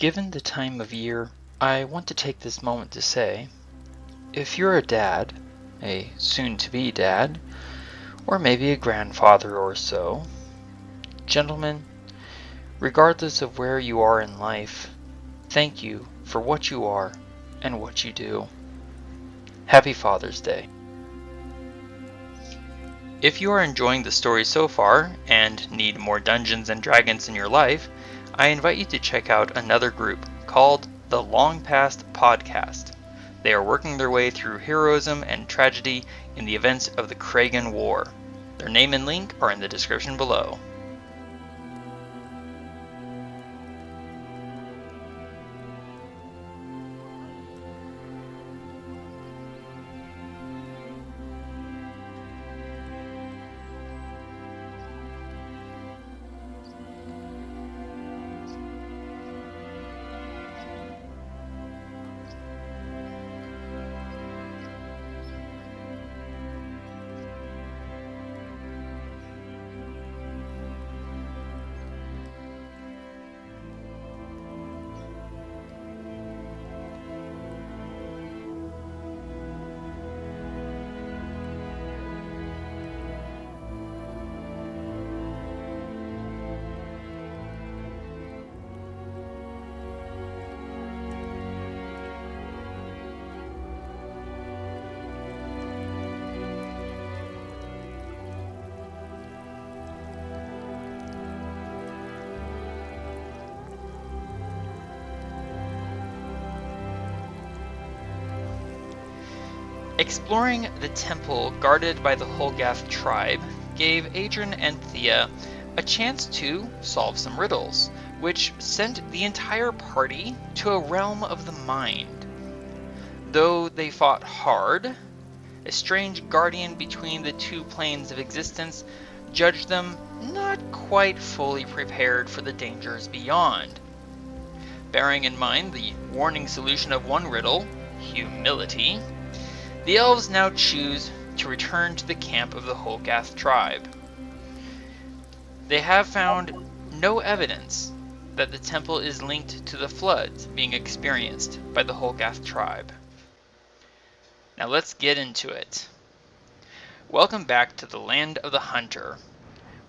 Given the time of year, I want to take this moment to say, if you're a dad, a soon-to-be dad, or maybe a grandfather or so, gentlemen, regardless of where you are in life, thank you for what you are and what you do. Happy Father's Day. If you are enjoying the story so far and need more Dungeons and Dragons in your life, I invite you to check out another group called the Long Past Podcast. They are working their way through heroism and tragedy in the events of the Chragan War. Their name and link are in the description below. Exploring the temple guarded by the Holgath tribe gave Adran and Thía a chance to solve some riddles, which sent the entire party to a realm of the mind. Though they fought hard, a strange guardian between the two planes of existence judged them not quite fully prepared for the dangers beyond. Bearing in mind the warning solution of one riddle, humility, the elves now choose to return to the camp of the Holgath tribe. They have found no evidence that the temple is linked to the floods being experienced by the Holgath tribe. Now let's get into it. Welcome back to the land of the hunter.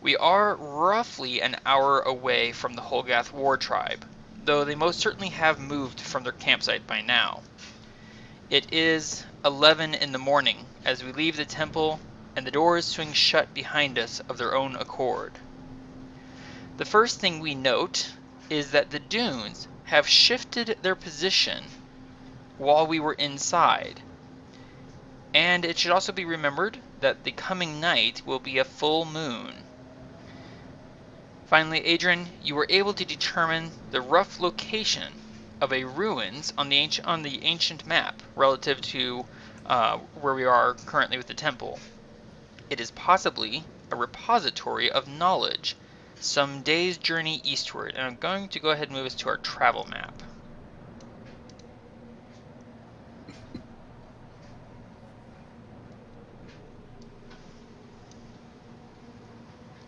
We are roughly an hour away from the Holgath war tribe, though they most certainly have moved from their campsite by now. It is 11 in the morning as we leave the temple and the doors swing shut behind us of their own accord. The first thing we note is that the dunes have shifted their position while we were inside. And it should also be remembered that the coming night will be a full moon. Finally, Adran, you were able to determine the rough location of a ruins on the ancient map relative to where we are currently with the temple. It is possibly a repository of knowledge, some day's journey eastward, and I'm going to go ahead and move us to our travel map.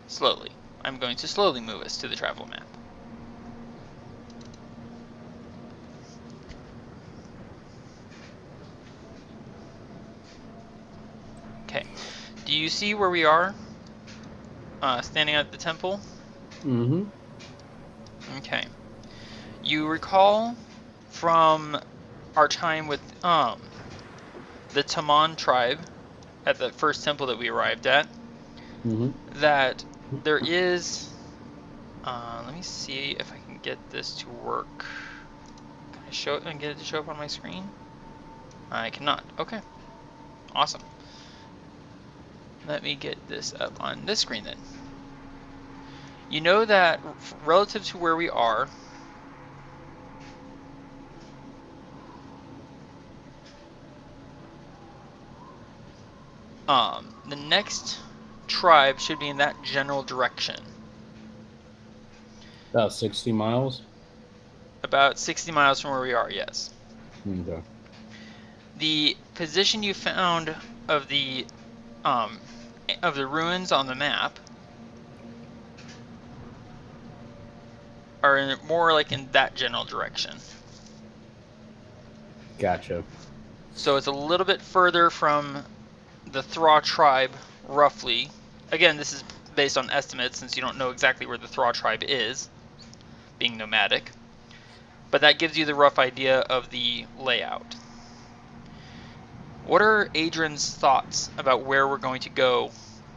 Slowly. I'm going to slowly move us to the travel map. Okay. Do you see where we are? Standing at the temple? Mm-hmm. Okay. You recall from our time with the Taman tribe at the first temple that we arrived at, that there is... let me see if I can get this to work. Can I show it and get it to show up on my screen? I cannot. Okay. Awesome. Let me get this up on this screen then. You know that relative to where we are, the next tribe should be in that general direction. About 60 miles? About 60 miles from where we are, yes. Okay. The position you found of the ruins on the map are more like in that general direction. Gotcha. So it's a little bit further from the Thraw tribe, roughly. Again, this is based on estimates since you don't know exactly where the Thraw tribe is, being nomadic. But that gives you the rough idea of the layout. What are Adran's thoughts about where we're going to go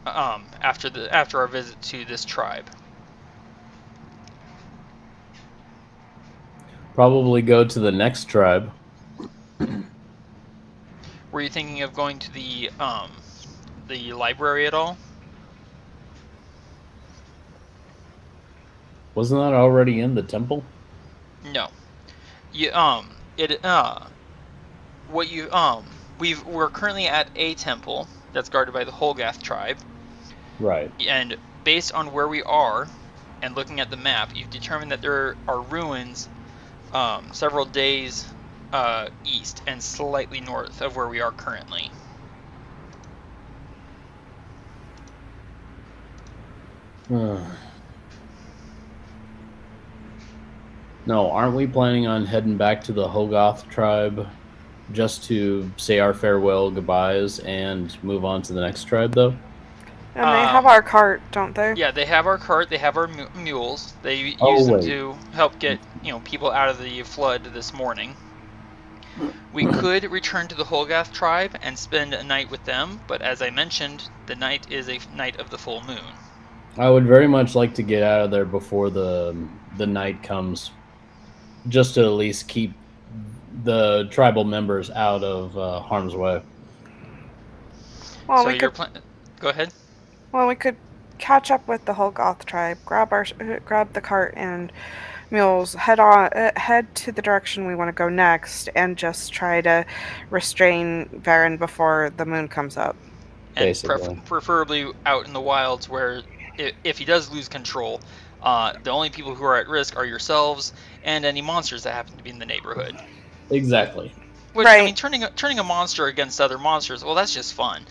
after our visit to this tribe? Probably go to the next tribe. Were you thinking of going to the library at all? Wasn't that already in the temple? No. We're currently at a temple that's guarded by the Holgath tribe. Right. And based on where we are and looking at the map, you've determined that there are ruins several days east and slightly north of where we are currently. No, aren't we planning on heading back to the Holgath tribe just to say our farewell goodbyes and move on to the next tribe, though? And they have our cart, don't they? Yeah, they have our cart. They have our mules. They Oh, use them wait. to help get people out of the flood this morning. We could return to the Holgath tribe and spend a night with them, but as I mentioned, the night is a night of the full moon. I would very much like to get out of there before the night comes, just to at least keep the tribal members out of harm's way. Well, So go ahead. Well, we could catch up with the Holgath tribe, grab the cart and mules, head to the direction we want to go next, and just try to restrain Varin before the moon comes up. And preferably out in the wilds, where if he does lose control, the only people who are at risk are yourselves and any monsters that happen to be in the neighborhood. Exactly. Which, right. I mean, turning a monster against other monsters, well, that's just fun.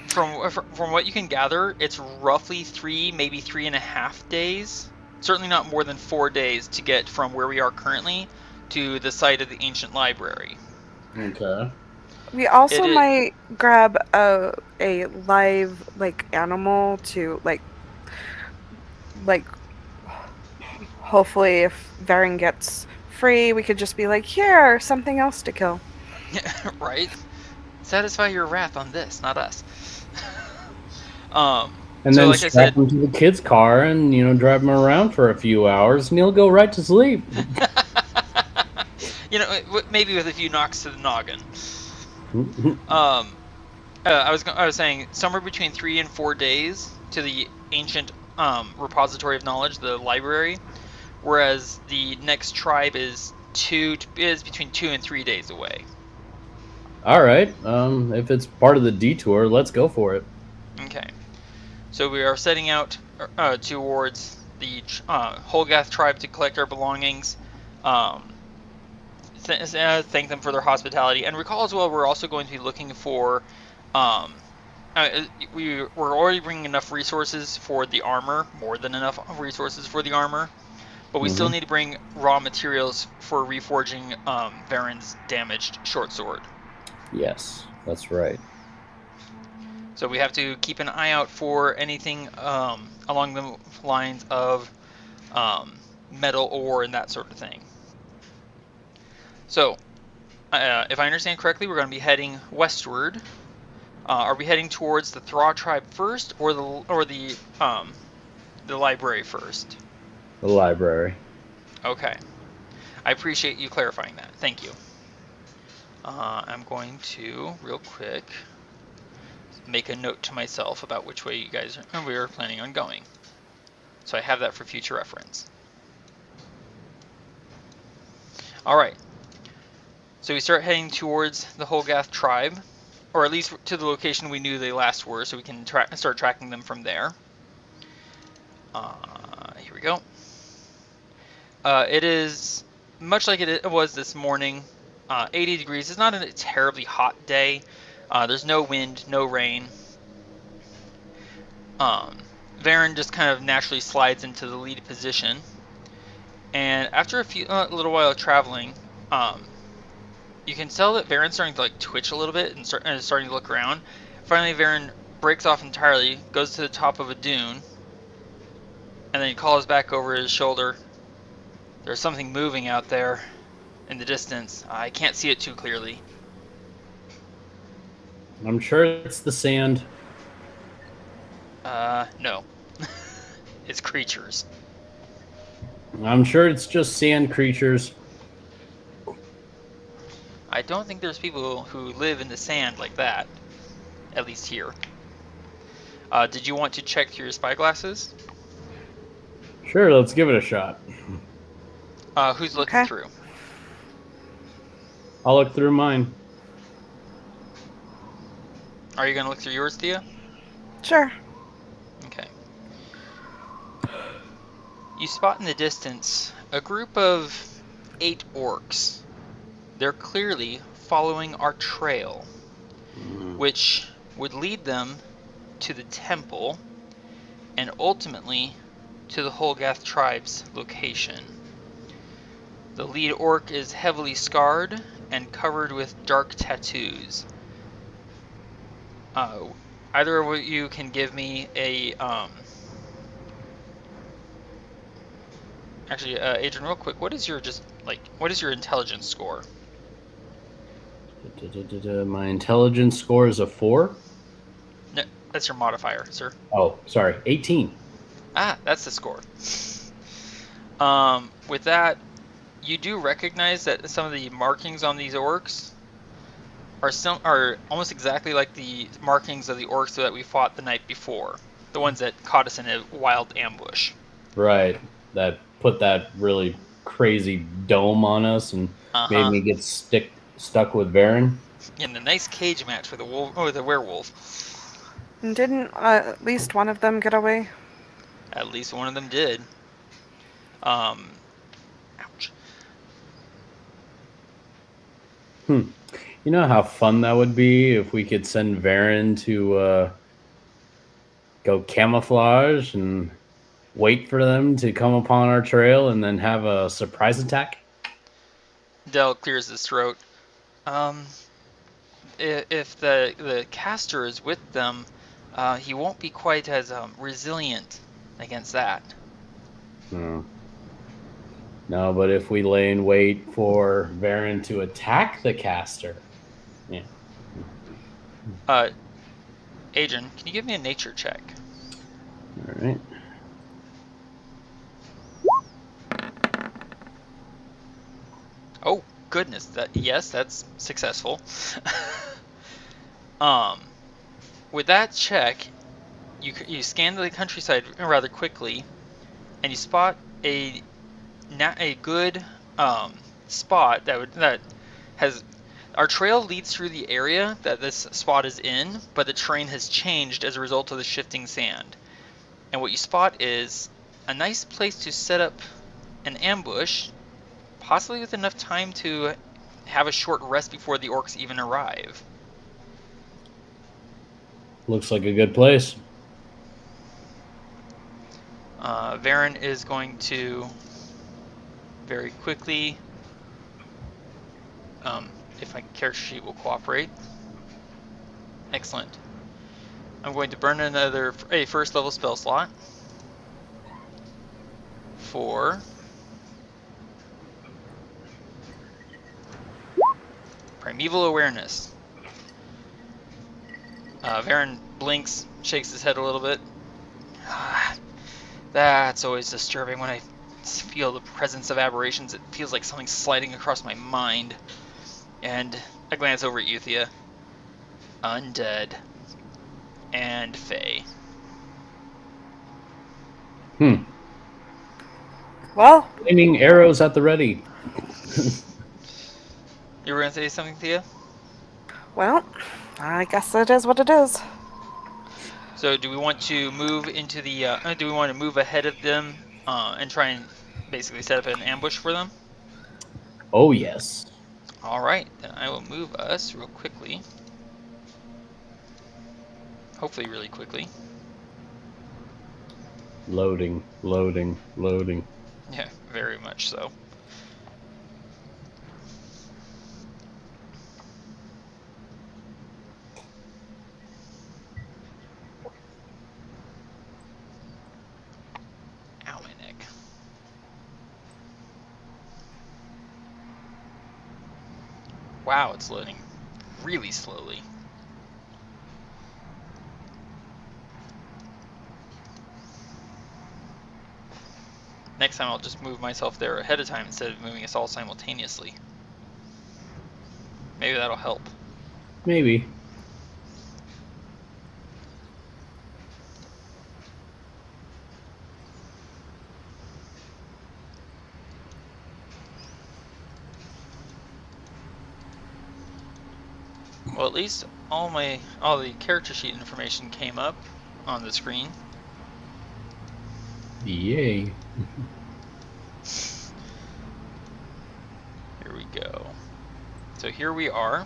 From what you can gather, it's roughly 3, maybe 3.5 days. Certainly not more than 4 days to get from where we are currently to the site of the ancient library. Okay. We also might grab a live animal to hopefully if Varin gets free, we could just be like, here, something else to kill. Right? Satisfy your wrath on this, not us. And then like strap him to the kid's car and drive him around for a few hours, and he'll go right to sleep. Maybe with a few knocks to the noggin. I was saying somewhere between 3 and 4 days to the ancient repository of knowledge, the library, whereas the next tribe is between 2 and 3 days away. All right. If it's part of the detour, let's go for it. Okay. So we are setting out towards the Holgath tribe to collect our belongings. Thank them for their hospitality, and recall as well we're also going to be looking for we're already bringing enough resources for the armor, more than enough resources for the armor, but we still need to bring raw materials for reforging Varin's damaged short sword. Yes, that's right. So we have to keep an eye out for anything along the lines of metal ore and that sort of thing. So, if I understand correctly, we're going to be heading westward. Are we heading towards the Thraw tribe first, or the library first? The library. Okay, I appreciate you clarifying that. Thank you. I'm going to real quick make a note to myself about which way we are planning on going, so I have that for future reference. All right. So we start heading towards the Holgath tribe, or at least to the location we knew they last were, so we can start tracking them from there. Here we go. It is much like it was this morning, 80 degrees. It's not a terribly hot day. There's no wind, no rain. Varin just kind of naturally slides into the lead position, and after a little while of traveling, you can tell that Varin's starting to like twitch a little bit and is starting to look around. Finally, Varin breaks off entirely, goes to the top of a dune, and then he calls back over his shoulder. There's something moving out there in the distance. I can't see it too clearly. I'm sure it's the sand. No. It's creatures. I'm sure it's just sand creatures. I don't think there's people who live in the sand like that. At least here. Did you want to check through your spyglasses? Sure, let's give it a shot. Who's looking through? I'll look through mine. Are you going to look through yours, Thía? Sure. Okay. You spot in the distance a group of 8 orcs. They're clearly following our trail, which would lead them to the temple and ultimately to the Holgath tribe's location. The lead orc is heavily scarred and covered with dark tattoos. Either of you can give me a actually, Adran, real quick, what is your intelligence score? My intelligence score is a 4. No, that's your modifier, sir. Oh, sorry, 18. Ah, that's the score. With that, you do recognize that some of the markings on these orcs are almost exactly like the markings of the orcs that we fought the night before. The ones that caught us in a wild ambush. Right. That put that really crazy dome on us and made me get stuck with Varin. In a nice cage match with the werewolf. And didn't at least one of them get away? At least one of them did. Ouch. You know how fun that would be if we could send Varin to go camouflage and wait for them to come upon our trail and then have a surprise attack? Del clears his throat. If the caster is with them, he won't be quite as resilient against that. No, but if we lay in wait for Varin to attack the caster, yeah. Adran, can you give me a nature check? All right. Oh goodness! That's successful. With that check, you scan the countryside rather quickly, and you spot a good spot that has. Our trail leads through the area that this spot is in, but the terrain has changed as a result of the shifting sand. And what you spot is a nice place to set up an ambush, possibly with enough time to have a short rest before the orcs even arrive. Looks like a good place. Varin is going to very quickly, if my character sheet will cooperate. Excellent. I'm going to burn a first level spell slot for Primeval Awareness. Varin blinks, shakes his head a little bit. That's always disturbing when I feel the presence of aberrations. It feels like something's sliding across my mind. And I glance over at you, Thía. Undead. And Fae. Well, Aiming arrows at the ready. You were going to say something, Thía? well, I guess it is what it is. So do we want to move into the, do we want to move ahead of them and try and basically set up an ambush for them? Oh, yes. Alright, then I will move us real quickly. Hopefully really quickly. Loading, loading, loading. Yeah, very much so. Ow, my neck. Wow, it's loading really slowly. Next time I'll just move myself there ahead of time instead of moving us all simultaneously. Maybe that'll help. Maybe. Well, at least all the character sheet information came up on the screen. Yay. Here we go. So here we are.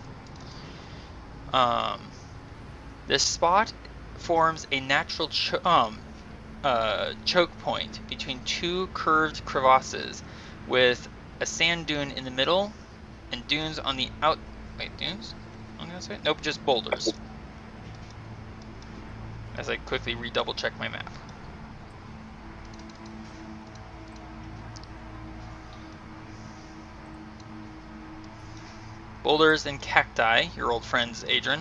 This spot forms a natural choke point between two curved crevasses with a sand dune in the middle and dunes on the out... Wait, dunes? On the outside? Nope, just boulders. As I quickly redouble check my map. Boulders and cacti, your old friends, Adran.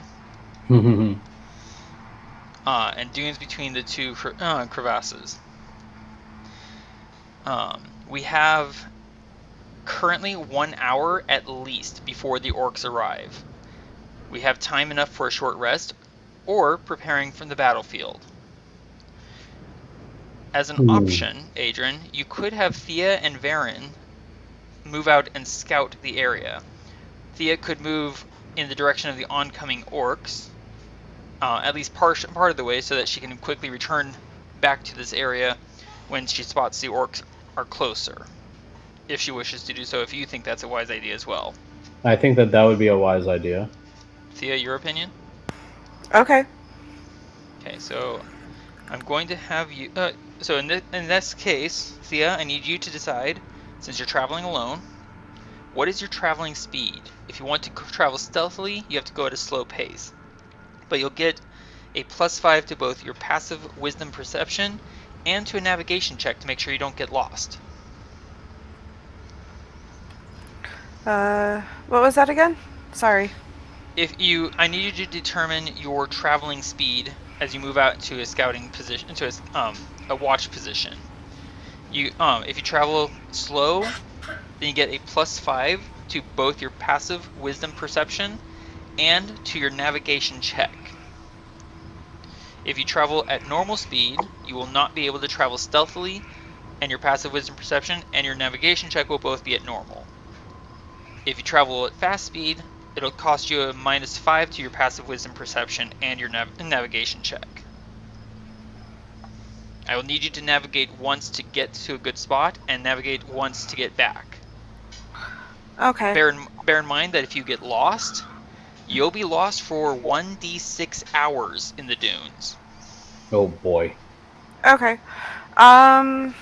And dunes between the two crevasses. We have currently 1 hour at least before the orcs arrive. We have time enough for a short rest or preparing from the battlefield. As an option, Adran, you could have Thía and Varin move out and scout the area. Thía could move in the direction of the oncoming orcs, at least part of the way, so that she can quickly return back to this area when she spots the orcs are closer, if she wishes to do so, if you think that's a wise idea as well. I think that would be a wise idea. Thía, your opinion? Okay. Okay, so I'm going to have you... so in this case, Thía, I need you to decide, since you're traveling alone, what is your traveling speed? If you want to travel stealthily, you have to go at a slow pace. But you'll get a +5 to both your passive wisdom perception and to a navigation check to make sure you don't get lost. What was that again? Sorry. I need you to determine your traveling speed as you move out into a scouting position, into a watch position. If you travel slow, then you get a +5 to both your passive wisdom perception and to your navigation check. If you travel at normal speed, you will not be able to travel stealthily, and your passive wisdom perception and your navigation check will both be at normal. If you travel at fast speed, it'll cost you a -5 to your passive wisdom perception and your navigation check. I will need you to navigate once to get to a good spot and navigate once to get back. Okay. Bear in mind that if you get lost, you'll be lost for 1d6 hours in the dunes. Oh boy. Okay. And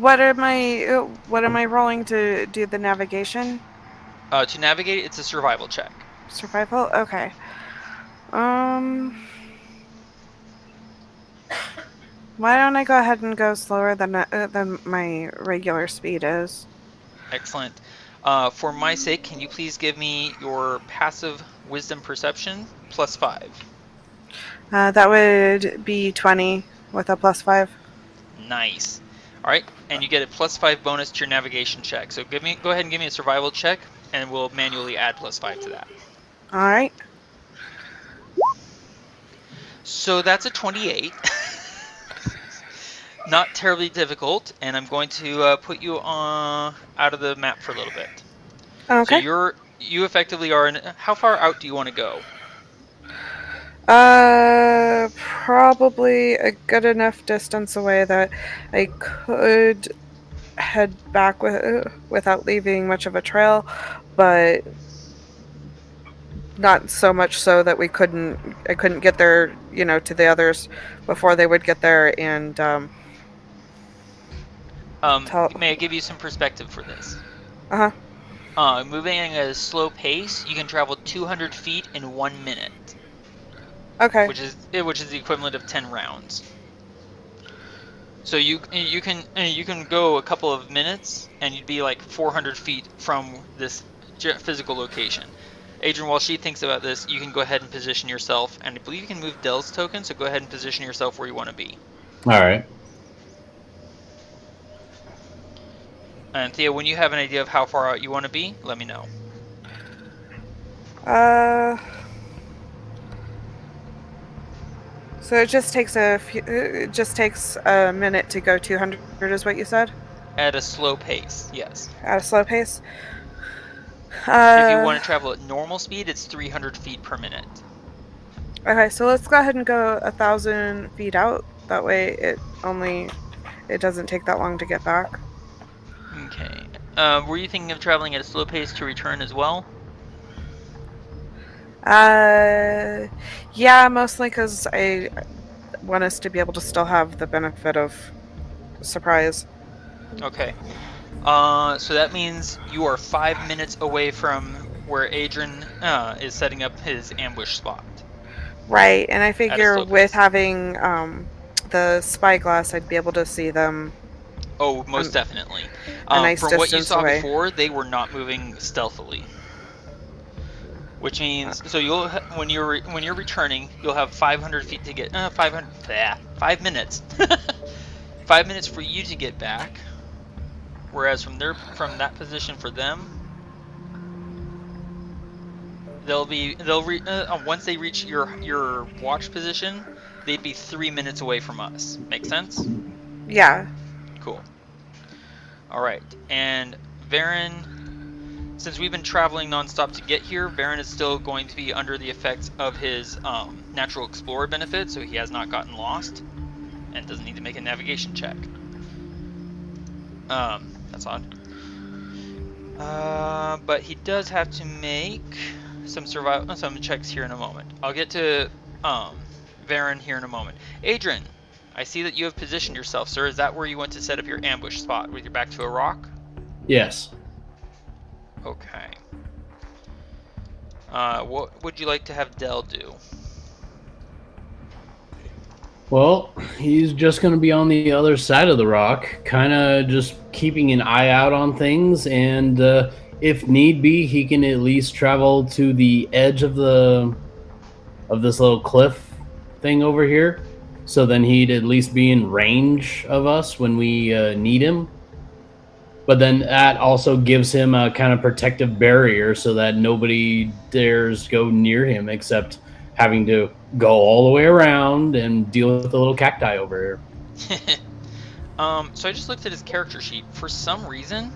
what am I rolling to do the navigation? To navigate, it's a survival check. Survival? Okay. Why don't I go ahead and go slower than my regular speed is? Excellent. For my sake, can you please give me your passive wisdom perception +5? That would be 20 with a +5. Nice. All right, and you get a +5 bonus to your navigation check. So go ahead and give me a survival check, and we'll manually add +5 to that. All right. So that's a 28. Not terribly difficult, and I'm going to put you out of the map for a little bit. Okay. So you effectively are how far out do you want to go? Probably a good enough distance away that I could head back without leaving much of a trail, but Not so much so that I couldn't get there, to the others before they would get there, and tell. May I give you some perspective for this? Moving at a slow pace, you can travel 200 feet in 1 minute. Okay. Which is the equivalent of 10 rounds. So you can go a couple of minutes, and you'd be like 400 feet from this physical location. Adran, while she thinks about this, you can go ahead and position yourself, and I believe you can move Dell's token, so go ahead and position yourself where you want to be. All right. And Thea, when you have an idea of how far out you want to be, let me know. So it just takes a minute to go 200, is what you said? At a slow pace, yes. At a slow pace? If you want to travel at normal speed, it's 300 feet per minute. Okay, so let's go ahead and go 1,000 feet out. That way it doesn't take that long to get back. Okay. Were you thinking of traveling at a slow pace to return as well? Yeah, mostly because I want us to be able to still have the benefit of surprise. Okay. So that means you are 5 minutes away from where Adran is setting up his ambush spot. Right, and I figure with having the spyglass, I'd be able to see them. Oh, most definitely. A nice from what you saw away. before, they were not moving stealthily. Which means, so you'll when you're returning, you'll have 500 feet to get 5 minutes. 5 minutes for you to get back. Whereas from that position for them, once they reach your watch position, they'd be 3 minutes away from us. Make sense? Yeah. Cool. All right, and Varin, since we've been traveling nonstop to get here, Varin is still going to be under the effects of his natural explorer benefit, so he has not gotten lost and doesn't need to make a navigation check. That's odd. But he does have to make some checks here in a moment. I'll get to Varin here in a moment. Adran, I see that you have positioned yourself, sir. Is that where you want to set up your ambush spot, with your back to a rock? Yes. Okay. What would you like to have Dell do? Well, he's just going to be on the other side of the rock, kind of just keeping an eye out on things, and if need be, he can at least travel to the edge of this little cliff thing over here, so then he'd at least be in range of us when we need him. But then that also gives him a kind of protective barrier so that nobody dares go near him except having to go all the way around and deal with the little cacti over here. So I just looked at his character sheet. For some reason,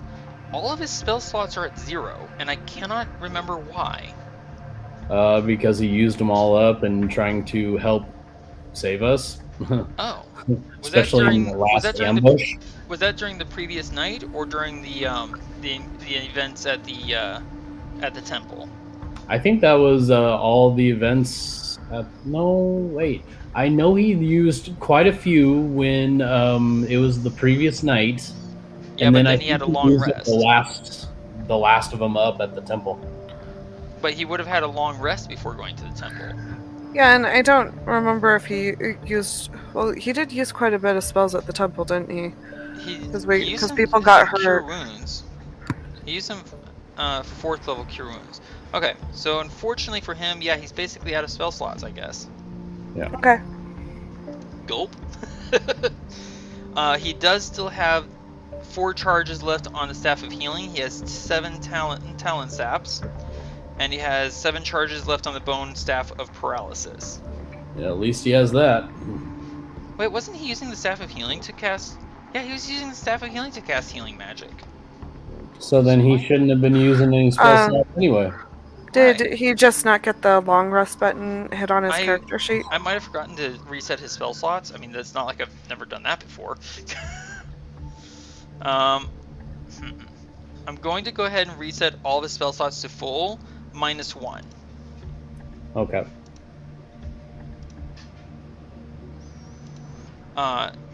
all of his spell slots are at 0, and I cannot remember why. Because he used them all up and trying to help save us. Oh. Especially in the last ambush. Was that during the previous night or during the events at the temple? I think that was all the events. No, wait. I know he used quite a few when it was the previous night. Yeah, and but then he had a long rest. The last of them up at the temple. But he would have had a long rest before going to the temple. Yeah, and I don't remember if he used. Well, he did use quite a bit of spells at the temple, didn't he? Because people got hurt. Cure wounds. He used some 4th level cure wounds. Okay, so unfortunately for him, yeah, he's basically out of spell slots, I guess. Yeah. Okay. Gulp. He does still have 4 charges left on the Staff of Healing. He has 7 talent saps, and he has 7 charges left on the Bone Staff of Paralysis. Yeah, at least he has that. Wait, wasn't he using the Staff of Healing to cast? Yeah, he was using the Staff of Healing to cast healing magic. So then he shouldn't have been using any spell slots anyway. Did he just not get the long rest button hit on his character sheet? I might have forgotten to reset his spell slots. I mean, that's not like I've never done that before. I'm going to go ahead and reset all of his spell slots to full, -1. Okay.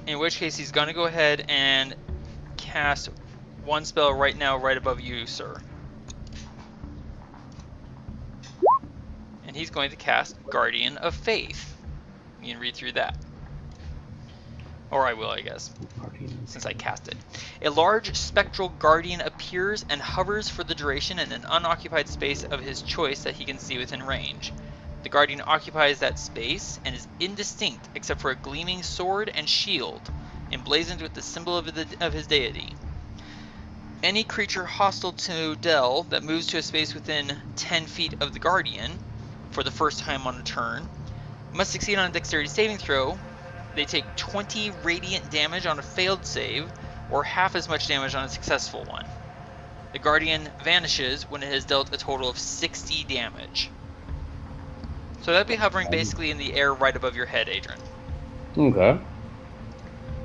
In which case he's going to go ahead and cast one spell right now, right above you, sir. And he's going to cast Guardian of Faith. You can read through that. Or I will, I guess, since I cast it. A large spectral guardian appears and hovers for the duration in an unoccupied space of his choice that he can see within range. The guardian occupies that space and is indistinct except for a gleaming sword and shield, emblazoned with the symbol of his deity. Any creature hostile to Del that moves to a space within 10 feet of the guardian, for the first time on a turn, must succeed on a dexterity saving throw. They take 20 radiant damage on a failed save, or half as much damage on a successful one. The Guardian vanishes when it has dealt a total of 60 damage. So that'd be hovering basically in the air right above your head, Adran. Okay.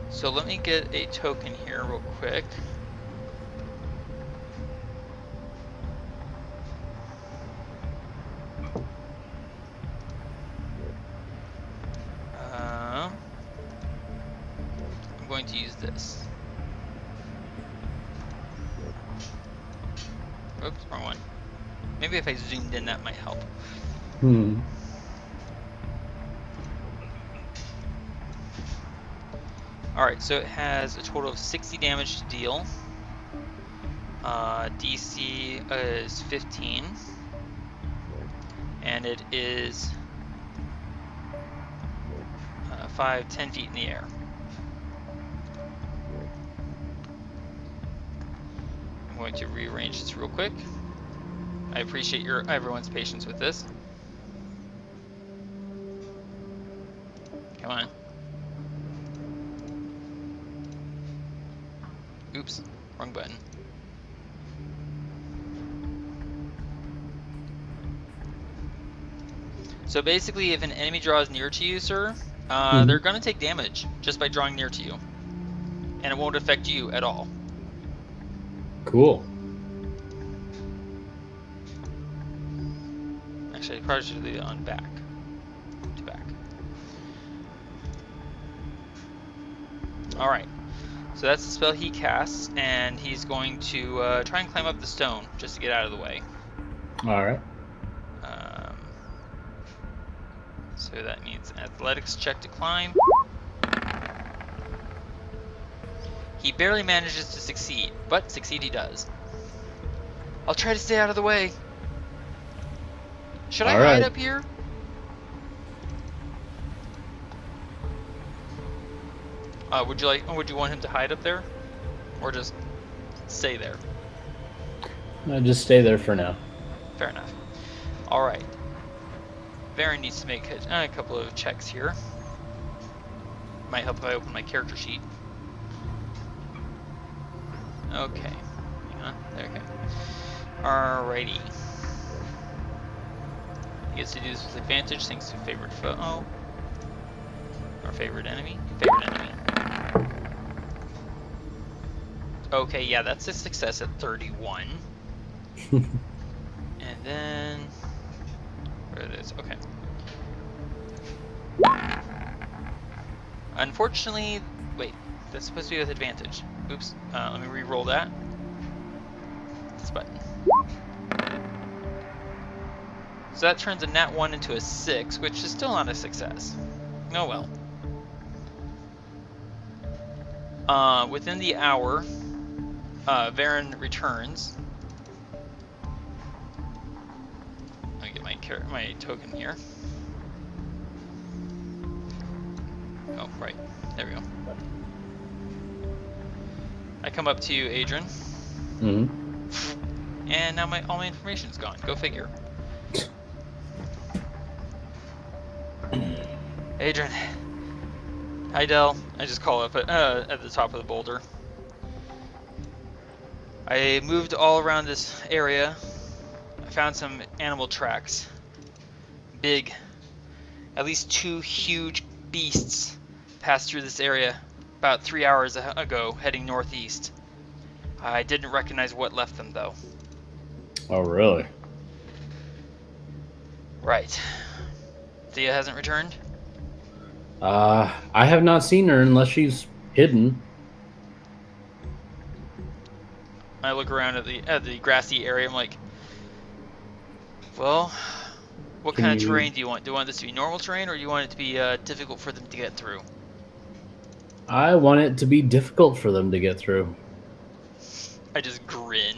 So let me get a token here real quick. I'm going to use this. Oops, wrong one. Maybe if I zoomed in, that might help. Alright, so it has a total of 60 damage to deal. DC is 15. And it is 10 feet in the air. I'm going to rearrange this real quick. I appreciate everyone's patience with this. Come on. Oops, wrong button. So basically, if an enemy draws near to you, sir, they're going to take damage just by drawing near to you. And it won't affect you at all. Cool. Actually, I probably should leave it on back. To back. Alright. So that's the spell he casts, and he's going to try and climb up the stone just to get out of the way. Alright. So that means athletics check to climb. He barely manages to succeed, but succeed he does. I'll try to stay out of the way. Should I hide up here? Would you want him to hide up there? Or just stay there? No, just stay there for now. Fair enough. Alright. Varin needs to make a couple of checks here. Might help if I open my character sheet. Okay. Hang on. There we go. Alrighty. He gets to do this with advantage thanks to favorite foe. Oh. Or favorite enemy. Favorite enemy. Okay, yeah, that's a success at 31. And then... where it is, okay. Unfortunately, wait, that's supposed to be with advantage. Oops, let me re-roll that. This button. So that turns a nat 1 into a 6, which is still not a success. Oh well. Within the hour, Varin returns. Let me get my token here. Oh, right. There we go. I come up to you, Adran. And now all my information's gone. Go figure. Adran. Hi, Del. I just call up at the top of the boulder. I moved all around this area. I found some animal tracks. Big. At least 2 huge beasts passed through this area about 3 hours ago, heading northeast. I didn't recognize what left them, though. Oh, really? Right. Thea hasn't returned? I have not seen her unless she's hidden. I look around at the grassy area. I'm like, well, what kind of terrain do you want? Do you want this to be normal terrain, or do you want it to be difficult for them to get through? I want it to be difficult for them to get through. I just grin.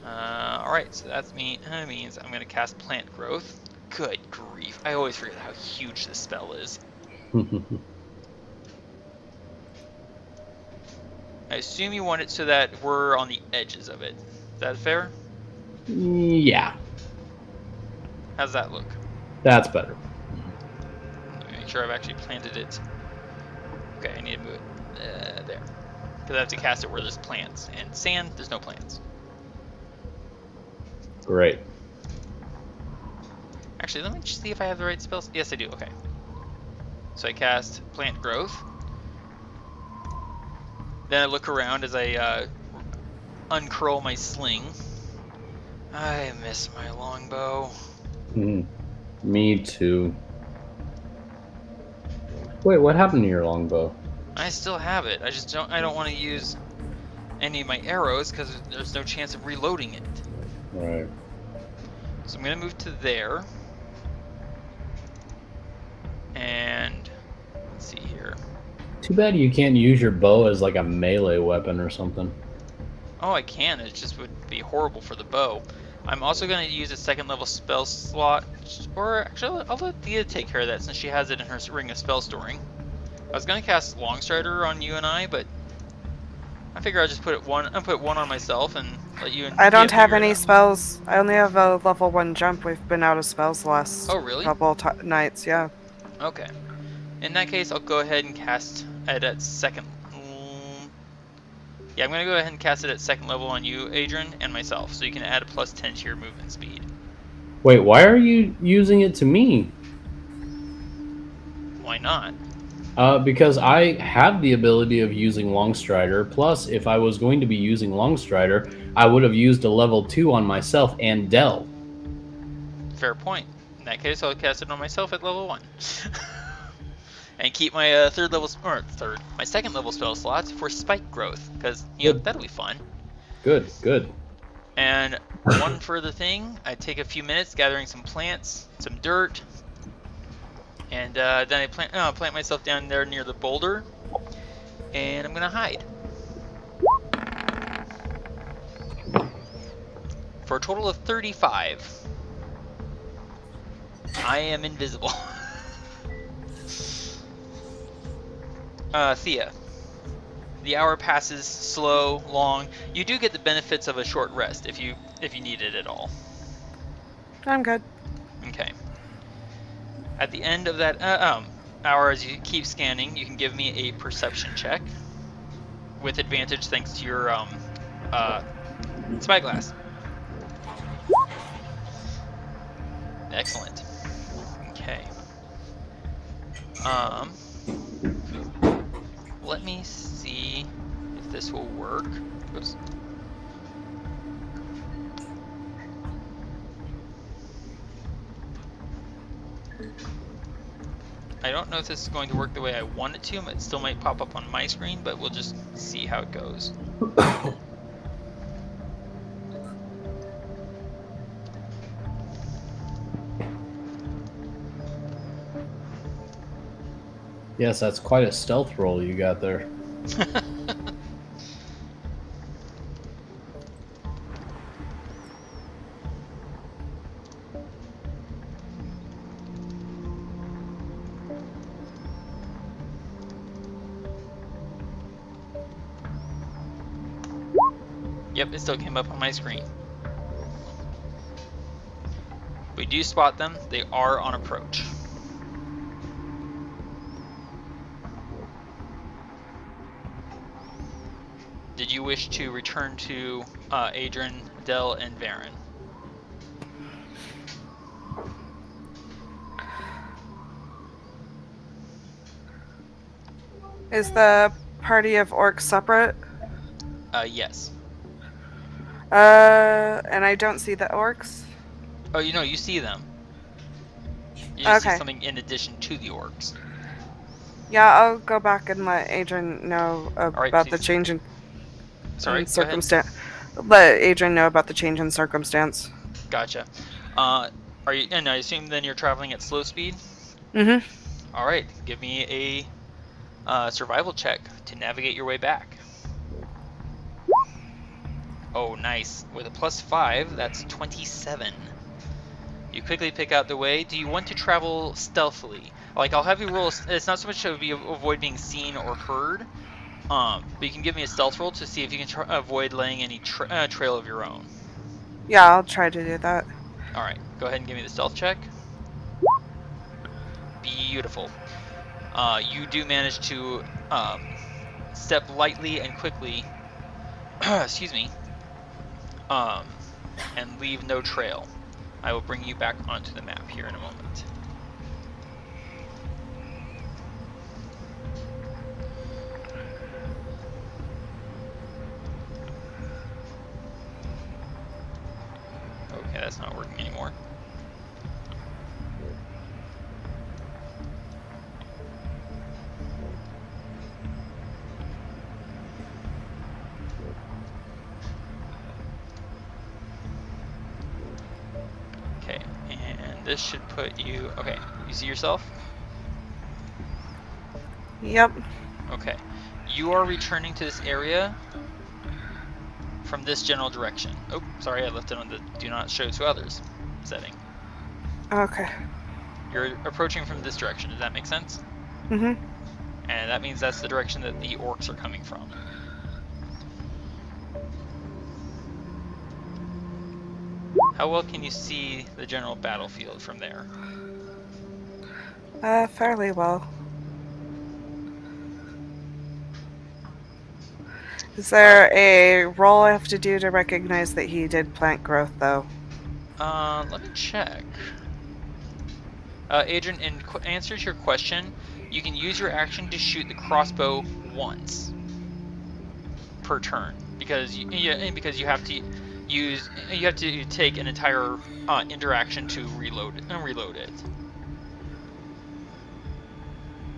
Alright, so that means I'm going to cast Plant Growth. Good grief. I always forget how huge this spell is. I assume you want it so that we're on the edges of it. Is that fair? Yeah. How's that look? That's better. Let me make sure I've actually planted it. Okay, I need to move it there. Because I have to cast it where there's plants. And sand, there's no plants. Great. Actually, let me just see if I have the right spells. Yes, I do. Okay. So I cast Plant Growth. Then I look around as I uncurl my sling. I miss my longbow. Me too. Wait, what happened to your longbow? I still have it. I don't want to use any of my arrows because there's no chance of reloading it. Right. So I'm gonna move to there. And let's see here. Too bad you can't use your bow as like a melee weapon or something. Oh, I can. It just would be horrible for the bow. I'm also going to use a second level spell slot, or actually I'll let Thea take care of that since she has it in her ring of spell storing. I was going to cast Longstrider on you and I, but I figure I'll just put one on myself and let you and I don't Thea have figure it any out. spells. I only have a level 1 jump. We've been out of spells the last Oh, really? couple nights, yeah. Okay. In that case, I'll go ahead and cast it at second. Yeah, I'm going to go ahead and cast it at second level on you, Adran, and myself, so you can add a +10 to your movement speed. Wait, why are you using it to me? Why not? Because I have the ability of using Longstrider, plus if I was going to be using Longstrider, I would have used a level 2 on myself and Del. Fair point. In that case, I'll cast it on myself at level 1. And keep my my second level spell slots for spike growth, because that'll be fun. Good. And one further thing, I take a few minutes gathering some plants, some dirt, and then I plant myself down there near the boulder, and I'm gonna hide. For a total of 35. I am invisible. Thea. The hour passes slow, long. You do get the benefits of a short rest if you need it at all. I'm good. Okay. At the end of that hour, as you keep scanning, you can give me a perception check with advantage thanks to your spyglass. Excellent. Okay. Let me see if this will work. Oops. I don't know if this is going to work the way I want it to. It still might pop up on my screen, but we'll just see how it goes. Yes, that's quite a stealth roll you got there. Yep, it still came up on my screen. We do spot them. They are on approach. Did you wish to return to Adran, Del, and Varin? Is the party of orcs separate? Yes. And I don't see the orcs. Oh, you see them. You just see Okay. something in addition to the orcs. Yeah, I'll go back and let Adran know right, about the please. change in Sorry, go ahead. circumstance. Let Adran know about the change in circumstance. Gotcha. Are you? And I assume then you're traveling at slow speed. Mm-hmm. All right, give me a survival check to navigate your way back. Oh, nice. With a +5, that's 27. You quickly pick out the way. Do you want to travel stealthily? Like, I'll have you roll. It's not so much to avoid being seen or heard. But you can give me a stealth roll to see if you can avoid laying any trail of your own. Yeah, I'll try to do that. All right, go ahead and give me the stealth check. Beautiful. You do manage to step lightly and quickly. Excuse me. And leave no trail. I will bring you back onto the map here in a moment. Okay, that's not working anymore. Okay, and this should put you... Okay, you see yourself? Yep. Okay. You are returning to this area from this general direction. Oh, sorry, I left it on the do not show to others setting. Okay. You're approaching from this direction, does that make sense? Mm-hmm. And that means that's the direction that the orcs are coming from. How well can you see the general battlefield from there? Fairly well. Is there a roll I have to do to recognize that he did plant growth, though? Let me check. Adran, in answer to your question, you can use your action to shoot the crossbow once per turn, because you have to take an entire interaction to reload it.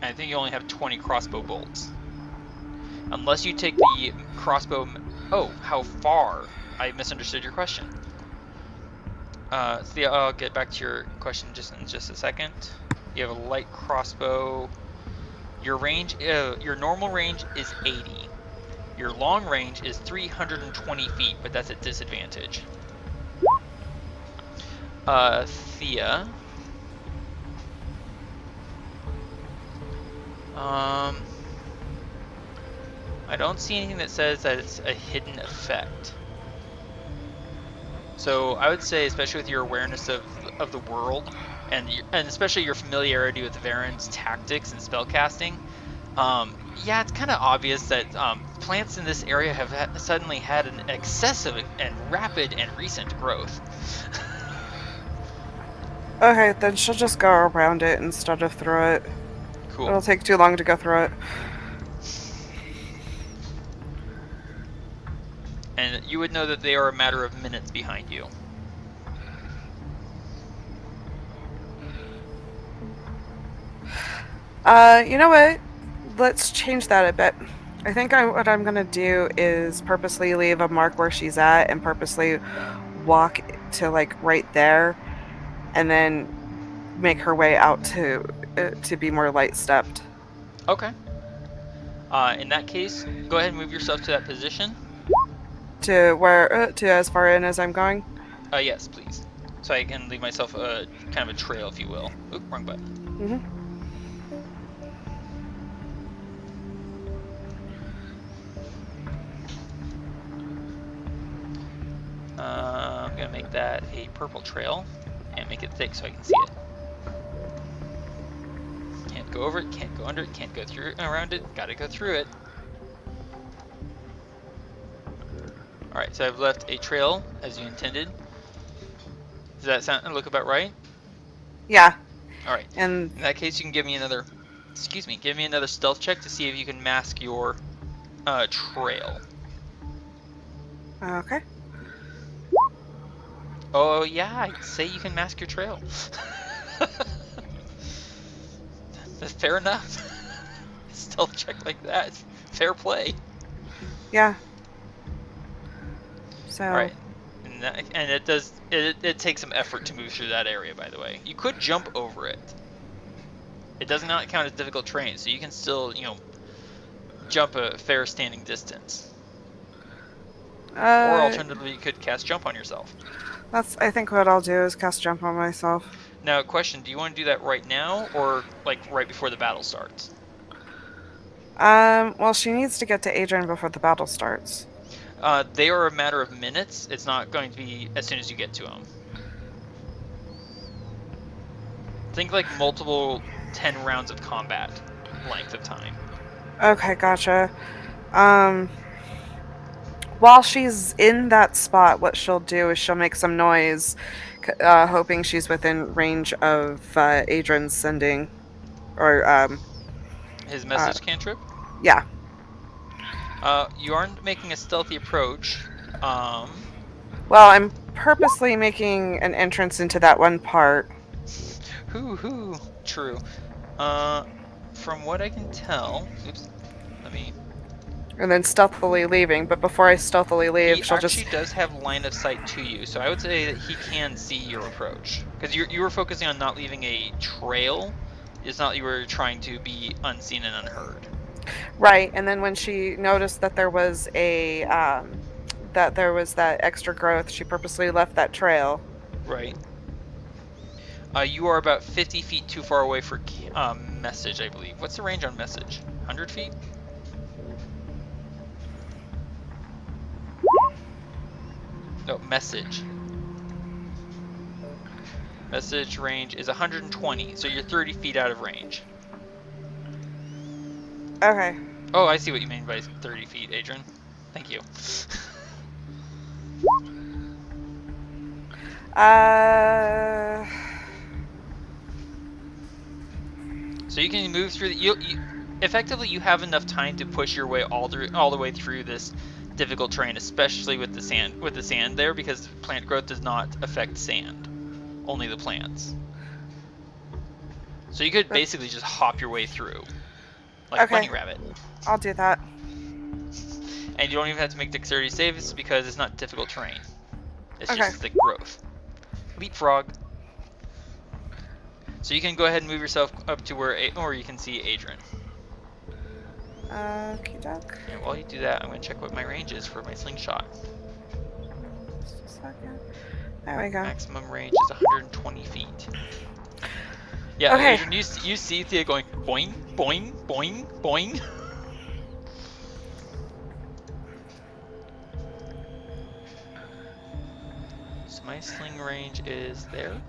And I think you only have 20 crossbow bolts. Unless you take the crossbow... Oh, how far? I misunderstood your question. Thea, I'll get back to your question in just a second. You have a light crossbow. Your range, your normal range is 80. Your long range is 320 feet, but that's at disadvantage. Thea. I don't see anything that says that it's a hidden effect. So I would say, especially with your awareness of the world, and especially your familiarity with Varin's tactics and spellcasting, yeah, it's kind of obvious that plants in this area have suddenly had an excessive and rapid and recent growth. Okay, then she'll just go around it instead of through it. Cool. It'll take too long to go through it. And you would know that they are a matter of minutes behind you. You know what? Let's change that a bit. I think what I'm gonna do is purposely leave a mark where she's at and purposely walk to like right there, and then make her way out to be more light stepped. Okay. In that case, go ahead and move yourself to that position. To where? To as far in as I'm going? Yes, please. So I can leave myself a kind of a trail, if you will. Oop, wrong button. Mm-hmm. I'm gonna make that a purple trail and make it thick so I can see it. Can't go over it, can't go under it, can't go through around it, gotta go through it. Alright, so I've left a trail as you intended. Does that look about right? Yeah. Alright. And in that case, you can give me another stealth check to see if you can mask your trail. okay. Oh yeah, I'd say you can mask your trail. Fair enough. Stealth check like that. Fair play. Yeah. So. All right. And it takes some effort to move through that area, by the way. You could jump over it. It does not count as difficult terrain, so you can still, jump a fair standing distance. Or alternatively, you could cast jump on yourself. I think what I'll do is cast jump on myself. Now, question, do you want to do that right now, or, right before the battle starts? Well, she needs to get to Adran before the battle starts. They are a matter of minutes. It's not going to be as soon as you get to them. Think multiple 10 rounds of combat length of time. Okay, gotcha. While she's in that spot, what she'll do is she'll make some noise, hoping she's within range of Adran's sending. Or, his message cantrip? Yeah. You aren't making a stealthy approach. Well, I'm purposely making an entrance into that one part. Hoo. True. From what I can tell... Oops. Let me... And then stealthily leaving, but before I stealthily leave, He actually does have line of sight to you, so I would say that he can see your approach. Because you were focusing on not leaving a trail. It's not you were trying to be unseen and unheard. Right, and then when she noticed that there was that extra growth, she purposely left that trail. Right. You are about 50 feet too far away for message, I believe. What's the range on message? 100 feet? No, message. Message range is 120, so you're 30 feet out of range. Okay. Oh, I see what you mean by 30 feet, Adran. Thank you. So you can move through effectively you have enough time to push your way all the way through this difficult terrain, especially with the sand there, because plant growth does not affect sand, only the plants. So you could basically just hop your way through, like a bunny rabbit. I'll do that. And you don't even have to make dexterity saves because it's not difficult terrain. It's just the growth. Leapfrog. So you can go ahead and move yourself up to or you can see Adran. Okie doke. And while you do that, I'm going to check what my range is for my slingshot. Just a second. There we go. Maximum range is 120 feet. Yeah, okay. Adran, you see Thía going boing, boing, boing, boing. So my sling range is there.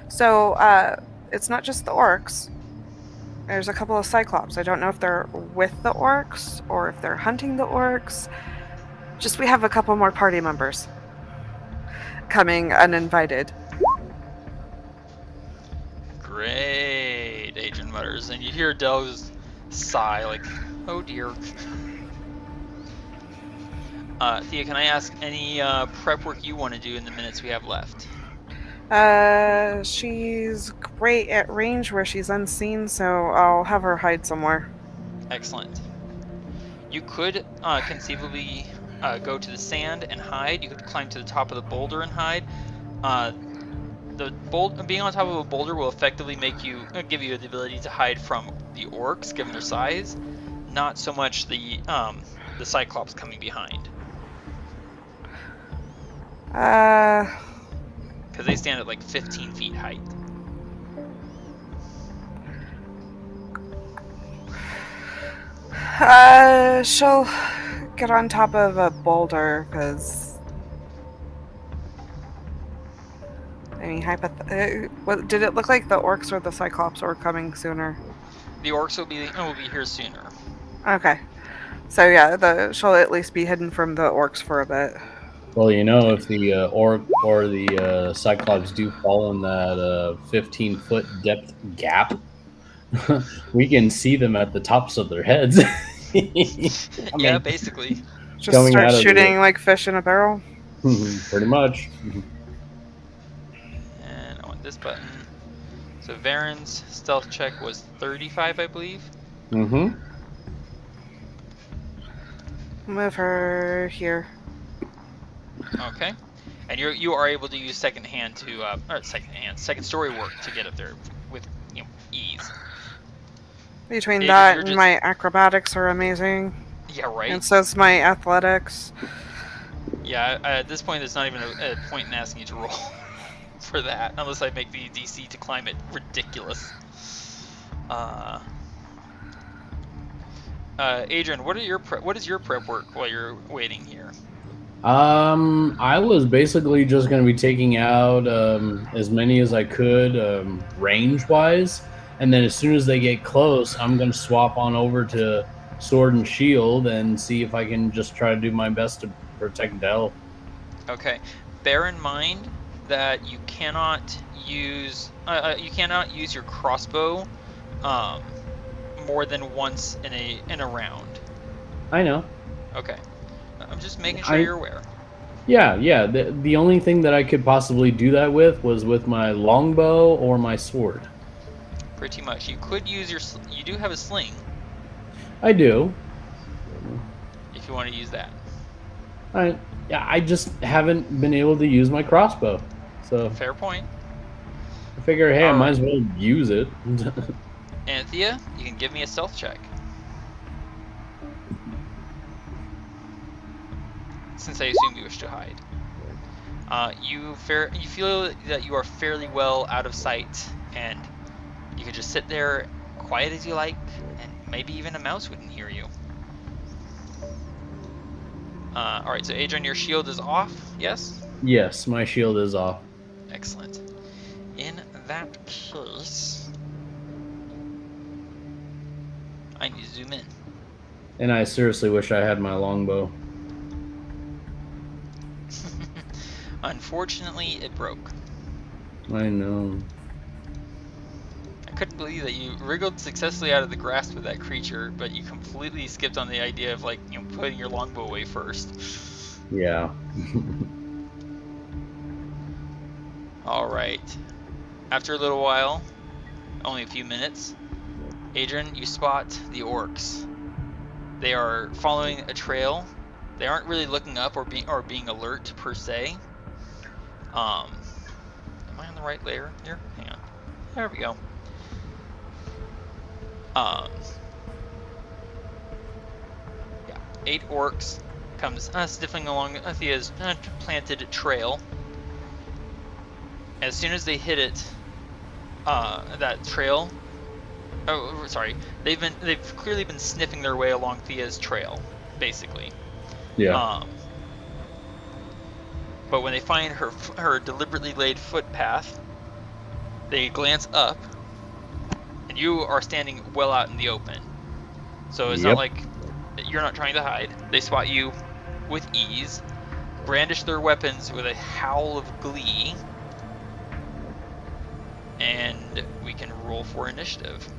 So it's not just the orcs. There's a couple of cyclops. I don't know if they're with the orcs or if they're hunting the orcs. Just we have a couple more party members coming uninvited. Great, Adran mutters, and you hear Del's sigh like, oh dear. Thía, can I ask any prep work you want to do in the minutes we have left? She's great at range where she's unseen, so I'll have her hide somewhere. Excellent. You could conceivably go to the sand and hide. You could climb to the top of the boulder and hide. Being on top of a boulder will effectively give you the ability to hide from the orcs, given their size. Not so much the cyclops coming behind. Because they stand at like 15 feet height. She'll get on top of a boulder, because... I mean, did it look like the orcs or the cyclops were coming sooner? The orcs will be here sooner. Okay. So yeah, she'll at least be hidden from the orcs for a bit. Well, if the orc or the cyclops do fall in that 15-foot depth gap, we can see them at the tops of their heads. Yeah, basically. Just start shooting like fish in a barrel? Pretty much. And I want this button. So Varin's stealth check was 35, I believe. Mm-hmm. Move her here. Okay. And you are able to use second story work to get up there with ease. Between Adran, that you're and just- my acrobatics are amazing. Yeah, right. And so's my athletics. Yeah, at this point, there's not even a point in asking you to roll for that, unless I make the DC to climb it ridiculous. Adran, what is your prep work while you're waiting here? I was basically just going to be taking out as many as I could range-wise, and then as soon as they get close, I'm going to swap on over to sword and shield and see if I can just try to do my best to protect Dell. Okay. Bear in mind that you cannot use your crossbow more than once in a round. I know. Okay. I'm just making sure you're aware. Yeah. The only thing that I could possibly do that with was with my longbow or my sword. Pretty much. You could use you do have a sling I do. if you want to use that. I just haven't been able to use my crossbow. So Fair point. I figure, hey, I All might right. as well use it. And Thía, you can give me a stealth check. Since I assume you wish to hide. You feel that you are fairly well out of sight, and you can just sit there quiet as you like, and maybe even a mouse wouldn't hear you. Alright, so Adran, your shield is off, yes? Yes, my shield is off. Excellent. In that case, I need to zoom in. And I seriously wish I had my longbow. Unfortunately, it broke. I know. I couldn't believe that you wriggled successfully out of the grasp of that creature, but you completely skipped on the idea of putting your longbow away first. Yeah. All right. After a little while, only a few minutes, Adran, you spot the orcs. They are following a trail. They aren't really looking up or being alert per se. Am I on the right layer here? Hang on. There we go. Yeah, 8 orcs comes sniffing along Thea's planted trail. As soon as they hit it, that trail. Oh, sorry. They've clearly been sniffing their way along Thea's trail, basically. Yeah. But when they find her deliberately laid footpath, they glance up, and you are standing well out in the open. So it's not like you're not trying to hide. They spot you with ease, brandish their weapons with a howl of glee, and we can roll for initiative.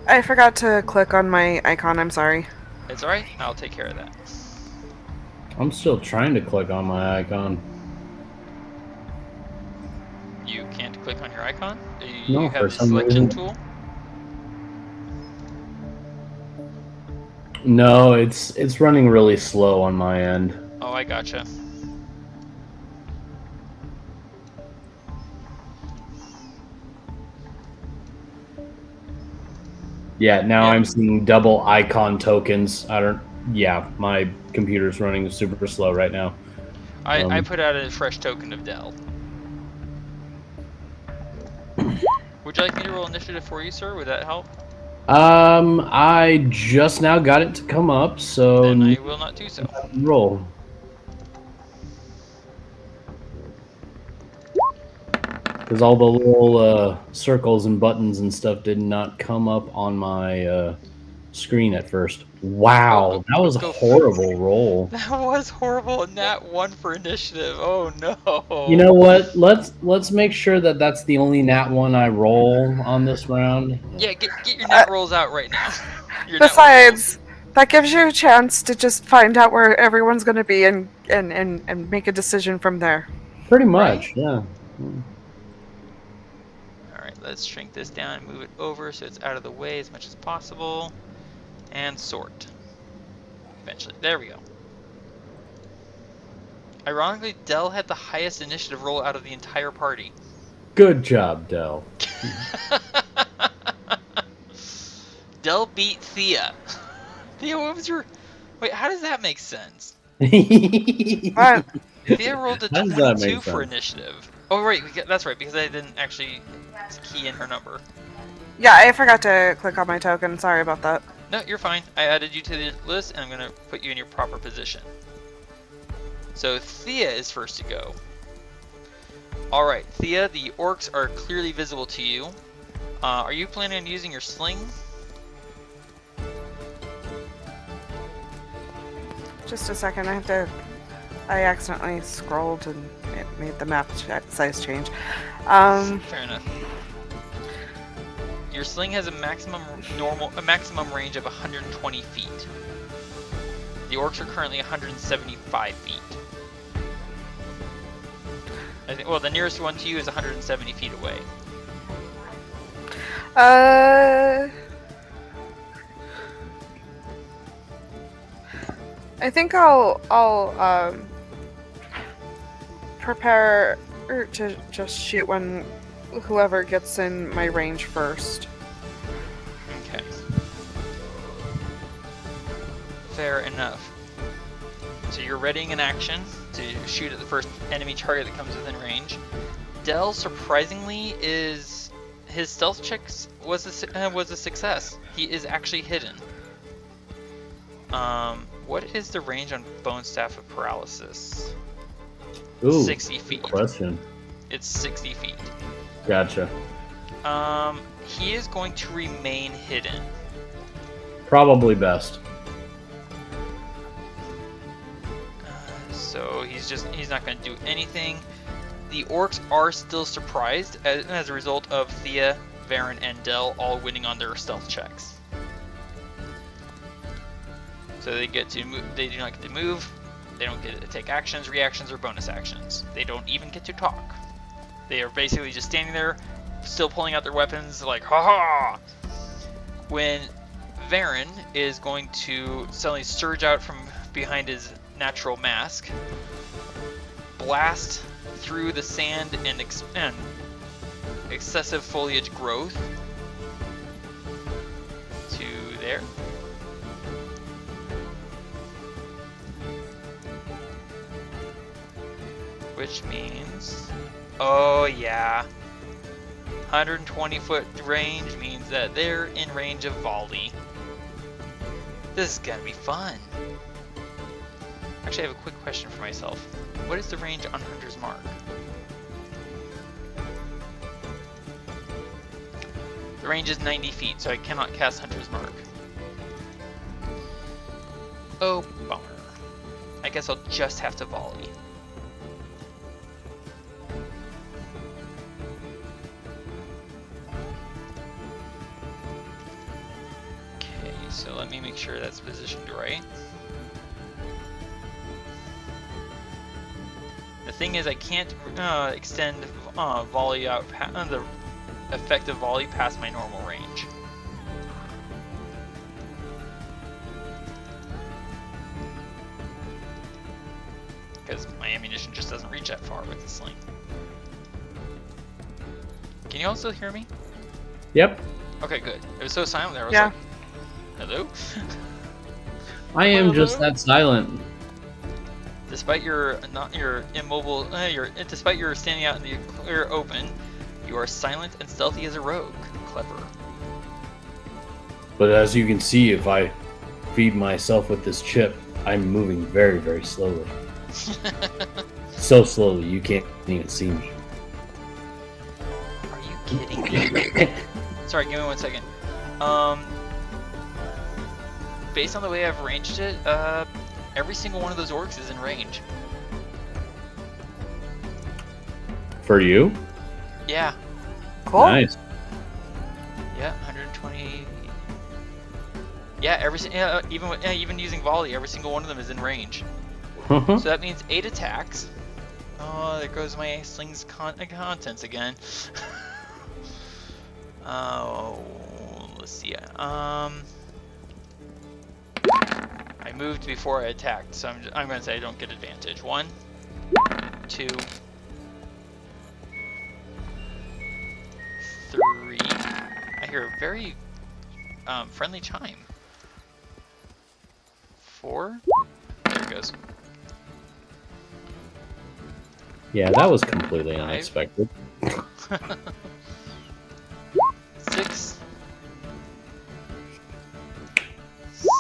I forgot to click on my icon, I'm sorry. It's alright, I'll take care of that. I'm still trying to click on my icon. You can't click on your icon? Do you No, have for a some selection reason. tool? No, it's running really slow on my end. Oh, I gotcha. Yeah, now Yeah. I'm seeing double icon tokens. My computer's running super slow right now. I put out a fresh token of Dell. Would you like me to roll initiative for you, sir? Would that help? I just now got it to come up, so Then I will not do so. roll. Because all the little circles and buttons and stuff did not come up on my screen at first. Wow, that was a horrible roll. That was horrible. Nat 1 for initiative. Oh no. You know what? Let's make sure that that's the only nat one I roll on this round. Yeah, get your nat rolls out right now. Your nat one Besides, That gives you a chance to just find out where everyone's going to be and make a decision from there. Pretty much, Right? yeah. Alright, let's shrink this down and move it over so it's out of the way as much as possible. And sort. Eventually. There we go. Ironically, Dell had the highest initiative roll out of the entire party. Good job, Del. Dell beat Thía. Thía, what was your... Wait, how does that make sense? What? Thía rolled a How does that 22 make for sense? initiative. Oh, right, that's right, because I didn't actually key in her number. Yeah, I forgot to click on my token. Sorry about that. No, you're fine. I added you to the list, and I'm going to put you in your proper position. So Thía is first to go. Alright, Thía, the orcs are clearly visible to you. Are you planning on using your sling? Just a second. I accidentally scrolled and it made the map size change. Fair enough. Your sling has a maximum range of 120 feet. The orcs are currently 175 feet. Well, the nearest one to you is 170 feet away. I think I'll prepare to just shoot when whoever gets in my range first. Okay. Fair enough. So you're readying an action to shoot at the first enemy target that comes within range. Dell, surprisingly, his stealth checks was a success. He is actually hidden. What is the range on Bone Staff of Paralysis? Ooh, 60 feet. good question. It's 60 feet. Gotcha. He is going to remain hidden. Probably best. So he's not going to do anything. The orcs are still surprised as a result of Thía, Varin, and Dell all winning on their stealth checks. So they get to move. They do not get to move. They don't get to take actions, reactions, or bonus actions. They don't even get to talk. They are basically just standing there, still pulling out their weapons, like ha ha. When Varin is going to suddenly surge out from behind his natural mask, blast through the sand and excessive foliage growth to there. Which means, oh yeah, 120 foot range means that they're in range of volley. This is gonna be fun. Actually, I have a quick question for myself. What is the range on Hunter's Mark? The range is 90 feet, so I cannot cast Hunter's Mark. Oh, bummer. I guess I'll just have to volley. Okay, so let me make sure that's positioned right. The thing is, I can't extend volley out the effective volley past my normal range. Because my ammunition just doesn't reach that far with the sling. Can you all still hear me? Yep. Okay, good. It was so silent there. I was Yeah. like, hello? I am just that silent. Despite your immobile, despite your standing out in the clear open, you are silent and stealthy as a rogue. Clever. But as you can see, if I feed myself with this chip, I'm moving very, very slowly. So slowly, you can't even see me. Are you kidding me? Sorry, give me 1 second. Based on the way I've arranged it, every single one of those orcs is in range. For you? Yeah. Cool. Nice. Yeah, 120. Yeah, even using volley, every single one of them is in range. So that means 8 attacks. Oh, there goes my sling's contents again. Oh, let's see. I moved before I attacked, so I'm going to say I don't get advantage. 1, 2, 3. I hear a very friendly chime. 4. There it goes. Yeah, that was completely 5. unexpected. 6.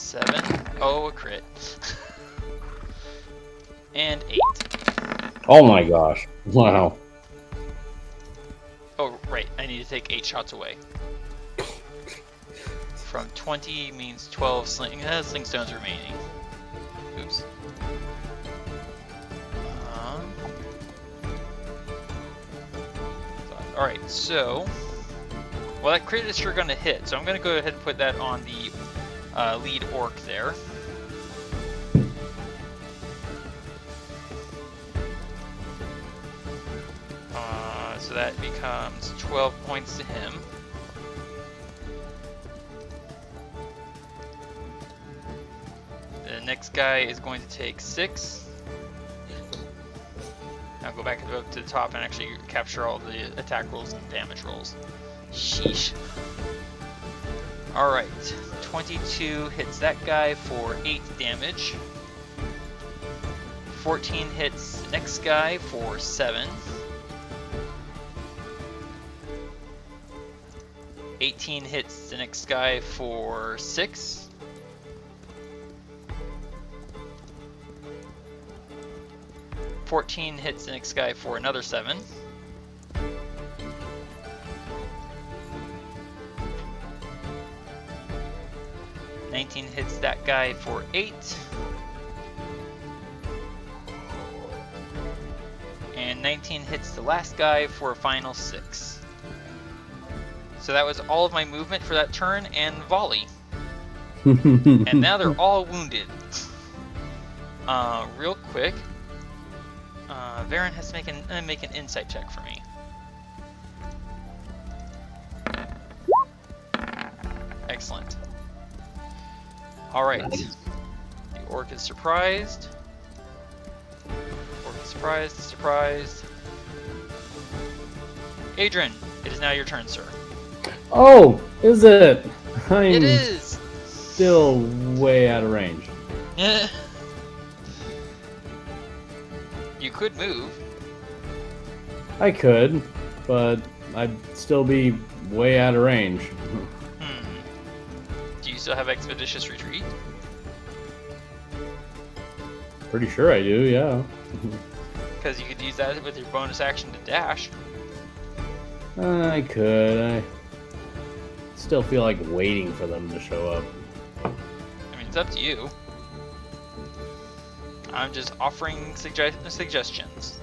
7. Oh, a crit. And 8. Oh my gosh. Wow. Oh, right. I need to take 8 shots away. From 20 means 12 sling stones remaining. Oops. Alright, so... Well, that crit is sure going to hit, so I'm going to go ahead and put that on the lead orc there. So that becomes 12 points to him. The next guy is going to take 6. I'll go back up to the top and actually capture all the attack rolls and damage rolls. Sheesh. Alright, 22 hits that guy for 8 damage. 14 hits the next guy for 7. 18 hits the next guy for 6. 14 hits the next guy for another 7. 19 hits that guy for 8. And 19 hits the last guy for a final 6. So that was all of my movement for that turn and volley. And now they're all wounded. Real quick, Varin has to make an insight check for me. Excellent. Alright. The orc is surprised. Orc is surprised. Adran, it is now your turn, sir. Oh, is it? It is! Still way out of range. You could move. I could, but I'd still be way out of range. Do you still have Expeditious Retreat? Pretty sure I do, yeah. Because you could use that with your bonus action to dash. I could. I still feel like waiting for them to show up. I mean, it's up to you. I'm just offering suggestions.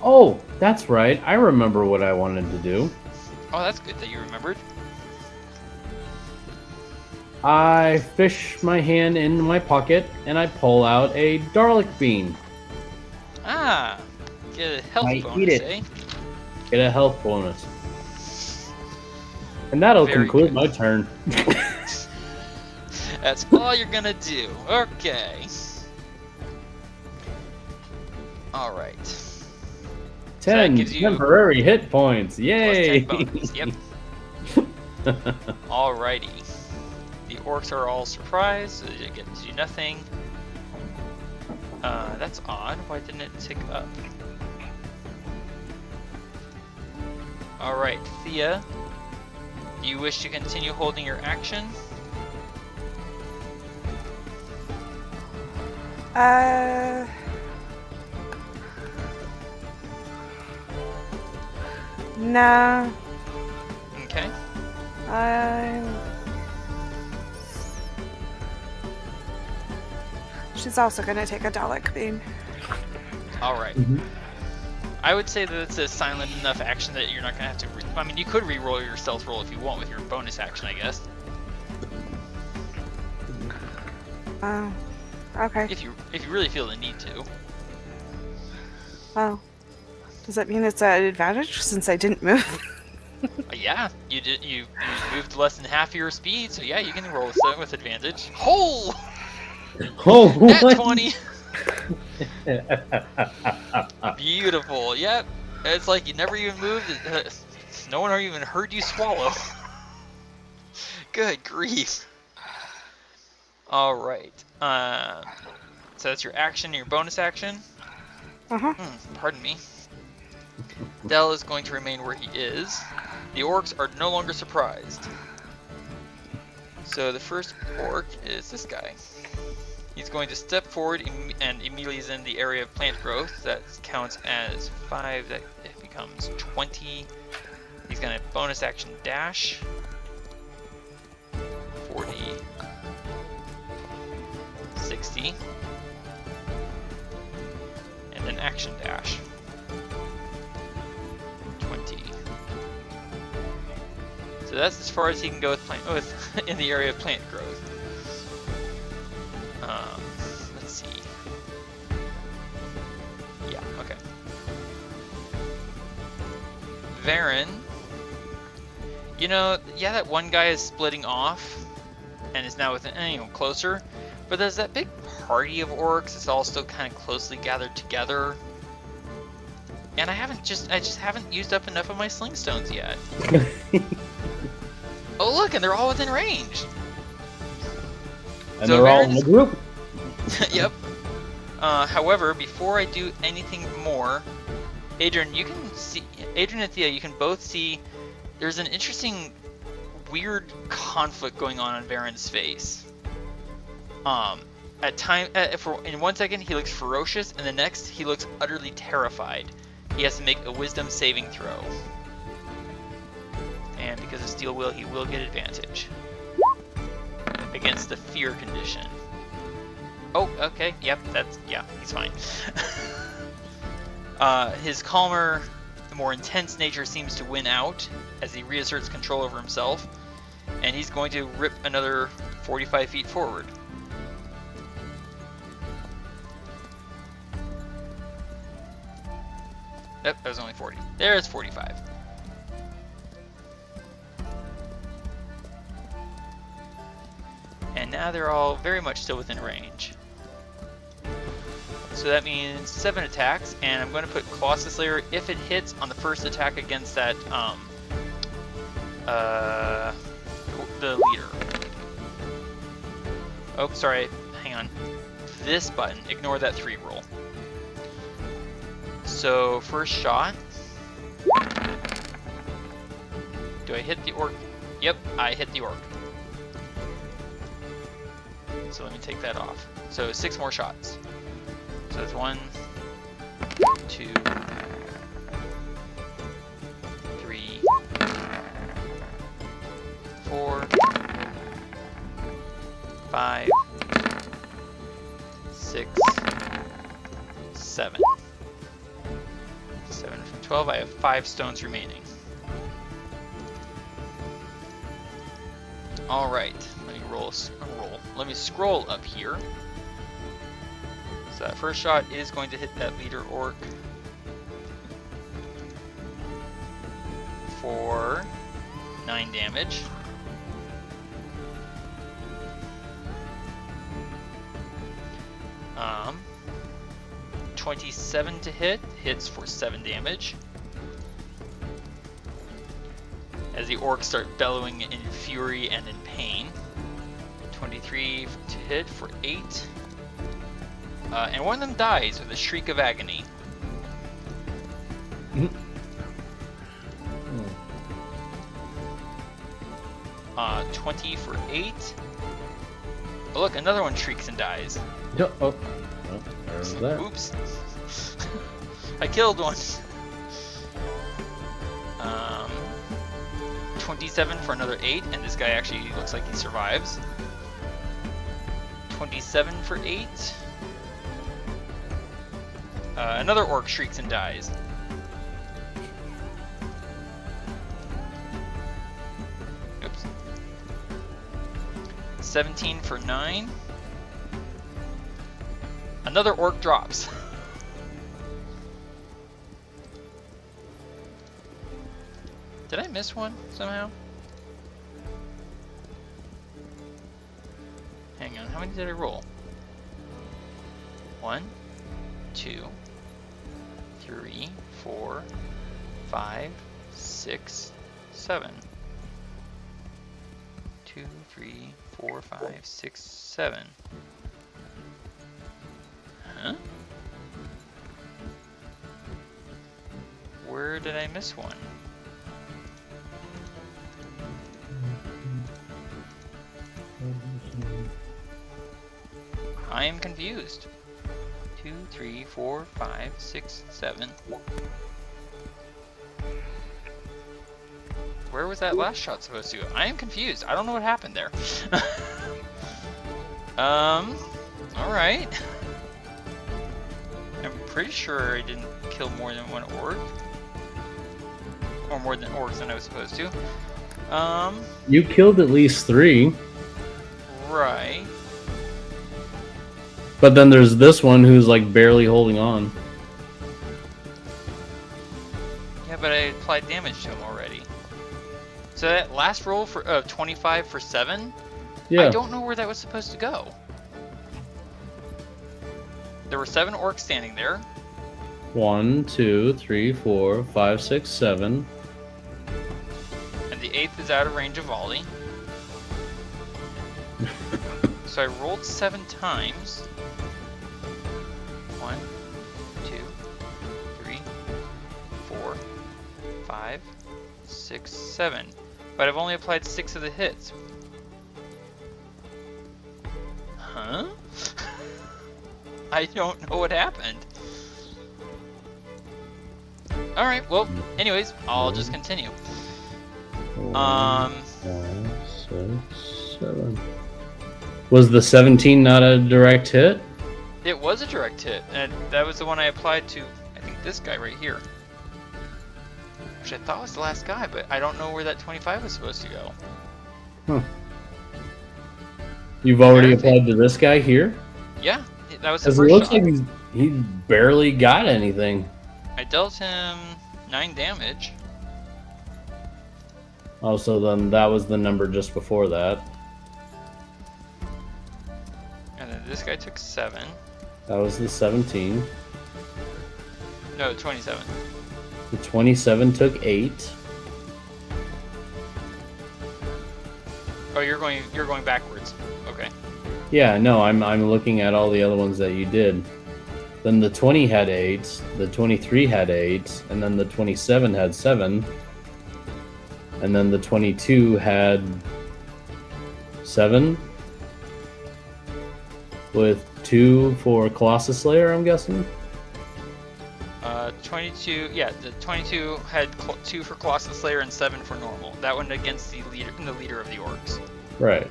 Oh, that's right. I remember what I wanted to do. Oh, that's good that you remembered. I fish my hand in my pocket and I pull out a garlic bean. Ah, get a health I bonus, eat it. eh? Get a health bonus. And that'll Very conclude good. my turn. That's all you're gonna do. Okay. Alright. 10 gives you temporary hit points. Yay! Plus 10 bonus. Yep. Alrighty. The orcs are all surprised, so they get to do nothing. That's odd. Why didn't it tick up? Alright, Thía. Do you wish to continue holding your action? Nah. Okay. She's also gonna take a Dalek beam. Alright. I would say that it's a silent enough action that you're not gonna have to. I mean, you could re-roll your stealth roll if you want with your bonus action, I guess. Oh, okay. If you really feel the need to. Well, does that mean it's an advantage since I didn't move? Yeah, you moved less than half your speed, so yeah, you can roll with advantage. Oh! Oh, Nat what? 20! Beautiful, yep. It's like you never even moved. No one even heard you swallow. Good grief. Alright. So that's your action and your bonus action. Uh-huh. Pardon me. Dell is going to remain where he is. The orcs are no longer surprised. So the first orc is this guy. He's going to step forward and immediately is in the area of plant growth. That counts as 5. That it becomes 20. He's going to bonus action dash. 40. 60. And then action dash. 20. So that's as far as he can go with in the area of plant growth. Let's see. Yeah, okay. Varin. You know, yeah, that one guy is splitting off and is now within, closer. But there's that big party of orcs. It's all still kind of closely gathered together. And I just haven't used up enough of my sling stones yet. Oh look, and they're all within range. And so they're all in the group. Yep. However, before I do anything more, Adran and Thía, you can both see there's an interesting, weird conflict going on Varin's face. In 1 second he looks ferocious, and the next he looks utterly terrified. He has to make a wisdom saving throw. And because of Steel Will, he will get advantage against the fear condition. Oh, okay, yep, he's fine. His calmer, more intense nature seems to win out as he reasserts control over himself, and he's going to rip another 45 feet forward. Yep, that was only 40. There's 45. And now they're all very much still within range. So that means 7 attacks, and I'm going to put Colossus Slayer, if it hits, on the first attack against that, the leader. Oh, sorry, hang on. This button, ignore that 3 roll. So, first shot. Do I hit the orc? Yep, I hit the orc. So let me take that off. So 6 more shots. So it's 1, 2, 3, 4, 5, 6, 7. 7 from 12. I have 5 stones remaining. All right. Let me roll. Let me scroll up here. So that first shot is going to hit that leader orc for 9 damage. Um, 27 to hit, hits for 7 damage. As the orcs start bellowing in fury and in pain. 23 to hit for 8. And one of them dies with a shriek of agony. 20 for 8. Oh look, another one shrieks and dies. Oh, there's that. Oops. I killed one. 27 for another 8, and this guy actually looks like he survives. 27 for 8. Another orc shrieks and dies. Oops. 17 for 9. Another orc drops. Did I miss one somehow? Hang on, how many did I roll? 1, 2, 3, 4, 5, 6, 7. 2, 3, 4, 5, 6, 7. Huh? Where did I miss one? I am confused. 2, 3, 4, 5, 6, 7. Where was that last shot supposed to go? I am confused. I don't know what happened there. Alright. I'm pretty sure I didn't kill more than one orc. Or more than orcs than I was supposed to. You killed at least 3. Right. But then there's this one who's like barely holding on. Yeah, but I applied damage to him already. So that last roll for 25 for 7? Yeah. I don't know where that was supposed to go. There were 7 orcs standing there. 1, 2, 3, 4, 5, 6, 7. And the 8th is out of range of volley. So I rolled 7 times. 1, 2, 3, 4, 5, 6, 7. But I've only applied 6 of the hits. Huh? I don't know what happened. Alright, well, anyways, I'll just continue. 5, 6, 7. Was the 17 not a direct hit? It was a direct hit, and that was the one I applied to, I think, this guy right here. Which I thought was the last guy, but I don't know where that 25 was supposed to go. Huh. You've already applied to this guy here? Yeah, that was the Because first it looks shot. like he barely got anything. I dealt him 9 damage. Oh, so then that was the number just before that. And then this guy took 7. That was the 17. No, 27. The 27 took 8. Oh, you're going backwards. Okay. Yeah, no, I'm looking at all the other ones that you did. Then the 20 had 8, the 23 had 8, and then the 27 had 7. And then the 22 had 7. With 2 for Colossus Slayer, I'm guessing? 22, yeah, the 22 had 2 for Colossus Slayer and 7 for normal. That one against the leader of the orcs. Right.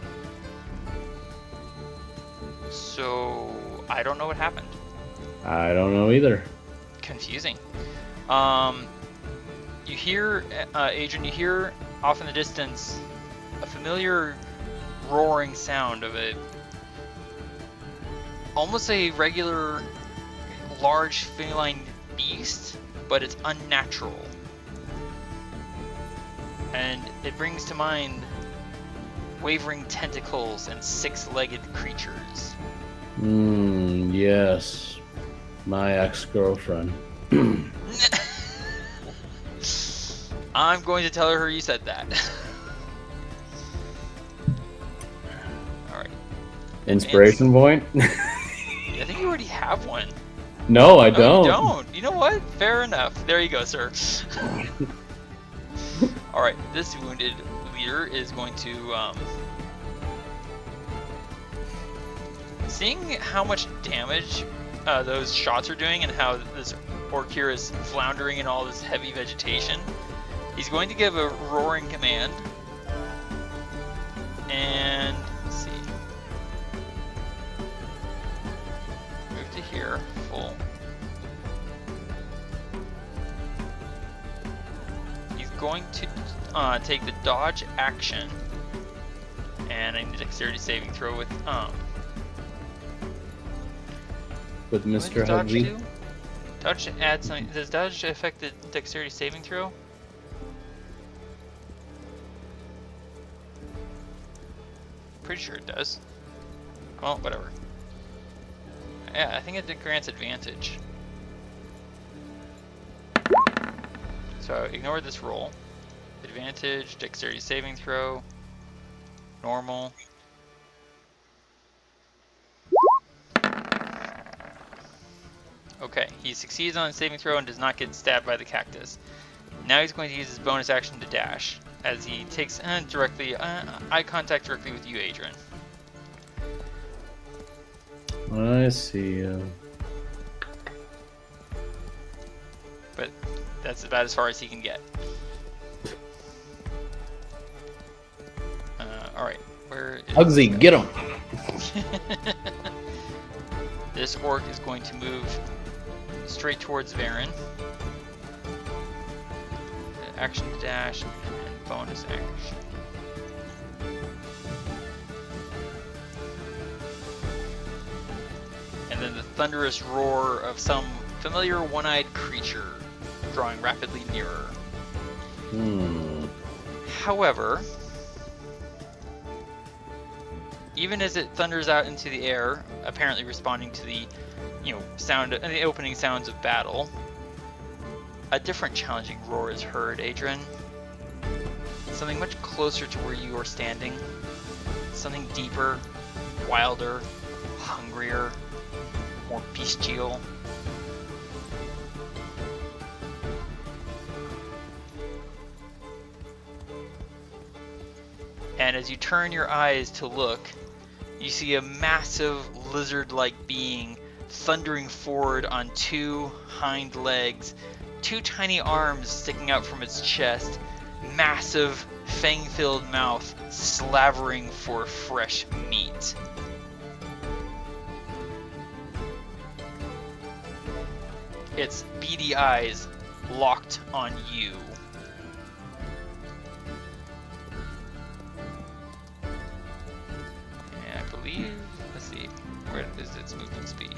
So, I don't know what happened. I don't know either. Confusing. You hear, Adran, you hear off in the distance a familiar roaring sound of almost a regular large feline beast, but it's unnatural. And it brings to mind wavering tentacles and 6-legged creatures. Yes. My ex-girlfriend. I'm going to tell her you said that. Alright. Inspiration point? I think you already have one. No, I Oh, don't. you don't. You know what? Fair enough. There you go, sir. Alright, this wounded leader is going to, seeing how much damage those shots are doing and how this orc here is floundering in all this heavy vegetation, he's going to give a roaring command. And, let's see. Move to here, full. He's going to take the dodge action. And I need a dexterity saving throw with, with What Mr. does dodge Huggy. do? Dodge adds something. Does dodge affect the dexterity saving throw? Pretty sure it does. Well, whatever. Yeah, I think it grants advantage. So ignore this roll. Advantage, dexterity saving throw, normal. Okay, he succeeds on his saving throw and does not get stabbed by the cactus. Now he's going to use his bonus action to dash, as he takes eye contact directly with you, Adran. I see. But that's about as far as he can get. Alright, where is Hugsy, get him! This orc is going to move straight towards Varin. Action to dash and bonus action. And then the thunderous roar of some familiar one-eyed creature drawing rapidly nearer. However, even as it thunders out into the air, apparently responding to the, sound and the opening sounds of battle, a different challenging roar is heard, Adran. Something much closer to where you are standing. Something deeper, wilder, hungrier, more bestial. And as you turn your eyes to look, you see a massive lizard-like being thundering forward on two hind legs, two tiny arms sticking out from its chest, massive fang-filled mouth slavering for fresh meat. Its beady eyes locked on you. And I believe, let's see, where is its movement speed?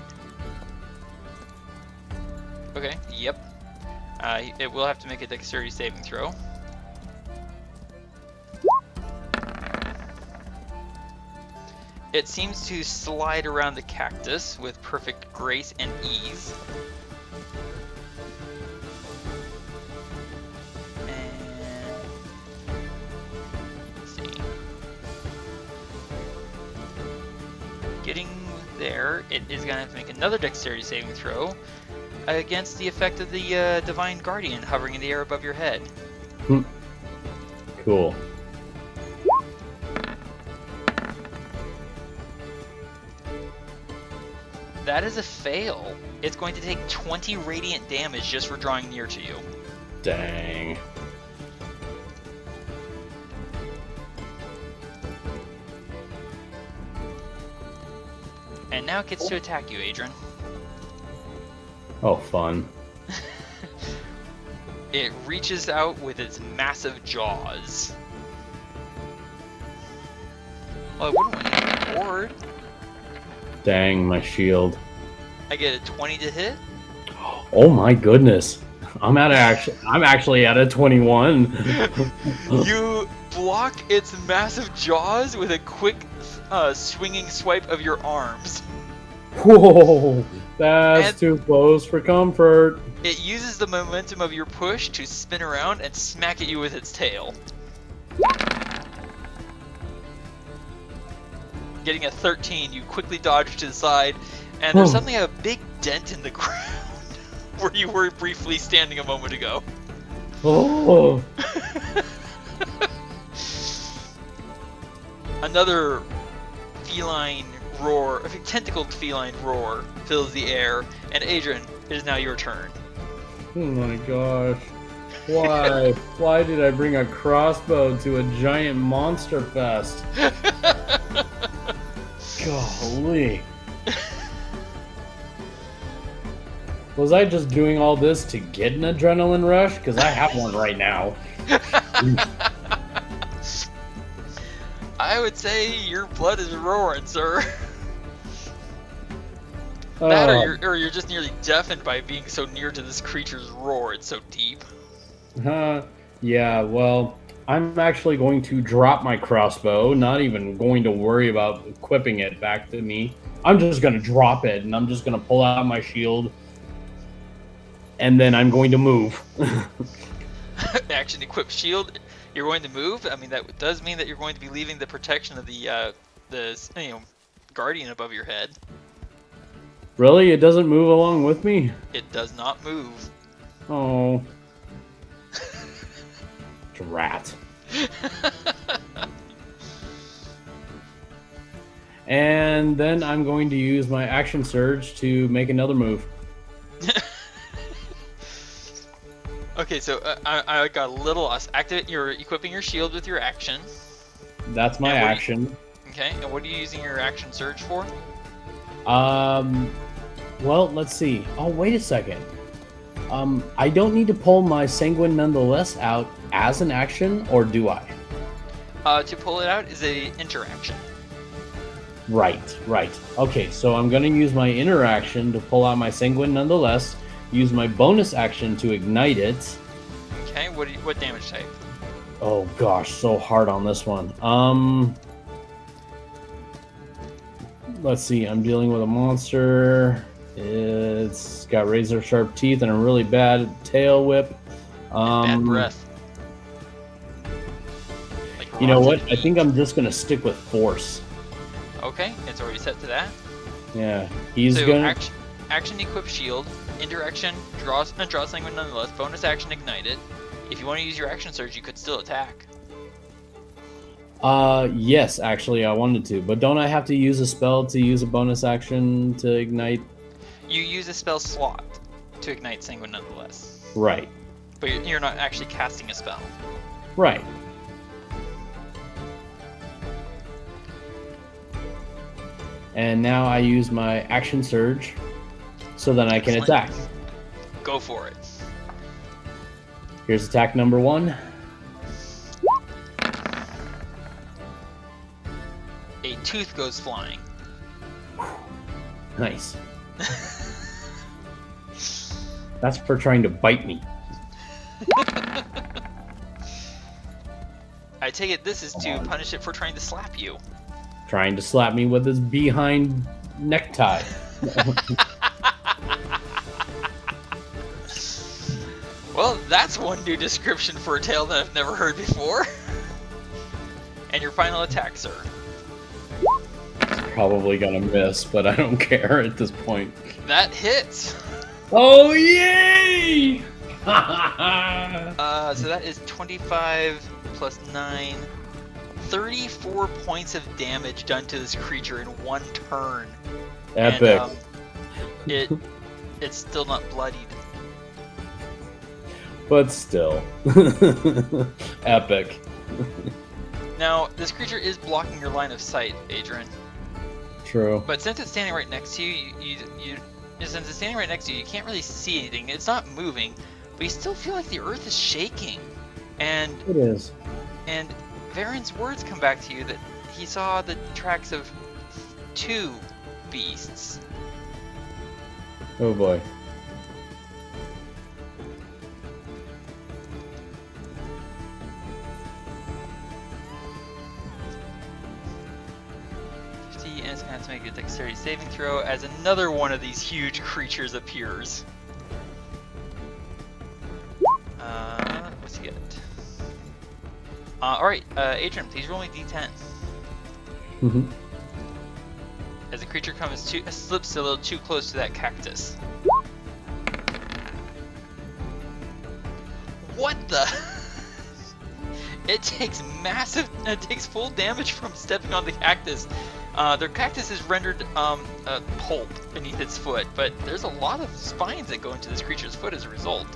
Okay, yep. It will have to make a dexterity saving throw. It seems to slide around the cactus with perfect grace and ease. And let's see. Getting there, it is going to have to make another dexterity saving throw against the effect of the Divine Guardian hovering in the air above your head. Cool. That is a fail. It's going to take 20 radiant damage just for drawing near to you. Dang. And now it gets to attack you, Adran. Oh, fun. It reaches out with its massive jaws. Well, I wouldn't want to use the board. Dang, my shield. I get a 20 to hit. Oh my goodness. I'm actually at a 21. You block its massive jaws with a quick swinging swipe of your arms. Whoa, that's too close for comfort. It uses the momentum of your push to spin around and smack at you with its tail. Getting a 13, you quickly dodge to the side, and there's suddenly a big dent in the ground where you were briefly standing a moment ago. Oh. Another feline roar, a tentacled feline roar fills the air, and Adran, it is now your turn. Oh my gosh. Why? Why did I bring a crossbow to a giant monster fest? Golly. Was I just doing all this to get an adrenaline rush? Because I have one right now. I would say your blood is roaring, sir. That, or you're just nearly deafened by being so near to this creature's roar. It's so deep. Yeah, well, I'm actually going to drop my crossbow, not even going to worry about equipping it back to me. I'm just going to drop it, and I'm just going to pull out my shield, and then I'm going to move. Action equip shield. You're going to move. I mean, that does mean that you're going to be leaving the protection of the guardian above your head. Really? It doesn't move along with me? It does not move. Oh. Drat. And then I'm going to use my action surge to make another move. Okay, so I got a little activate. You're equipping your shield with your action. That's my action. Okay, and what are you using your action surge for? Well, let's see. Oh, wait a second. I don't need to pull my Sanguine Nonetheless out as an action, or do I? To pull it out is a interaction. Right. Okay, so I'm going to use my interaction to pull out my Sanguine Nonetheless, use my bonus action to ignite it. Okay, what damage type? Oh gosh, so hard on this one. Let's see, I'm dealing with a monster. It's got razor sharp teeth and a really bad tail whip. Bad breath. Like you know what? I think I'm just gonna stick with force. Okay, it's already set to that. Yeah, he's gonna action equip shield, interaction draw Sanguine Nonetheless, bonus action ignite it. If you want to use your action surge, you could still attack. Yes, actually I wanted to, but don't I have to use a spell to use a bonus action to ignite? You use a spell slot to ignite Sanguine Nonetheless. Right. But you're not actually casting a spell. Right. And now I use my action surge so that I can attack. Go for it. Here's attack number 1. A tooth goes flying. Nice. That's for trying to bite me. I take it this is to punish it for trying to slap you. Trying to slap me with his behind necktie. Well, that's one new description for a tale that I've never heard before. And your final attack, sir. Probably gonna miss, but I don't care at this point. That hits. Oh, yay! So that is 25 plus 9. 34 points of damage done to this creature in one turn. Epic. And, it's still not bloodied. But still. Epic. Now, this creature is blocking your line of sight, Adran. True. But since it's standing right next to you, since it's standing right next to you, you can't really see anything. It's not moving, but you still feel like the earth is shaking. And it is. And Varin's words come back to you that he saw the tracks of 2 beasts. Oh boy. And it's going to have to make a dexterity saving throw as another one of these huge creatures appears. What's he get? Alright, Adran, please roll me d10. Mm-hmm. As the creature slips a little too close to that cactus. What the? It takes full damage from stepping on the cactus. Their cactus is rendered pulp beneath its foot, but there's a lot of spines that go into this creature's foot as a result.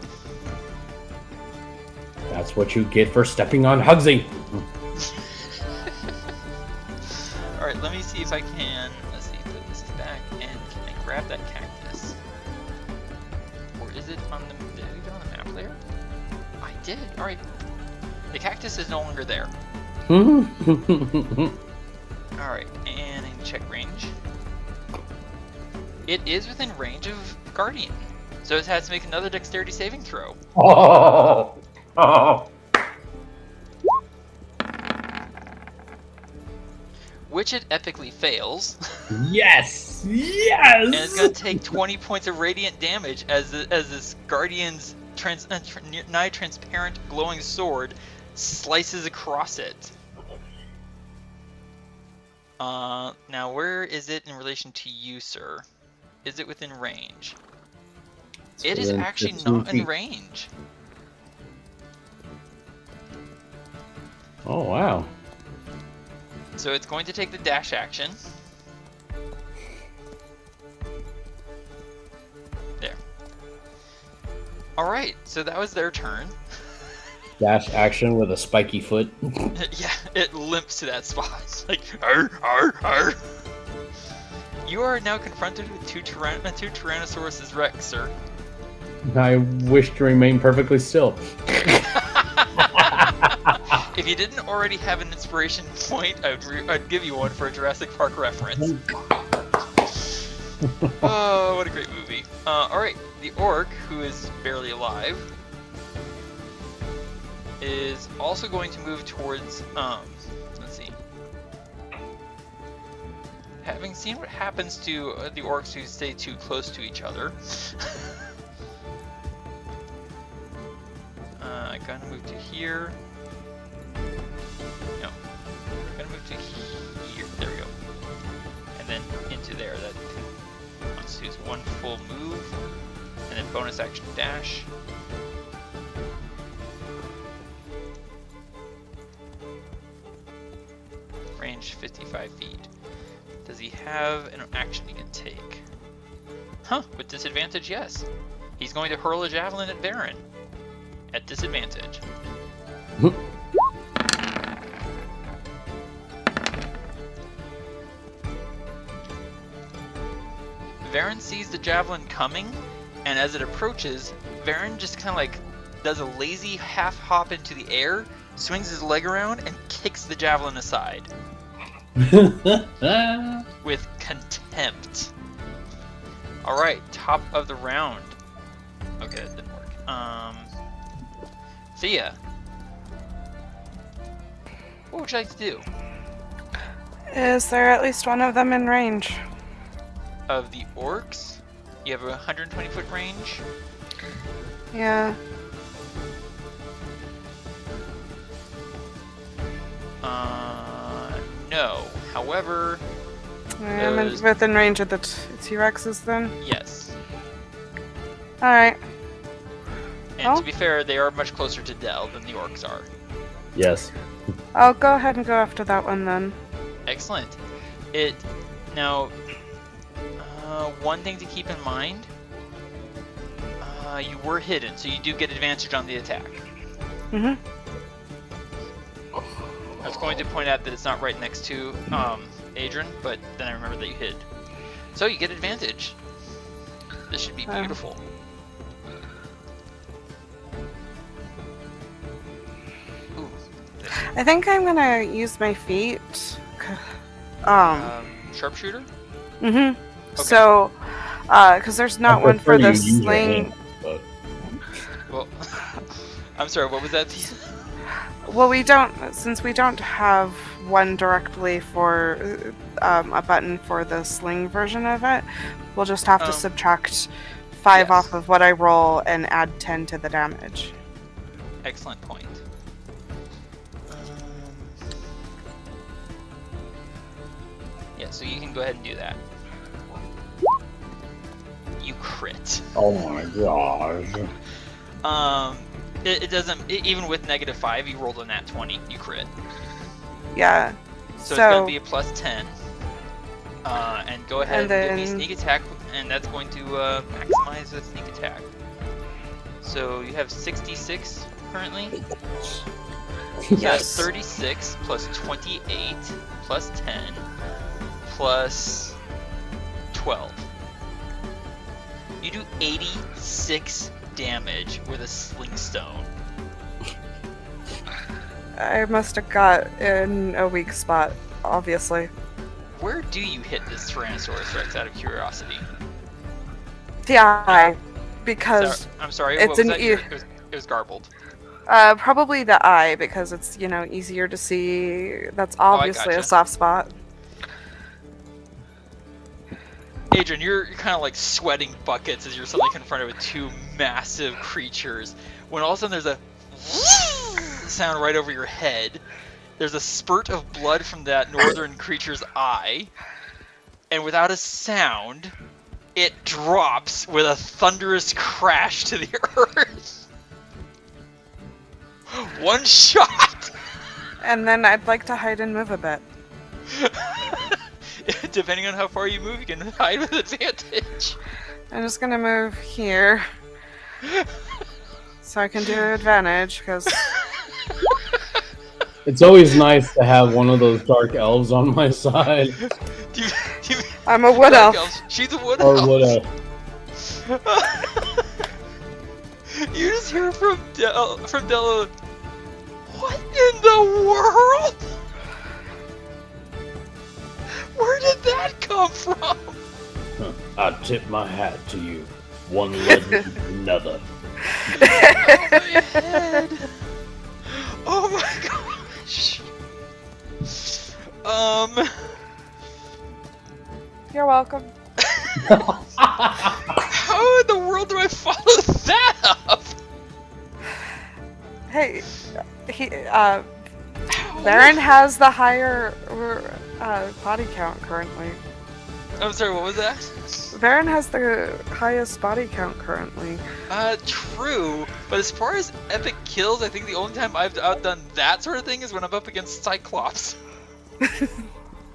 That's what you get for stepping on Hugsy. Alright, let me see if I can. Let's see, put this back, and can I grab that cactus? Or is it on the... Did I leave it on the map layer? I did. Alright. The cactus is no longer there. Alright, and I can check range. It is within range of Guardian, so it has to make another dexterity saving throw. Oh! Oh! Which it epically fails. Yes! Yes! And it's going to take 20 points of radiant damage as this Guardian's nigh transparent glowing sword slices across it. Now where is it in relation to you, sir? Is it within range? It is actually not in range. Oh, wow. So it's going to take the dash action. There. Alright, so that was their turn. Dash action with a spiky foot. Yeah, it limps to that spot. Like, arr, arr, arr. You are now confronted with two Tyrannosaurus Rex, sir. I wish to remain perfectly still. If you didn't already have an inspiration point, I'd give you one for a Jurassic Park reference. Oh, what a great movie. Alright, the orc, who is barely alive, is also going to move towards, let's see. Having seen what happens to the orcs who stay too close to each other, I'm gonna move to here. No, I'm gonna move to here. There we go. And then into there. That constitutes one full move, and then bonus action dash. Range 55 feet. Does he have an action he can take? Huh, with disadvantage, yes. He's going to hurl a javelin at Varin. At disadvantage. Varin sees the javelin coming, and as it approaches, Varin just kind of like does a lazy half hop into the air, swings his leg around, and kicks the javelin aside. With contempt. Alright, top of the round. Okay, that didn't work. Thía. What would you like to do? Is there at least one of them in range? Of the orcs, you have a 120-foot range. Yeah. No. However, I'm within range of the T-Rexes then? Yes. Alright. And to be fair, they are much closer to Dell than the orcs are. Yes. I'll go ahead and go after that one then. Excellent. Now, one thing to keep in mind, you were hidden, so you do get advantage on the attack. Mm-hmm. I was going to point out that it's not right next to Adran, but then I remembered that you hid. So you get advantage. This should be beautiful. Ooh. I think I'm gonna use my feet. Sharpshooter? Mm-hmm. Okay. So, because there's not one for the sling. Well, I'm sorry, what was that? Well, since we don't have one directly for a button for the sling version of it, we'll just have to subtract 5 off of what I roll and add 10 to the damage. Excellent point. Yeah, so you can go ahead and do that. You crit. Oh my gosh. It doesn't, even with -5, you rolled a nat 20, you crit. Yeah. So it's going to be a plus 10. And go ahead and give me sneak attack, and that's going to maximize the sneak attack. So you have 66 currently? Yes. 36 plus 28 plus 10 plus 12. You do 86 damage with a sling stone. I must have got in a weak spot, obviously. Where do you hit this Tyrannosaurus Rex out of curiosity? The eye, because I'm sorry. it's What was that? It was garbled. probably the eye, because it's easier to see. That's obviously a gotcha. soft spot. Adran, you're kind of like sweating buckets as you're suddenly confronted with two massive creatures. When all of a sudden there's a sound right over your head. There's a spurt of blood from that northern creature's eye, and without a sound, it drops with a thunderous crash to the earth. One shot! And then I'd like to hide and move a bit. Depending on how far you move, you can hide with advantage. I'm just gonna move here. So I can do advantage, because... It's always nice to have one of those dark elves on my side. I'm a wood elf. She's a wood Or elf. wood elf. You just hear from Della, what in the world? Where did that come from? I tip my hat to you. One legend, another. Oh my head. Oh my gosh. You're welcome. How in the world do I follow that up? Hey, Varin has the higher body count currently. I'm sorry, what was that? Varin has the highest body count currently. True. But as far as epic kills, I think the only time I've outdone that sort of thing is when I'm up against Cyclops.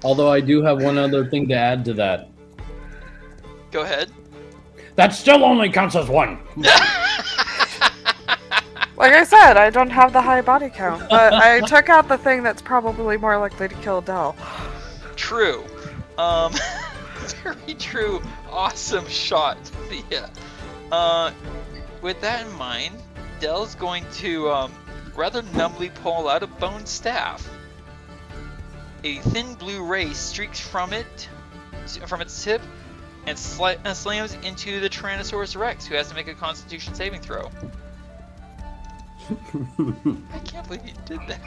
Although I do have one other thing to add to that. Go ahead. That still only counts as one. Like I said, I don't have the high body count, but I took out the thing that's probably more likely to kill Del. True. Very true. Awesome shot, Thea. With that in mind, Dell's going to rather numbly pull out a bone staff. A thin blue ray streaks from its tip and slams into the Tyrannosaurus Rex, who has to make a Constitution saving throw. I can't believe you did that.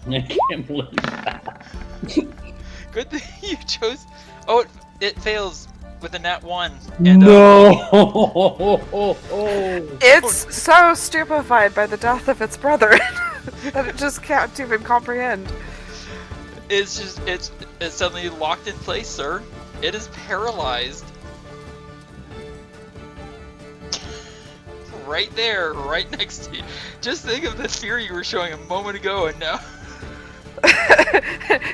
I can't believe that. Good thing you chose. Oh, it fails with a nat 1. And, No! It's so stupefied by the death of its brother that it just can't even comprehend. It's suddenly locked in place, sir. It is paralyzed. Right there, right next to you. Just think of the fear you were showing a moment ago, and now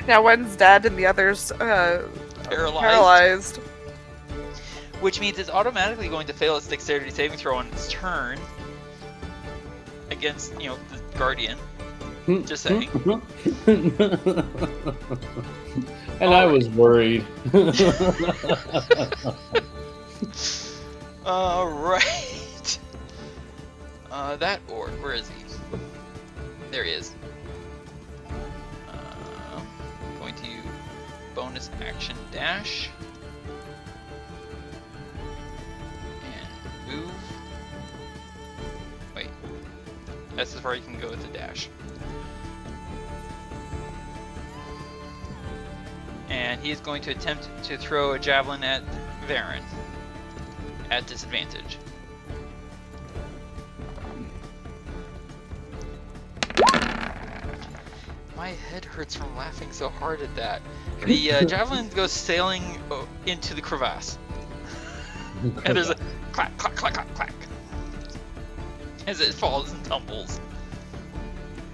Now one's dead and the other's paralyzed. Which means it's automatically going to fail its dexterity saving throw on its turn against, the Guardian. Just saying. And I was worried. Alright. That orc, where is he? There he is. Going to bonus action dash. And move. Wait. That's as far you can go with the dash. And he is going to attempt to throw a javelin at Varin at disadvantage. My head hurts from laughing so hard at that. The javelin goes sailing into the crevasse. And there's a clack, clack, clack, clack, clack. As it falls and tumbles.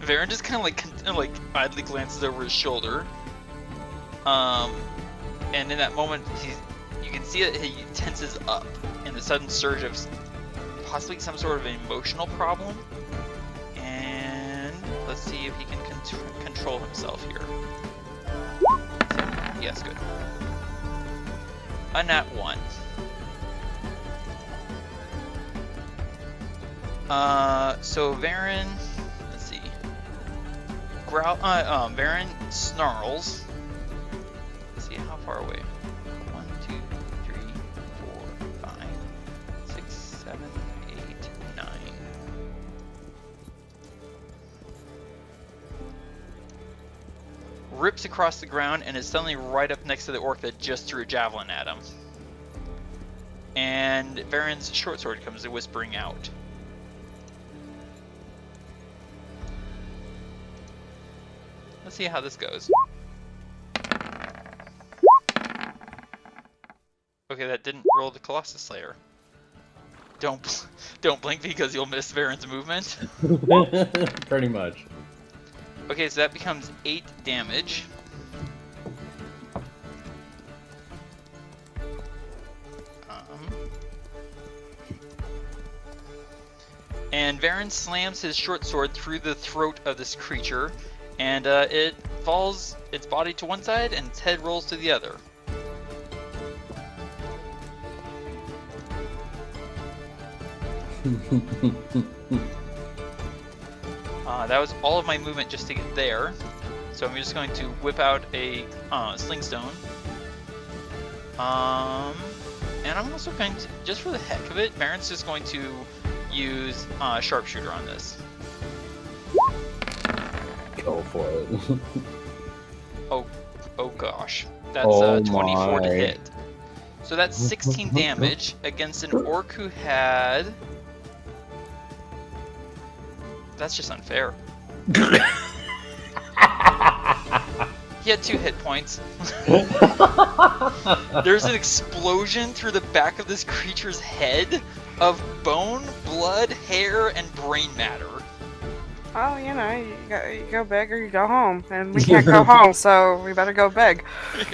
Varin just kind of like idly glances over his shoulder. And in that moment, you can see that he tenses up in the sudden surge of possibly some sort of emotional problem. And let's see if he can control himself here. Yes, good. A nat 1. So Varin, let's see. Varin snarls. Let's see how far away. 1, 2, 3, 4, 5, rips across the ground and is suddenly right up next to the orc that just threw a javelin at him. And Varin's short sword comes whispering out. Let's see how this goes. Okay, that didn't roll the Colossus Slayer. Don't blink because you'll miss Varin's movement. Pretty much. Okay, so that becomes 8 damage. And Varin slams his short sword through the throat of this creature, and it falls its body to one side and its head rolls to the other. That was all of my movement just to get there. So I'm just going to whip out a sling stone. And I'm also going to, just for the heck of it, Varin's just going to use sharpshooter on this. Go for it. Oh gosh. That's 24 to hit. So that's 16 damage against an orc who had... That's just unfair. He had 2 hit points. There's an explosion through the back of this creature's head of bone, blood, hair, and brain matter. Oh, you know, you go big or you go home, and we can't go home, so we better go big.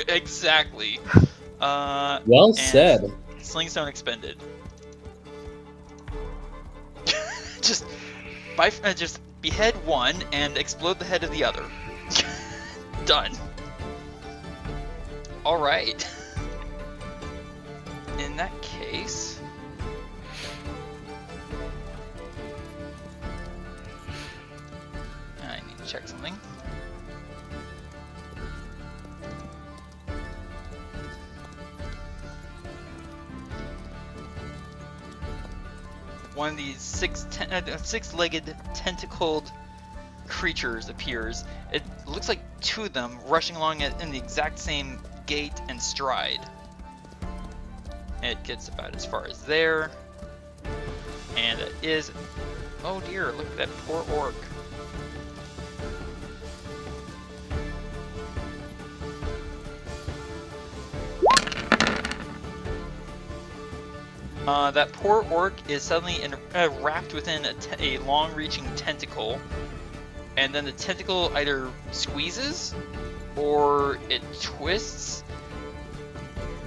Exactly. Well said. Slingstone expended. just behead one and explode the head of the other. Done. All right. In that case, I need to check something. One of these six-legged, tentacled creatures appears. It looks like 2 of them rushing along in the exact same gait and stride. It gets about as far as there. And it is... Oh dear, look at that poor orc. That poor orc is suddenly wrapped within a long-reaching tentacle, and then the tentacle either squeezes or it twists.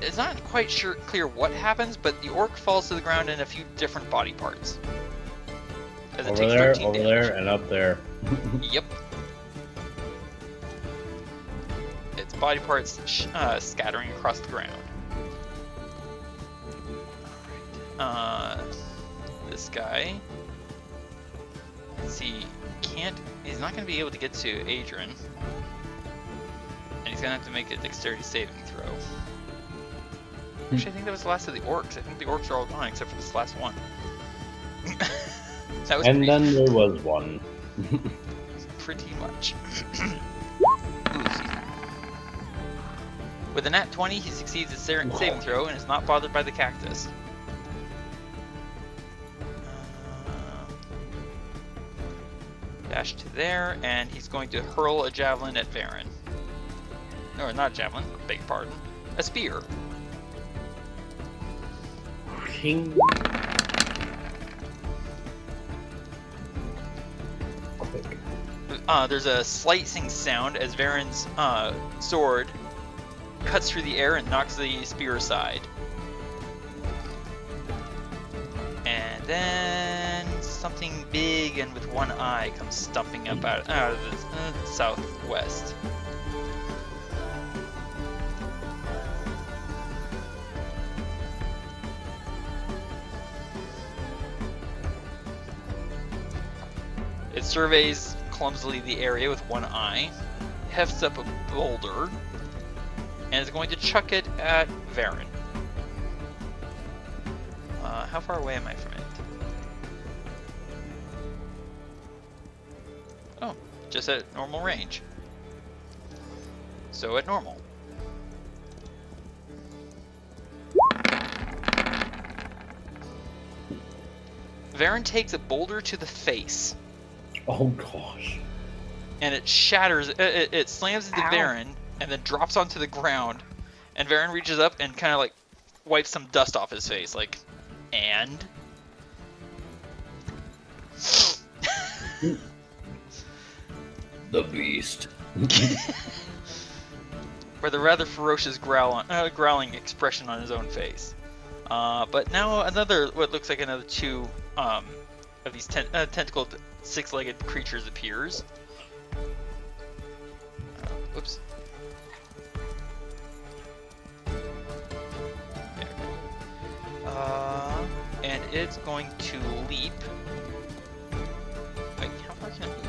It's not quite clear what happens, but the orc falls to the ground in a few different body parts. As it takes 13 over damage. there, and up there. Yep. Its body parts scattering across the ground. This guy, let's see, he's not going to be able to get to Adran, and he's going to have to make a dexterity saving throw. Actually, I think that was the last of the orcs. I think the orcs are all gone except for this last one. That was and then there was one. Pretty much. Ooh, excuse me. With a nat 20, he succeeds his saving throw and is not bothered by the cactus. Dash to there, and he's going to hurl a javelin at Varin. No, not a javelin, beg your pardon. A spear. King. There's a slicing sound as Varin's sword cuts through the air and knocks the spear aside. And then something big and with one eye comes stumping up out of the southwest. It surveys clumsily the area with one eye, hefts up a boulder, and is going to chuck it at Varin. How far away am I from it? Oh, just at normal range. So at normal. Varin takes a boulder to the face. Oh gosh. And it shatters, it slams into Varin, and then drops onto the ground. And Varin reaches up and kind of like wipes some dust off his face, like, and? The beast. With a rather ferocious growling expression on his own face. But now what looks like another two of these tentacled, six-legged creatures appears. Whoops. And it's going to leap. Wait, how far can it move?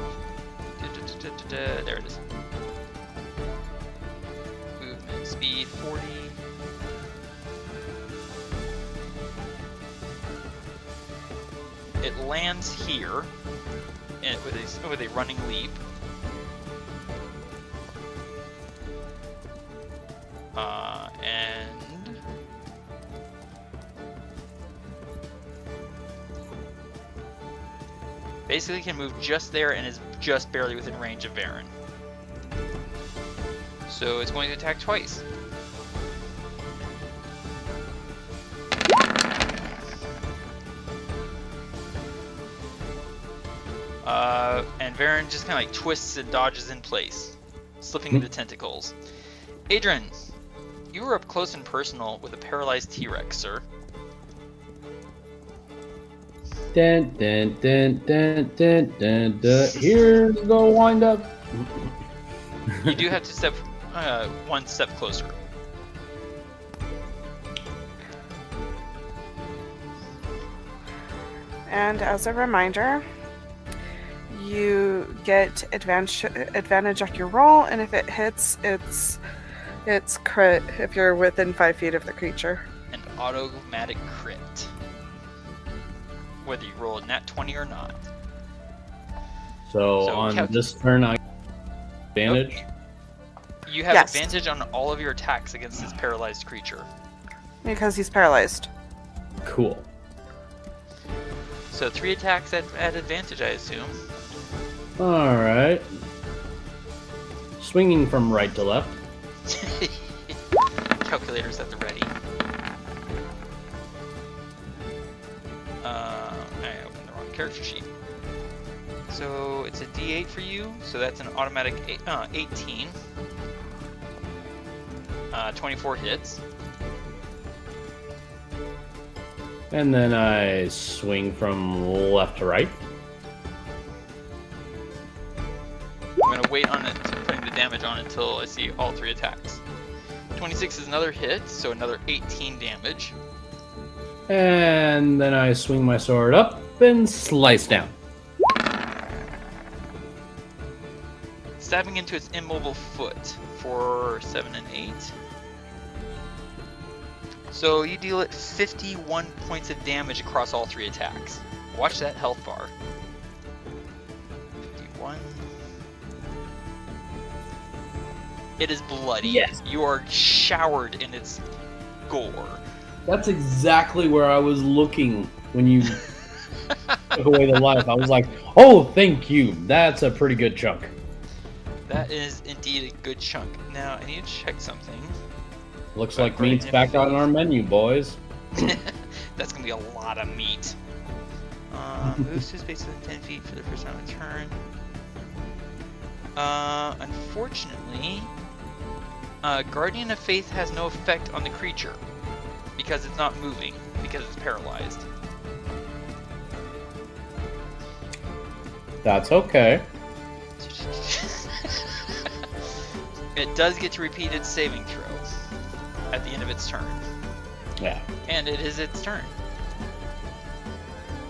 There it is. Movement speed 40. It lands here and with a running leap. And basically can move just there and is just barely within range of Varin. So it's going to attack twice. And Varin just kind of like twists and dodges in place, slipping into tentacles. Adran, you were up close and personal with a paralyzed T-Rex, sir. Dun, dun, dun, dun, dun, dun, dun. Here's the wind up. You do have to step one step closer. And as a reminder, you get advantage on your roll, and if it hits, it's crit if you're within 5 feet of the creature. An automatic crit. Whether you roll a nat 20 or not. So on this turn, I advantage? Nope. You have advantage on all of your attacks against this paralyzed creature. Because he's paralyzed. Cool. So 3 attacks at advantage, I assume. Alright. Swinging from right to left. Calculators at the ready. I opened the wrong character sheet. So it's a D8 for you, so that's an automatic 18. 24 hits. And then I swing from left to right. I'm going to wait on it, putting the damage on it until I see all 3 attacks. 26 is another hit, so another 18 damage. And then I swing my sword up and slice down. Stabbing into its immobile foot for 7 and 8. So you deal it 51 points of damage across all 3 attacks. Watch that health bar. 51. It is bloody. Yes. You are showered in its gore. That's exactly where I was looking when you took away the life. I was like, oh, thank you. That's a pretty good chunk. That is indeed a good chunk. Now, I need to check something. Looks like meat's back on our menu, boys. That's going to be a lot of meat. Moves to space within 10 feet for the first time in turn. Unfortunately, Guardian of Faith has no effect on the creature because it's not moving, because it's paralyzed. That's okay. It does get to repeat its saving throw at the end of its turn. Yeah. And it is its turn.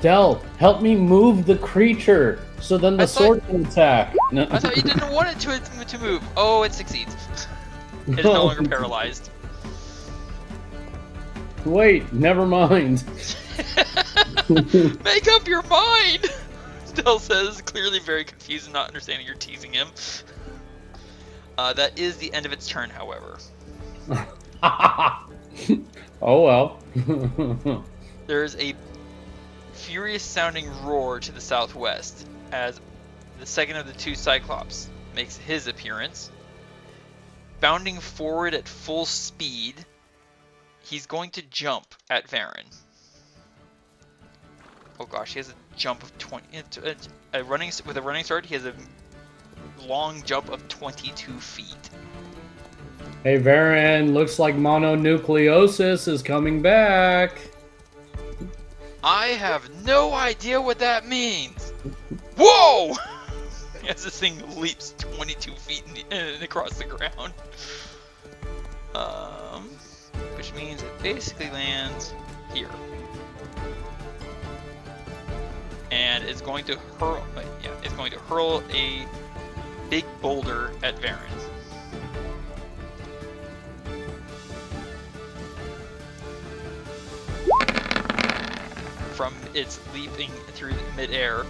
Del, help me move the creature so then the sword can attack. No. I thought you didn't want it to move. Oh, it succeeds. It is no longer paralyzed. Wait, never mind. Make up your mind! Del says, clearly very confused and not understanding you're teasing him. That is the end of its turn, however. Oh well. There's a furious sounding roar to the southwest as the second of the two Cyclops makes his appearance. Bounding forward at full speed, he's going to jump at Varin. Oh gosh, he has a jump of 20. With a running start, he has a long jump of 22 feet. Hey, Varin, looks like mononucleosis is coming back. I have no idea what that means. Whoa! As this thing leaps 22 feet across the ground. Which means it basically lands here. And it's going to hurl a big boulder at Varin. From its leaping through midair,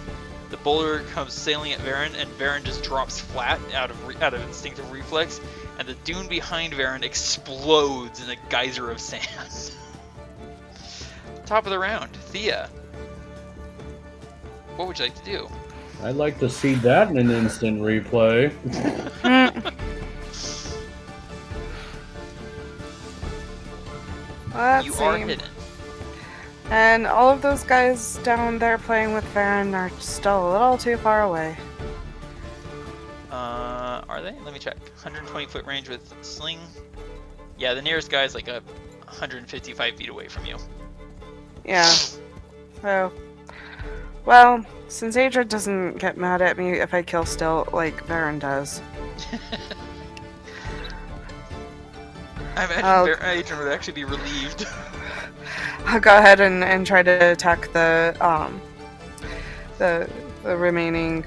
the boulder comes sailing at Varin, and Varin just drops flat out of instinctive reflex, and the dune behind Varin explodes in a geyser of sand. Top of the round, Thía. What would you like to do? I'd like to see that in an instant replay. Let's You see. are hidden. And all of those guys down there playing with Varin are still a little too far away. Are they? Let me check. 120-foot range with sling. Yeah, the nearest guy is like 155 feet away from you. Yeah. So, well, since Adran doesn't get mad at me if I kill still, like Varin does. I imagine Adran would actually be relieved. I'll go ahead and try to attack the remaining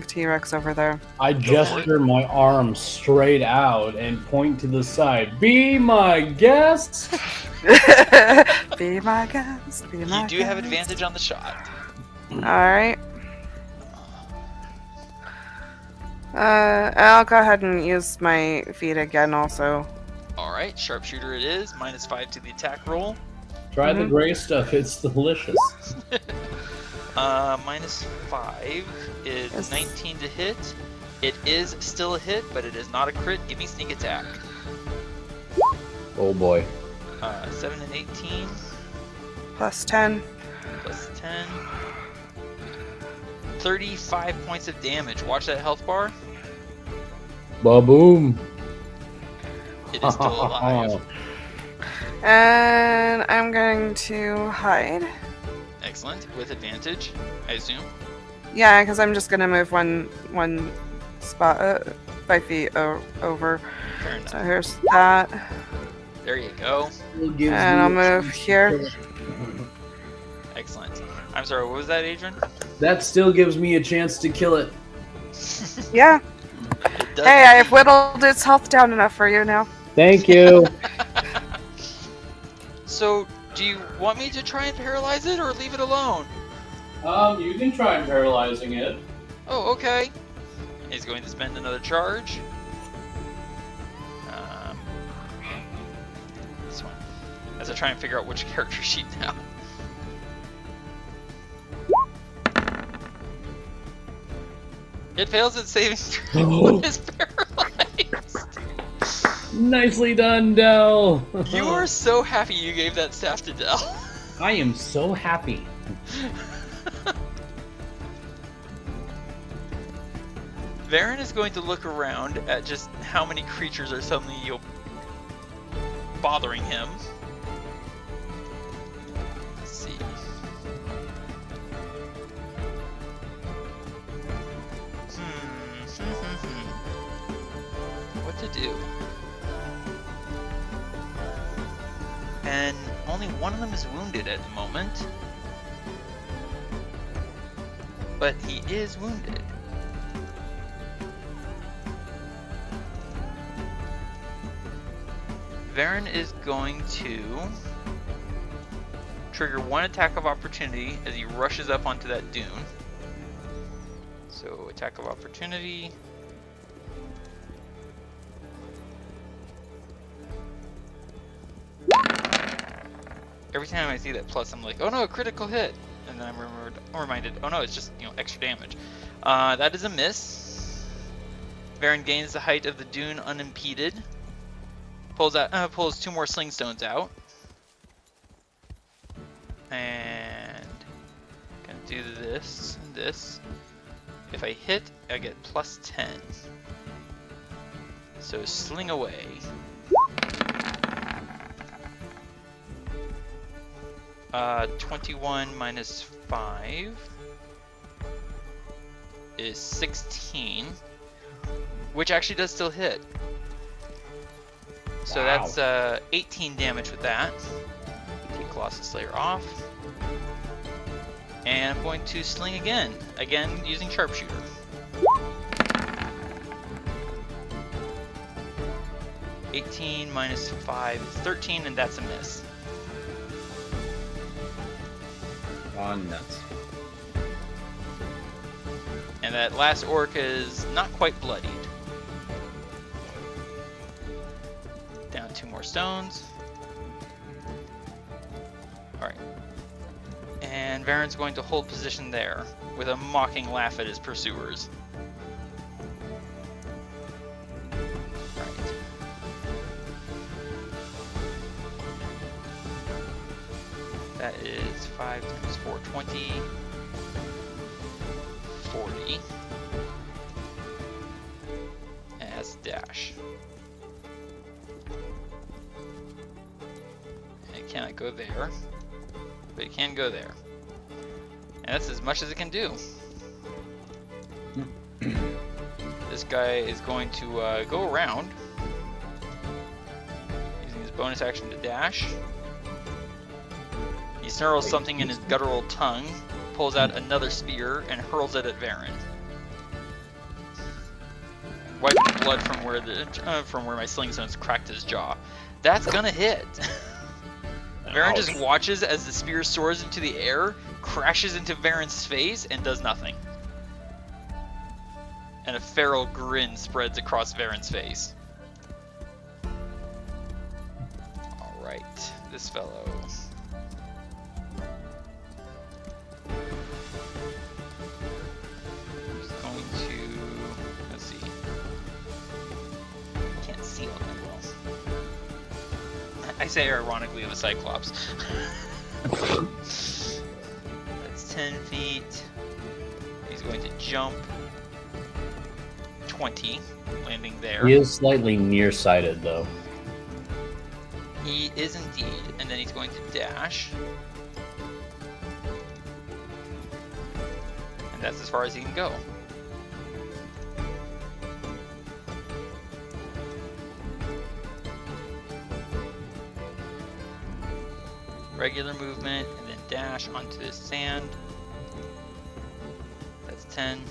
T-Rex over there. I gesture my arm straight out and point to the side. Be my guest! Be my guest, be my You do have advantage on the shot. Alright. I'll go ahead and use my feet again also. Alright, sharpshooter it is. -5 to the attack roll. Try the gray stuff, it's delicious. -5 is Yes. 19 to hit. It is still a hit, but it is not a crit. Give me sneak attack. Oh boy. 7 and 18 Plus 10. plus 10. 35 points of damage. Watch that health bar. Ba-boom. It is still alive. And I'm going to hide. Excellent. With advantage, I assume. Yeah, because I'm just gonna move one spot 5 feet over. Fair enough. So here's that, There you go. and I'll move here. Excellent. I'm sorry, what was that, Adran? That still gives me a chance to kill it. Yeah. It does Hey, I've indeed. whittled its health down enough for you now. Thank you. So, do you want me to try and paralyze it or leave it alone? You can try paralyzing it. Oh, okay. He's going to spend another charge. This one. As I try and figure out which character sheet now. It fails at saving throw. It is paralyzed. Nicely done, Del. You are so happy you gave that staff to Del. I am so happy. Varin is going to look around at just how many creatures are suddenly bothering him. Let's see. What to do? And only one of them is wounded at the moment. But he is wounded. Varin is going to trigger one attack of opportunity as he rushes up onto that dune. So, attack of opportunity. Every time I see that plus, I'm like, oh no, critical hit. And then I'm reminded, oh no, it's just, extra damage. That is a miss. Varin gains the height of the dune unimpeded. Pulls 2 more sling stones out. And gonna do this and this. If I hit, I get plus 10. So sling away. Uh, 21 minus 5 is 16, which actually does still hit. So Wow. that's 18 damage with that. Take Colossus Slayer off. And I'm going to sling again using Sharpshooter. (18 minus 5 is 13, and that's a miss. Oh, nuts. And that last orc is not quite bloodied. Down 2 more stones. Alright. And Varin's going to hold position there, with a mocking laugh at his pursuers. Right. That is 5 times 4, 20. 40. And that's a dash. And it cannot go there, but it can go there. And that's as much as it can do. This guy is going to go around, using his bonus action to dash. He snarls something in his guttural tongue, pulls out another spear, and hurls it at Varin. Wiping blood from where my sling stones cracked his jaw. That's gonna hit. Varin just watches as the spear soars into the air, crashes into Varin's face, and does nothing. And a feral grin spreads across Varin's face. Alright, this fellow. He's going to... let's see. Can't see all that well. I say ironically of a Cyclops. That's 10 feet. He's going to jump 20, landing there. He is slightly nearsighted, though. He is indeed. And then he's going to dash. And that's as far as he can go. Regular movement, and then dash onto the sand. That's 10,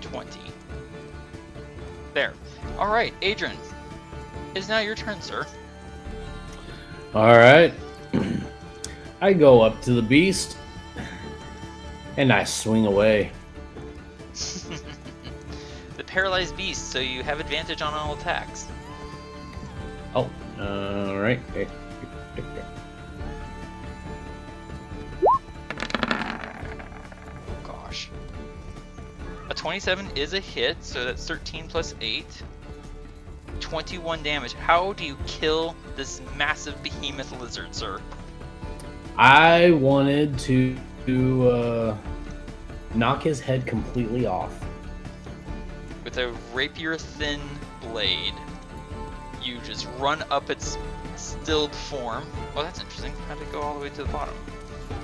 20. There. Alright, Adran. It's now your turn, sir. Alright. I go up to the beast, and I swing away. The paralyzed beast, so you have advantage on all attacks. Oh, alright. Gosh. A 27 is a hit, so that's 13 plus 8. 21 damage. How do you kill this massive behemoth lizard, sir? I wanted to knock his head completely off. With a rapier-thin blade, you just run up its stilled form. Oh, that's interesting. How'd it go all the way to the bottom?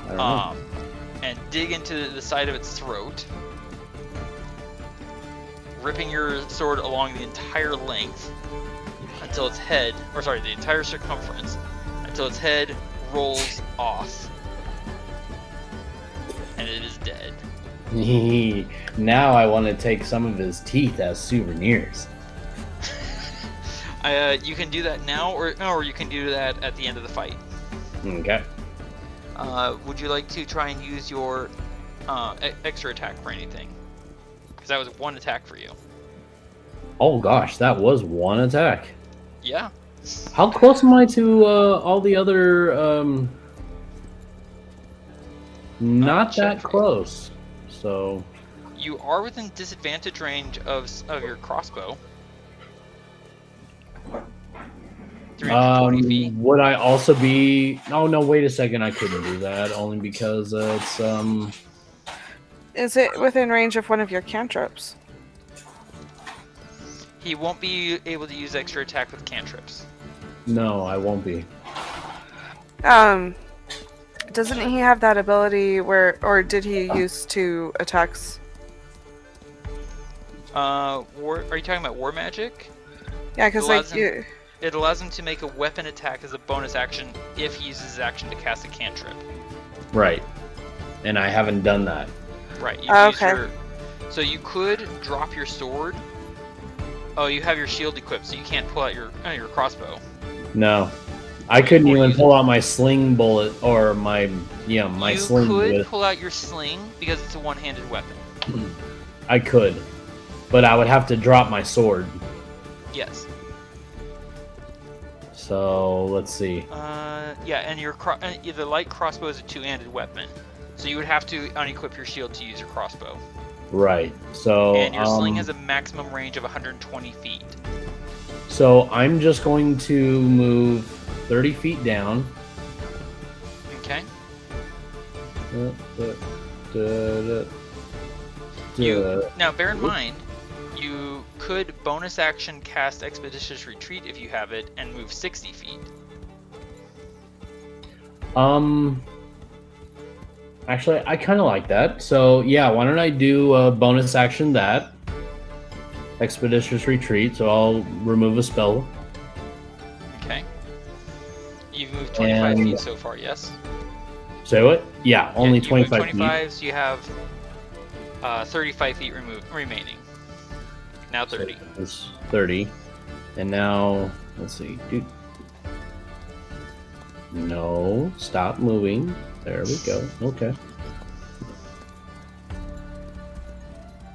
I don't know. And dig into the side of its throat, ripping your sword along the entire length until its head, the entire circumference, until its head rolls off. And it is dead. Now I want to take some of his teeth as souvenirs. You can do that now, or you can do that at the end of the fight. Okay. Would you like to try and use your extra attack for anything? Because that was one attack for you. Oh gosh, that was one attack. Yeah. How close am I to all the other? Not check that for you. close. So You are within disadvantage range of your crossbow. 320 feet. would I also be? Oh no! Wait a second. I couldn't do that only because it's Is it within range of one of your cantrips? He won't be able to use extra attack with cantrips. No, I won't be. Doesn't he have that ability where, or did he use 2 attacks? Are you talking about war magic? Yeah, because like you. It allows him to make a weapon attack as a bonus action if he uses his action to cast a cantrip. Right, and I haven't done that. Right. Okay. So you could drop your sword. Oh, you have your shield equipped, so you can't pull out your crossbow. No, I couldn't even pull out my sling bullet or my sling. You could pull out your sling because it's a one-handed weapon. I could, but I would have to drop my sword. Yes. So let's see. Yeah, and the light crossbow is a two-handed weapon, so you would have to unequip your shield to use your crossbow. Right. So and your sling has a maximum range of 120 feet. So I'm just going to move 30 feet down. Okay. Now, bear in mind, you could bonus action cast Expeditious Retreat if you have it, and move 60 feet. Actually, I kind of like that. So yeah, why don't I do a bonus action that Expeditious Retreat? So I'll remove a spell. Okay. You've moved 25 feet so far, yes? Say what? Yeah, only 25 feet. 25, so you have 35 feet remaining. Now 30. So it's 30. And now, let's see. No, stop moving. There we go. Okay.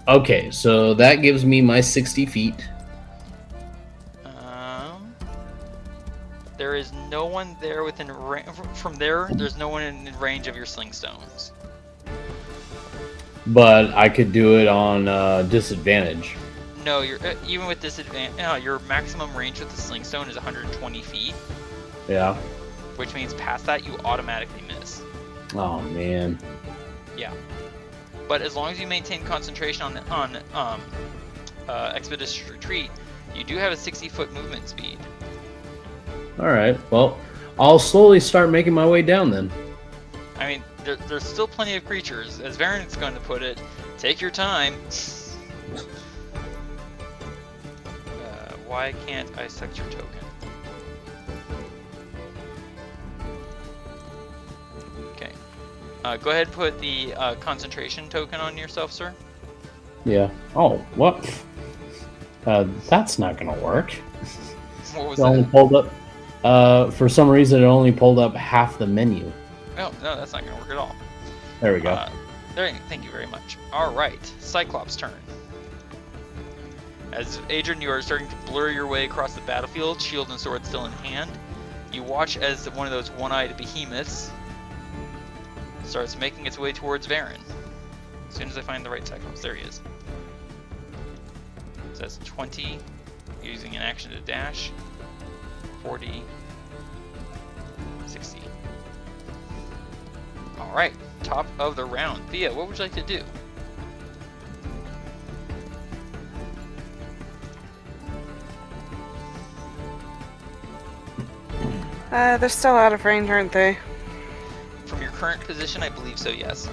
Okay, so that gives me my 60 feet. There is no one there within from there. There's no one in range of your sling stones. But I could do it on disadvantage. No, you're even with disadvantage. Your maximum range with the sling stone is 120 feet. Yeah. Which means past that you automatically miss. Oh man. Yeah. But as long as you maintain concentration on Expeditious Retreat, you do have a 60-foot movement speed. All right. Well, I'll slowly start making my way down then. I mean, there's still plenty of creatures. As Varin's going to put it, take your time. Why can't I select your token? Okay. Go ahead and put the concentration token on yourself, sir. Yeah. Oh, what? That's not going to work. What was it only that? Pulled up. For some reason, it only pulled up half the menu. Oh, no, that's not going to work at all. There we go. Thank you very much. All right, Cyclops' turn. As Adran, you are starting to blur your way across the battlefield, shield and sword still in hand. You watch as one of those one-eyed behemoths starts making its way towards Varin. As soon as I find the right Cyclops, there he is. So that's 20, using an action to dash. 40, 60. Alright, top of the round. Thía, what would you like to do? They're still out of range, aren't they? From your current position, I believe so, yes.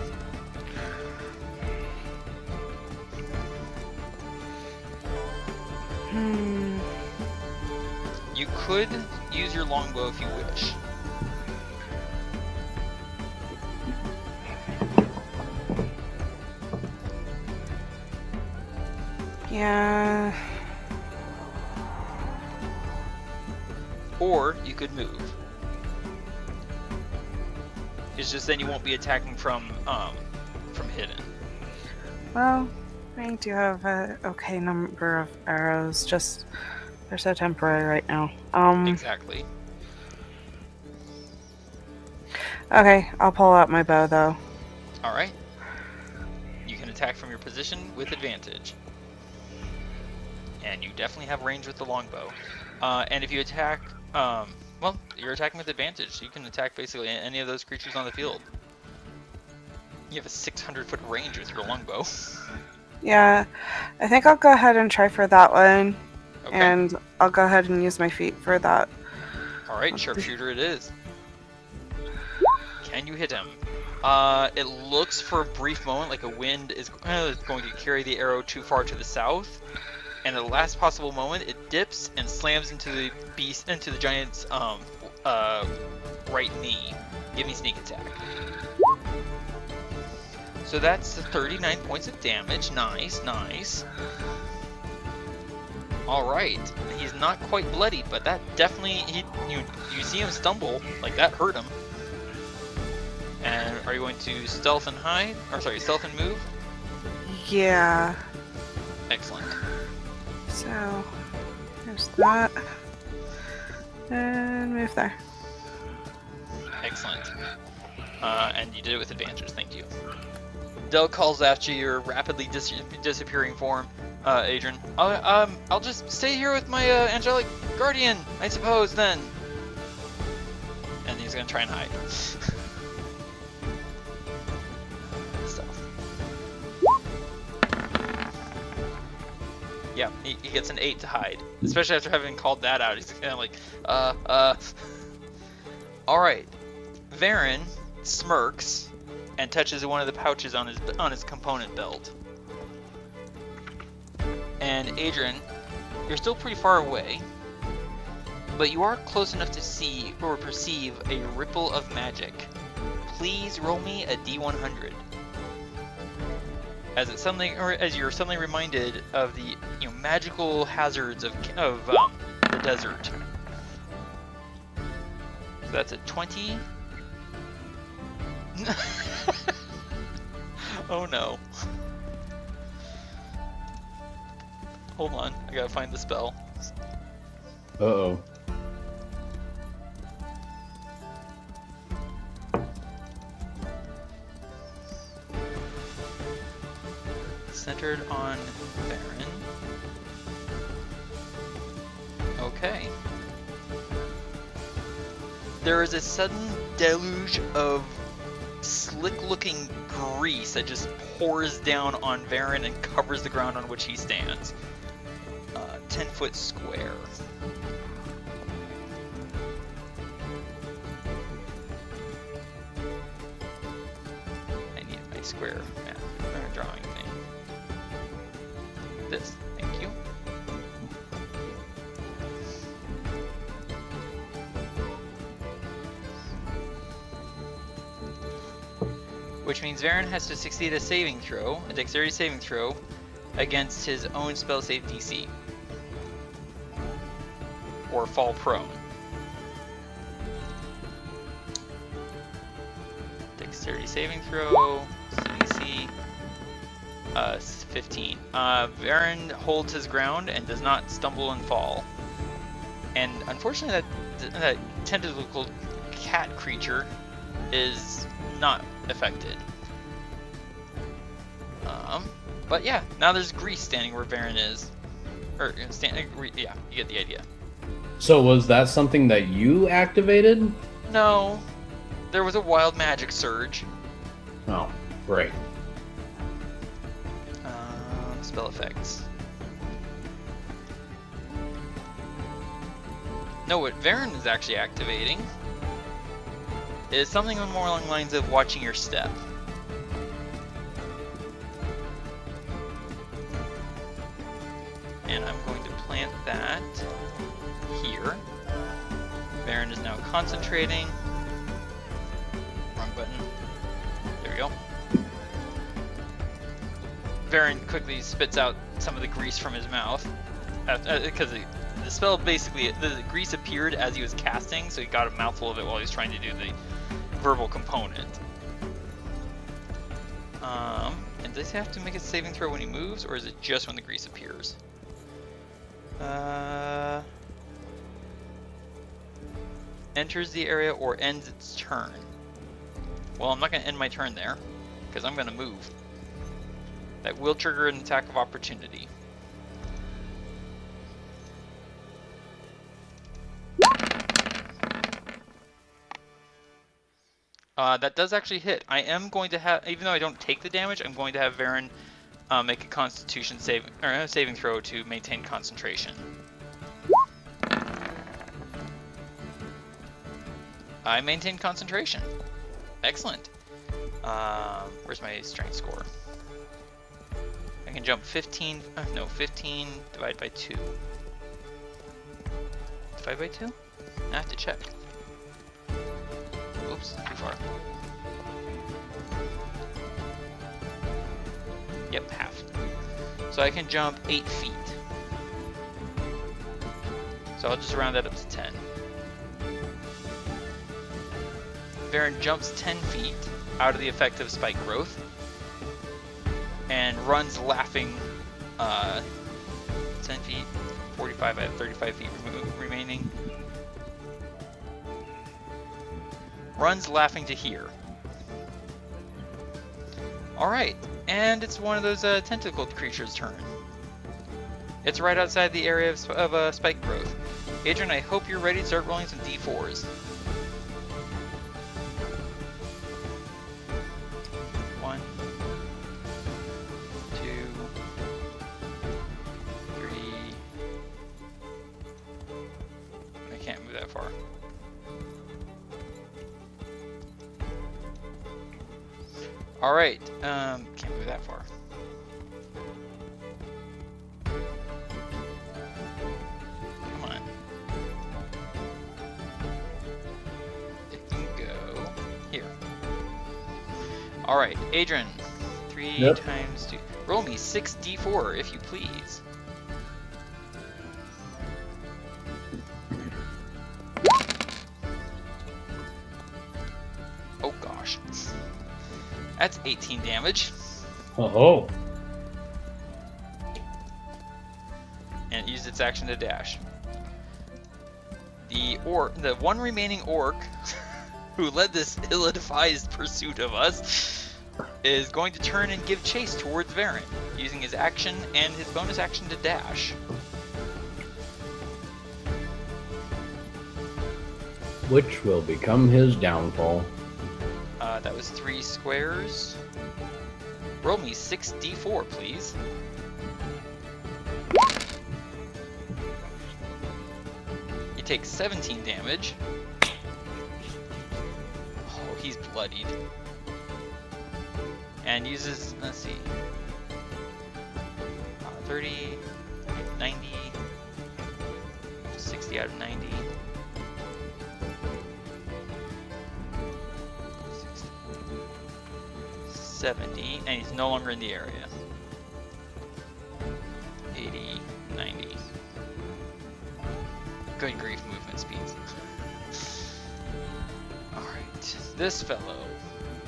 You could use your longbow if you wish. Yeah. Or you could move. It's just then you won't be attacking from hidden. Well, I do have a okay number of arrows. Just They're so temporary right now. Exactly. Okay, I'll pull out my bow though. Alright. You can attack from your position with advantage. And you definitely have range with the longbow. And if you attack, well, you're attacking with advantage. You can attack basically any of those creatures on the field. You have a 600-foot range with your longbow. Yeah, I think I'll go ahead and try for that one. Okay. And I'll go ahead and use my feet for that. Alright, sharpshooter it is. Can you hit him? It looks for a brief moment like a wind is going to carry the arrow too far to the south. And at the last possible moment, it dips and slams into the giant's right knee. Give me sneak attack. So that's 39 points of damage. Nice, nice. All right, he's not quite bloody, but that definitely you see him stumble, like that hurt him. And are you going to stealth and hide, or sorry, stealth and move? Yeah. Excellent. So there's that, and move there. Excellent. And you did it with advantage. Thank you. Del calls after your rapidly disappearing form, Adran. I'll just stay here with my angelic guardian, I suppose. Then. And he's gonna try and hide. Yeah, he gets an 8 to hide. Especially after having called that out, he's kind of like, Alright. Varin smirks and touches one of the pouches on his component belt. And Adran, you're still pretty far away, but you are close enough to see or perceive a ripple of magic. Please roll me a D100. As you're suddenly reminded of the magical hazards of the desert. So that's a 20. Oh no. Hold on, I gotta find the spell. Uh-oh. Centered on Varin. Okay. There is a sudden deluge of slick-looking grease that just pours down on Varin and covers the ground on which he stands. 10-foot square. I need my square map drawing thing. This, thank you. Which means Varin has to succeed a saving throw, a dexterity saving throw, against his own spell save DC. Or fall prone. Dexterity saving throw, DC, 15. Varin holds his ground and does not stumble and fall. And unfortunately that tentacle cat creature is not affected. But yeah, now there's grease standing where Varin is. Or, yeah, you get the idea. So was that something that you activated? No. There was a wild magic surge. Oh, great. Spell effects. No, what Varin is actually activating is something more along the lines of watching your step. And I'm going to plant that here. Varin is now concentrating. Wrong button. There we go. Varin quickly spits out some of the grease from his mouth. Because the spell basically, the grease appeared as he was casting, so he got a mouthful of it while he was trying to do the verbal component. And does he have to make a saving throw when he moves, or is it just when the grease appears? Enters the area or ends its turn. Well, I'm not going to end my turn there, because I'm going to move. That will trigger an attack of opportunity. That does actually hit. I am going to have, even though I don't take the damage, I'm going to have Varin make a Constitution saving throw to maintain concentration. I maintain concentration. Excellent. Where's my strength score? I can jump 15. No, 15 divided by 2. Divided by 2? I have to check. Oops, too far. Yep, half. So I can jump 8 feet. So I'll just round that up to 10. Varin jumps 10 feet out of the effect of spike growth and runs laughing 10 feet, 45, I have 35 feet remaining. Runs laughing to here. Alright, and it's one of those tentacled creatures' turn. It's right outside the area of spike growth. Adran, I hope you're ready to start rolling some d4s. 1, 2, 3. I can't move that far. Alright, can't move that far. Come on. It can go here. Alright, Adran. 3 times 2. Roll me 6d4 if you please. Oh gosh. That's 18 damage. Oh. And it used its action to dash. The one remaining orc who led this ill-advised pursuit of us is going to turn and give chase towards Varin, using his action and his bonus action to dash. Which will become his downfall. That was 3 squares. Roll me 6d4, please. He takes 17 damage. Oh, he's bloodied. And uses, let's see, 30, 90, 60 out of 90. 70, and he's no longer in the area. 80, 90. Good grief, movement speeds. Alright, this fellow.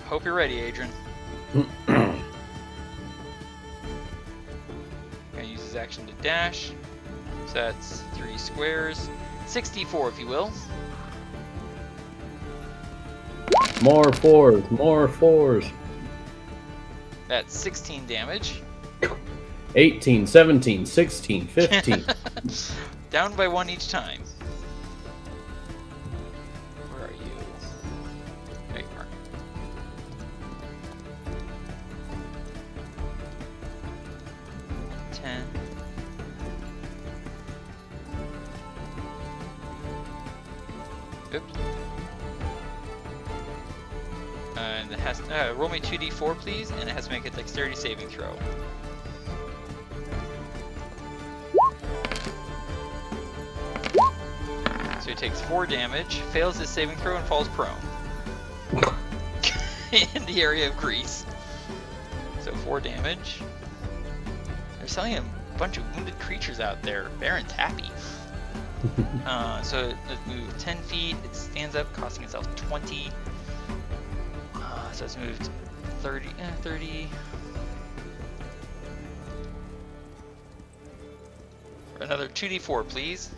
Hope you're ready, Adran. Gonna use his action to dash. So that's 3 squares. 64, if you will. More fours, more fours. That's 16 damage. 18, 17, 16, 15. Down by 1 each time. Where are you? There you are. $10. Oops. And it has roll me 2d4 please, and it has to make a dexterity saving throw. So he takes 4 damage, fails his saving throw, and falls prone. In the area of grease. So 4 damage. They're selling a bunch of wounded creatures out there. Varin's happy. So let's move 10 feet. It stands up, costing itself 20. So it's moved 30, 30. Another 2d4, please.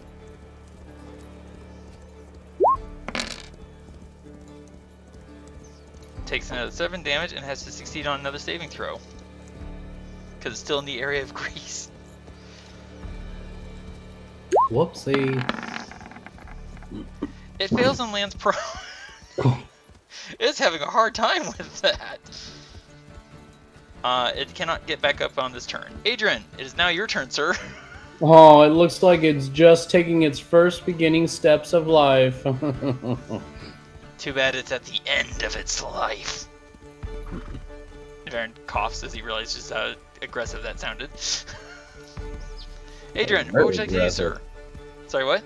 Takes another 7 damage and has to succeed on another saving throw. Because it's still in the area of grease. Whoopsie. It fails and lands prone. It's having a hard time with that. It cannot get back up on this turn. Adran, it is now your turn, sir. Oh, it looks like it's just taking its first beginning steps of life. Too bad it's at the end of its life. Varin coughs as he realizes how aggressive that sounded. Adran, what would you like to do, sir? Sorry, what?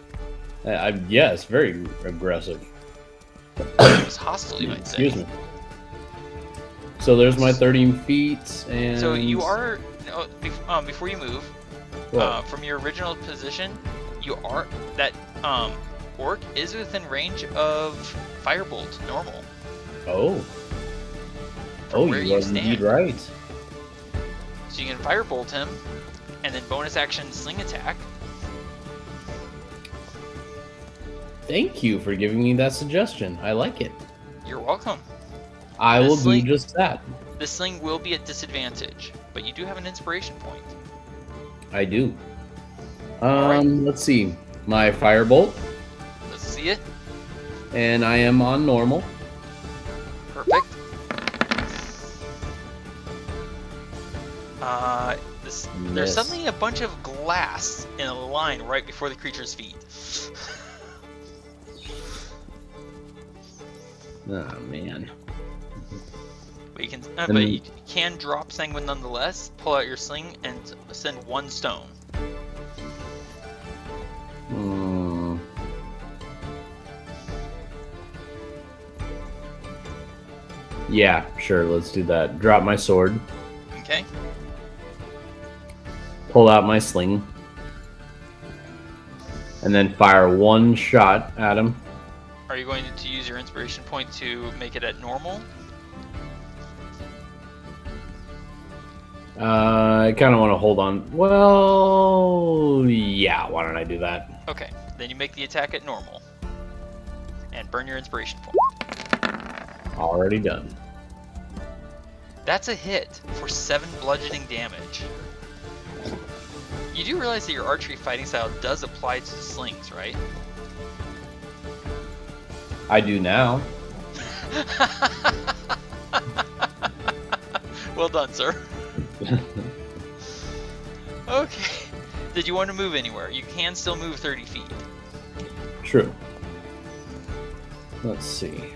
Yes, very aggressive. It was hostile, you might say. Excuse me. So there's my 13 feet, and... So you are... before you move, from your original position, you are... That orc is within range of Firebolt, normal. Oh. Oh, you are indeed right. So you can Firebolt him, and then bonus action Sling Attack. Thank you for giving me that suggestion. I like it. You're welcome. I will do just that. The sling will be at disadvantage, but you do have an inspiration point. I do. Right. Let's see. My Firebolt. Let's see it. And I am on normal. Perfect. There's suddenly a bunch of glass in a line right before the creature's feet. Oh man. But you can drop Sanguine nonetheless. Pull out your sling and send 1 stone. Yeah, sure. Let's do that. Drop my sword. Okay. Pull out my sling. And then fire 1 shot at him. Are you going to use your inspiration point to make it at normal? I kind of want to hold on. Well, yeah, why don't I do that? Okay, then you make the attack at normal. And burn your inspiration point. Already done. That's a hit for 7 bludgeoning damage. You do realize that your archery fighting style does apply to slings, right? I do now. Well done, sir. Okay. Did you want to move anywhere? You can still move 30 feet. True. Let's see.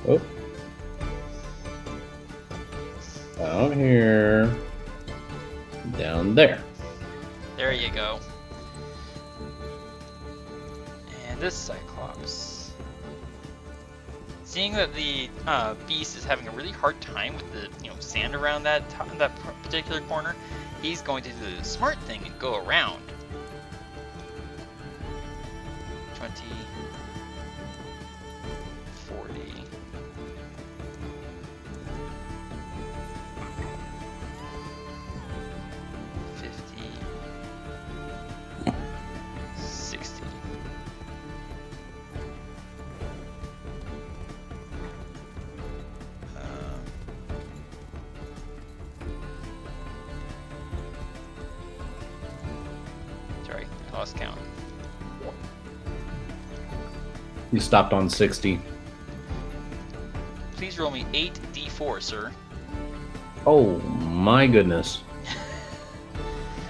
Oh. Out here. Down there. There you go. And this Cyclops. Seeing that the beast is having a really hard time with the sand around that particular corner, he's going to do the smart thing and go around. 20, 40. Lost count. You stopped on 60. Please roll me 8d4, sir. Oh my goodness.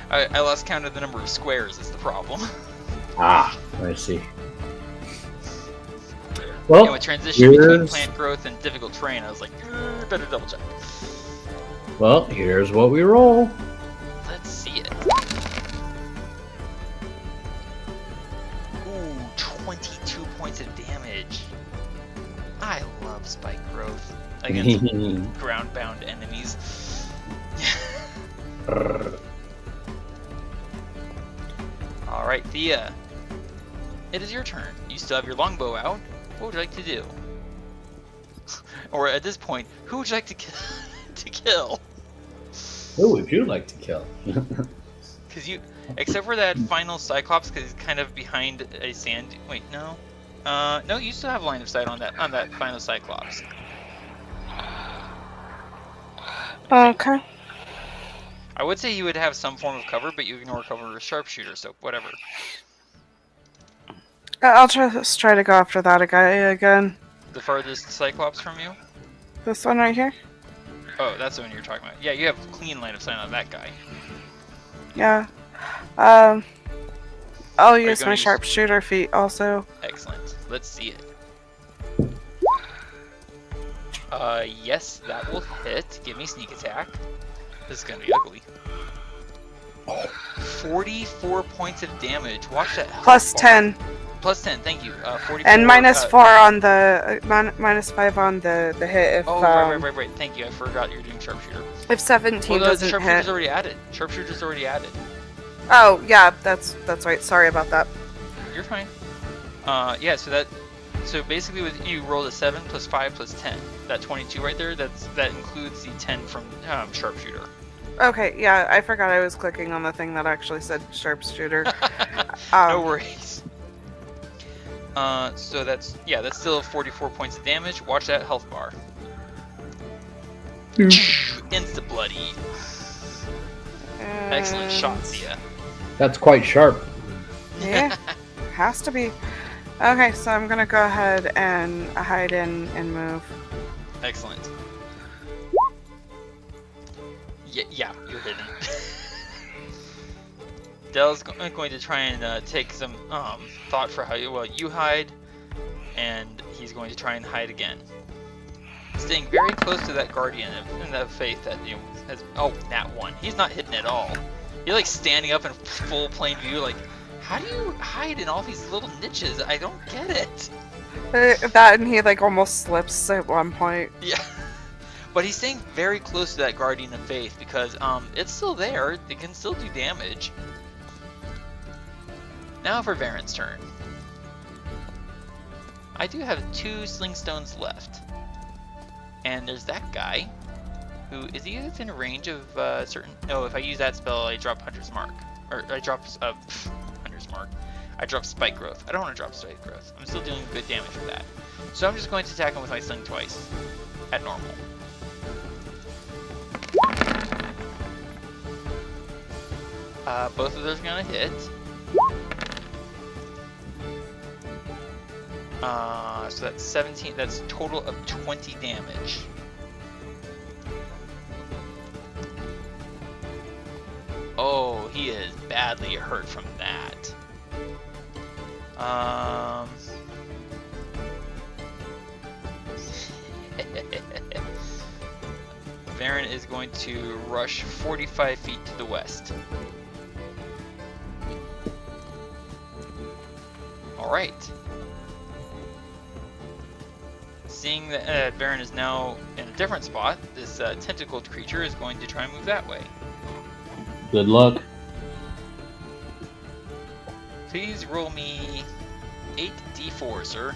I lost count of the number of squares is the problem. Ah, I see. Well, with transition between plant growth and difficult terrain, I was like, better double check. Well, here's what we roll. Let's see it. 22 points of damage. I love spike growth against ground-bound enemies. Alright, Thía. It is your turn. You still have your longbow out. What would you like to do? Or at this point, who would you like to kill? Who would you like to kill? Because except for that final Cyclops, because he's kind of behind a sand. Wait, no. No, you still have line of sight on that final Cyclops. Okay. I would say you would have some form of cover, but you ignore cover with sharpshooter, so whatever. I'll just try to go after that guy again. The farthest Cyclops from you? This one right here? Oh, that's the one you're talking about. Yeah, you have clean line of sight on that guy. Yeah. I'll use my sharpshooter feat also. Excellent. Let's see it. Yes, that will hit. Give me sneak attack. This is gonna be ugly. 44 points of damage. Watch that. Plus 10. Plus 10, thank you. 44, and minus 4 on the minus 5 on the hit. If, right. Thank you. I forgot you're doing sharpshooter. If 17 doesn't hit. Sharpshooter's already added. Sharpshooter's already added. Oh yeah, that's right. Sorry about that. You're fine. Yeah. So basically, with you rolled a 7 plus 5 plus 10. That 22 right there. That includes the 10 from sharpshooter. Okay. Yeah, I forgot I was clicking on the thing that actually said sharpshooter. No worries. So that's still 44 points of damage. Watch that health bar. Insta bloody. Excellent shot, Thía. That's quite sharp. Yeah, has to be. Okay, so I'm gonna go ahead and hide in and move. Excellent. Yeah, you're hidden. Dell's going to try and take some thought for how you hide, and he's going to try and hide again. Staying very close to that guardian in the faith that has. Oh, nat 1. He's not hidden at all. You're like standing up in full plain view. Like, how do you hide in all these little niches? I don't get it. That and he like almost slips at one point. Yeah. But he's staying very close to that guardian of faith because it's still there. It can still do damage. Now for Varin's turn. I do have 2 sling stones left. And there's that guy, who is he within range of certain... No, if I use that spell, I drop Hunter's Mark. Or I drop Hunter's Mark. I drop Spike Growth. I don't want to drop Spike Growth. I'm still doing good damage with that. So I'm just going to attack him with my sling twice. At normal. Both of those are going to hit. So that's 17, that's a total of 20 damage. Oh, he is badly hurt from that. Varin is going to rush 45 feet to the west. Alright. Seeing that Varin is now in a different spot, this tentacled creature is going to try and move that way. Good luck. Please roll me 8d4, sir.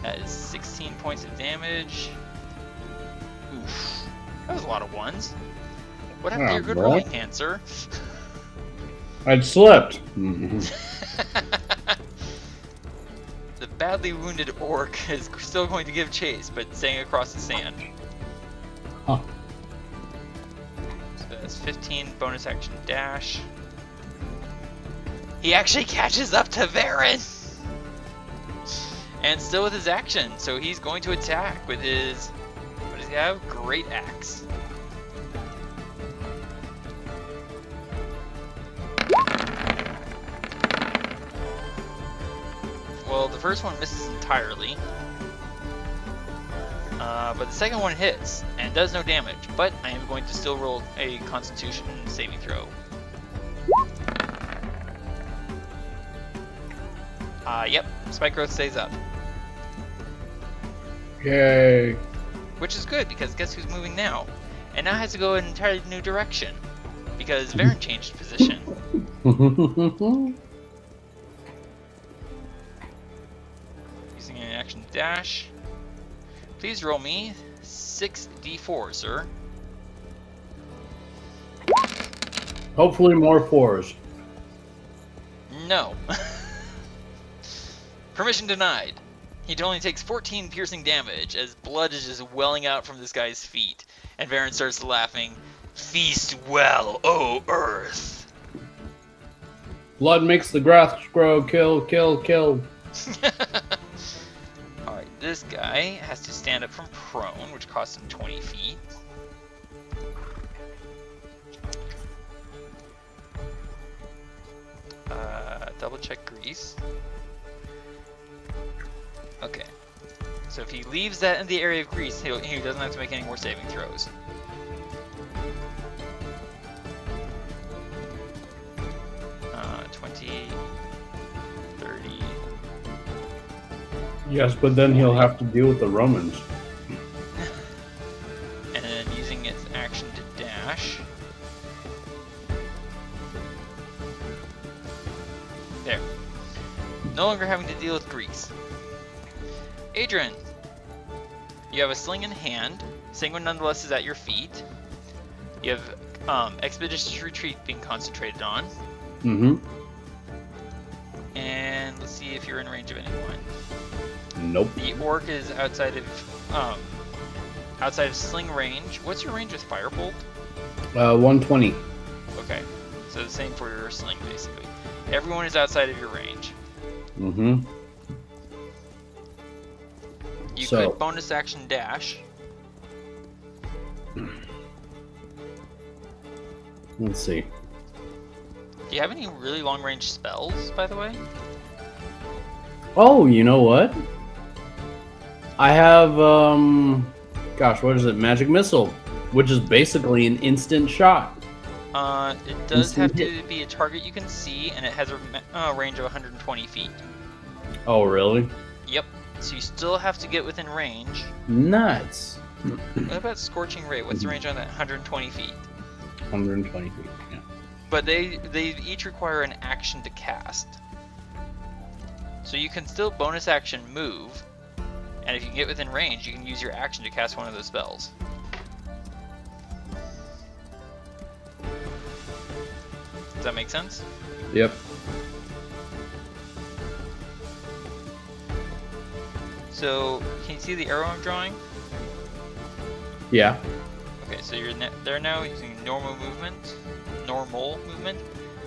That is 16 points of damage. Oof. That was a lot of ones. What happened to your good rolling hand, sir? I'd slept. The badly wounded orc is still going to give chase, but staying across the sand. Huh. So that's 15 bonus action dash. He actually catches up to Varin! And still with his action, so he's going to attack with his... What does he have? Great Axe. Well, the first one misses entirely. But the second one hits and does no damage. But I am going to still roll a Constitution saving throw. Yep, Spike Growth stays up. Yay. Which is good, because guess who's moving now? And now has to go in an entirely new direction. Because Varin changed position. Using an action dash. Please roll me 6d4, sir. Hopefully more 4s. No. Permission denied. He only takes 14 piercing damage as blood is just welling out from this guy's feet. And Varin starts laughing. Feast well, O Earth. Blood makes the grass grow. Kill, kill, kill. Alright, this guy has to stand up from prone, which costs him 20 feet. Double check grease. Okay. So if he leaves that in the area of grease, he doesn't have to make any more saving throws. Uh, 20, 30. Yes, but then he'll have to deal with the Romans. And then using its action to dash. There. No longer having to deal with grease. Adran, you have a sling in hand. Sanguine nonetheless is at your feet. You have expeditious retreat being concentrated on. Mm-hmm. And let's see if you're in range of anyone. Nope. The orc is outside of sling range. What's your range with firebolt? 120. Okay, so the same for your sling basically. Everyone is outside of your range. Mm-hmm. You could bonus action dash. Let's see. Do you have any really long range spells, by the way? Oh, you know what? I have, gosh, what is it? Magic Missile, which is basically an instant shot. It does have to be a target you can see, and it has a range of 120 feet. Oh, really? Yep. So you still have to get within range. Nuts. What about Scorching Ray? What's the range on that? 120 feet. 120 feet, yeah. But they each require an action to cast. So you can still bonus action move, and if you can get within range, you can use your action to cast one of those spells. Does that make sense? Yep. So, can you see the arrow I'm drawing? Yeah. Okay, so you're there now using normal movement.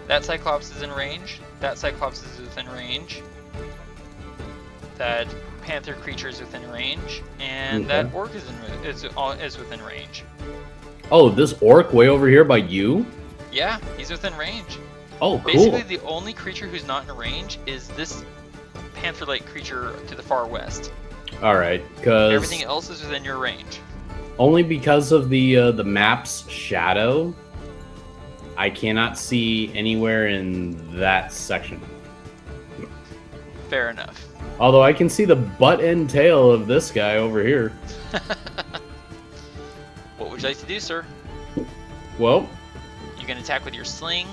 That Cyclops is in range. That Cyclops is within range. That Panther creature is within range, and that Orc is within range. Oh, this Orc way over here by you? Yeah, he's within range. Oh, cool. Basically, the only creature who's not in range is this Panther-like creature to the far west. All right, because everything else is within your range. Only because of the map's shadow, I cannot see anywhere in that section. Fair enough. Although I can see the butt and tail of this guy over here. What would you like to do, sir? Well, you can attack with your sling.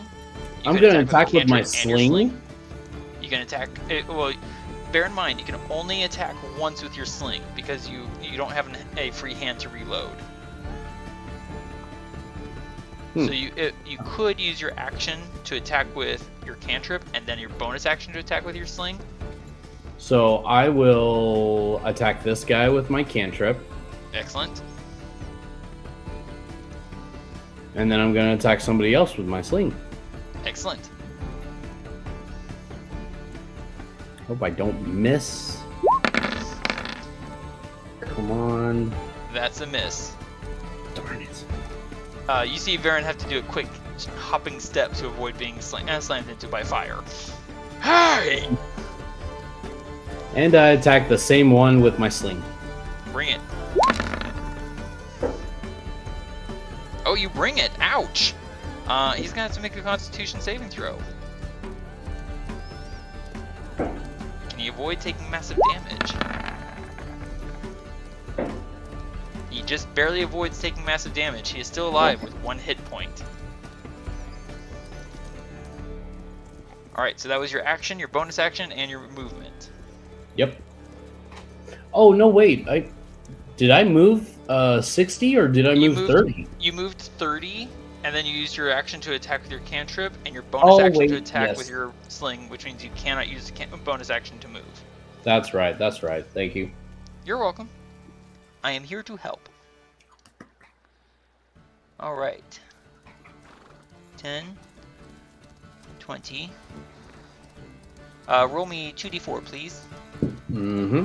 I'm going to attack with my sling. You can attack. Well, bear in mind you can only attack once with your sling because you don't have a free hand to reload. So you could use your action to attack with your cantrip and then your bonus action to attack with your sling. So I will attack this guy with my cantrip. Excellent. And then I'm going to attack somebody else with my sling. Excellent. Hope I don't miss. Come on. That's a miss. Darn it. You see Varin have to do a quick hopping step to avoid being slammed into by fire. Hey! And I attack the same one with my sling. Bring it. Oh, you bring it! Ouch! He's gonna have to make a Constitution saving throw. Can he avoid taking massive damage? He just barely avoids taking massive damage. He is still alive with 1 hit point. All right, so that was your action, your bonus action, and your movement. Yep. Oh no! Wait, did I move 60 or did I move 30? You moved 30, and then you used your action to attack with your cantrip, and your bonus action to attack with your sling, which means you cannot use the bonus action to move. That's right. That's right. Thank you. You're welcome. I am here to help. All right. 10, 20. Roll me 2d4, please. Mm-hmm.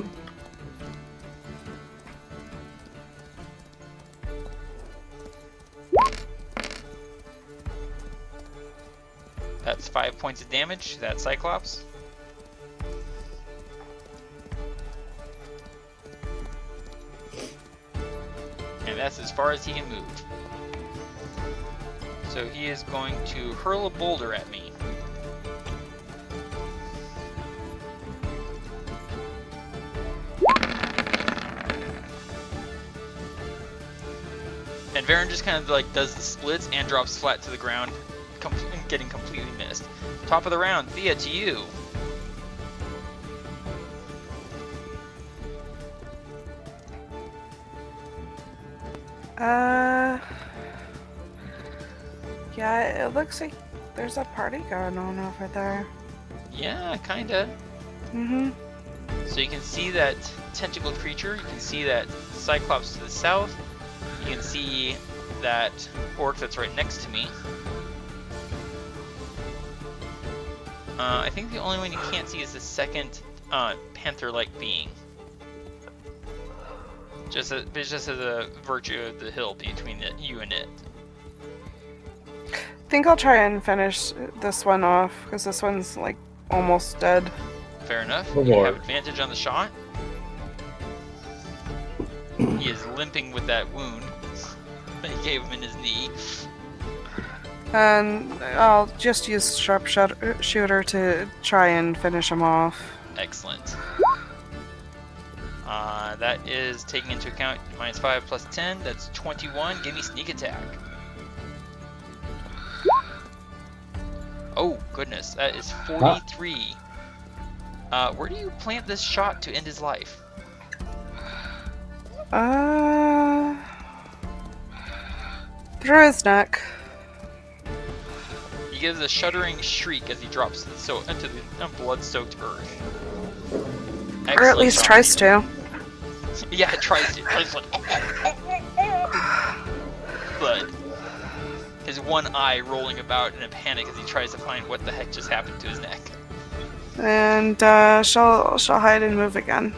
That's 5 points of damage to that Cyclops. And that's as far as he can move. So he is going to hurl a boulder at me. And Varin just kind of like does the splits and drops flat to the ground, getting completely missed. Top of the round, Thea, to you. Yeah, it looks like there's a party going on over there. Yeah, kinda. Mm-hmm. So you can see that tentacled creature, you can see that Cyclops to the south, you can see that orc that's right next to me. I think the only one you can't see is the second panther-like being. Just as a virtue of the hill between you and it. I think I'll try and finish this one off, because this one's like almost dead. Fair enough. Go You for have it. advantage on the shot. He is limping with that wound that he gave him in his knee. And I'll just use sharpshooter to try and finish him off. Excellent. That is taking into account -5 plus 10. That's 21. Give me sneak attack. Oh, goodness. That is 43. Where do you plant this shot to end his life? Through his neck. He gives a shuddering shriek as he drops into the blood-soaked earth. Or at least tries to. Yeah, it tries to. Blood. His one eye rolling about in a panic as he tries to find what the heck just happened to his neck. And she'll hide and move again.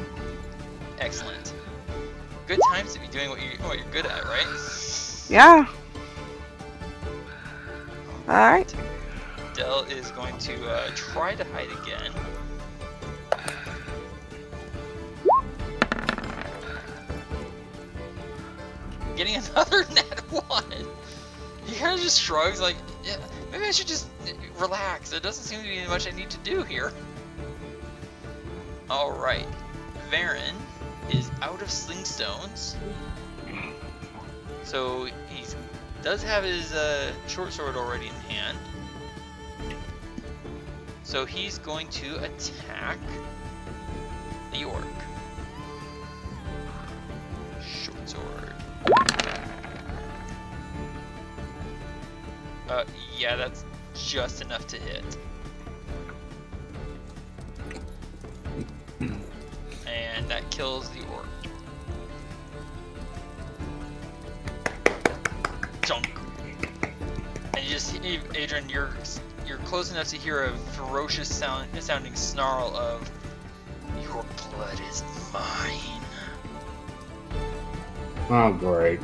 Excellent. Good times to be doing what you're good at, right? Yeah. Alright. Dell is going to try to hide again. Getting another net 1. He kind of just shrugs like, yeah, maybe I should just relax. There doesn't seem to be much I need to do here. Alright. Varin is out of sling stones. So he does have his short sword already in hand. So he's going to attack the orc. Short sword. Yeah, that's just enough to hit. And that kills the orc. Junk. And you just, Adran, you're close enough to hear a ferocious sounding snarl of, "Your blood is mine." Oh, great.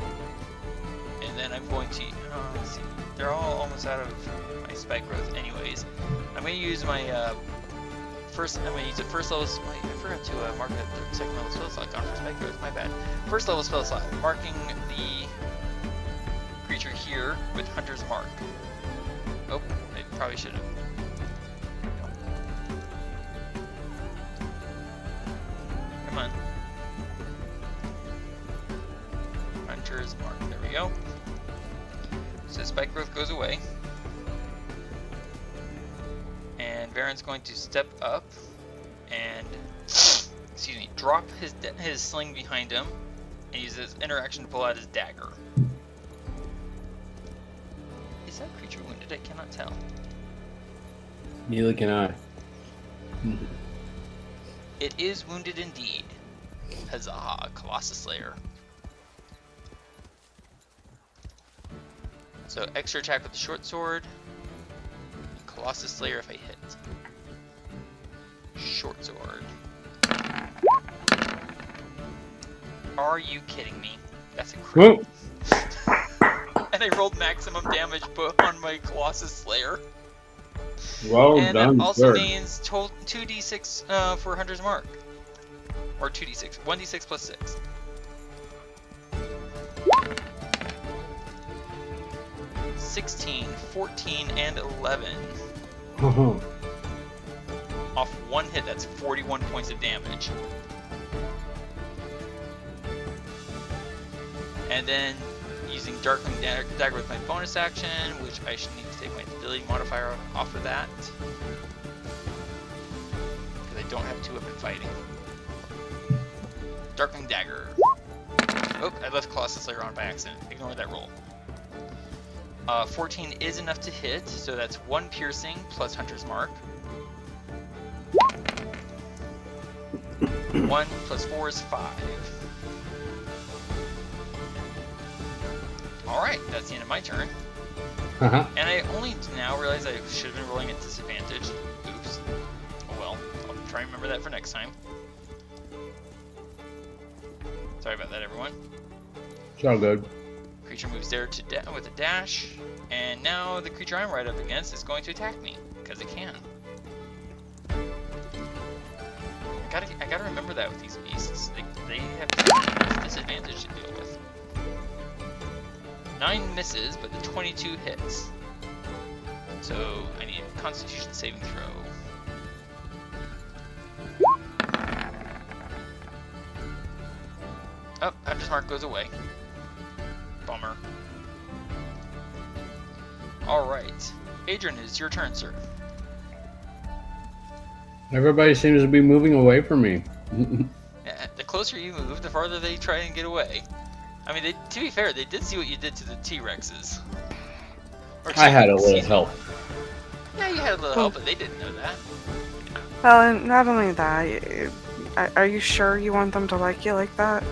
And then I'm going to, let's see, they're all almost out of my spike growth anyways. I'm going to use my I'm going to use a first level, I forgot to mark that second level spell slot gone for spike growth, my bad. First level spell slot, marking the creature here with Hunter's Mark. Oh, I probably should have. Come on. Hunter's Mark, there we go. So spike growth goes away. And Varin's going to step up and, excuse me, drop his sling behind him and use his interaction to pull out his dagger. Is that creature wounded? I cannot tell. Neither can I. It is wounded indeed. Huzzah, Colossus Slayer. So extra attack with the short sword. Colossus Slayer if I hit. Short sword. Are you kidding me? That's a crit. And I rolled maximum damage on my Colossus Slayer. Well and done, that also sir. means 2d6 for Hunter's Mark. Or 2d6. 1d6 plus 6. $16, 14, and 11. Off one hit, that's 41 points of damage. And then using Darkling Dagger with my bonus action, which I should need to take my ability modifier off of that. Because I don't have 2-weapon fighting. Darkling Dagger. Oh, I left Colossus Slayer on by accident. Ignore that roll. 14 is enough to hit, so that's 1 piercing plus Hunter's Mark. 1 plus 4 is 5. Alright, that's the end of my turn. And I only now realize I should have been rolling at disadvantage. Oops. Oh well, I'll try and remember that for next time. Sorry about that, everyone. It's all good. Creature moves there to with a dash, and now the creature I'm right up against is going to attack me, because it can. I gotta remember that with these beasts. They have disadvantage to deal with. 9 misses, but the 22 hits. So I need a Constitution saving throw. Oh, Hunter's Mark goes away. Bummer. Alright. Adran, it's your turn, sir. Everybody seems to be moving away from me. Yeah, the closer you move, the farther they try and get away. I mean, to be fair, they did see what you did to the T-Rexes. I had a little help. Yeah, you had a little help, but they didn't know that. Well, and not only that, are you sure you want them to like you like that?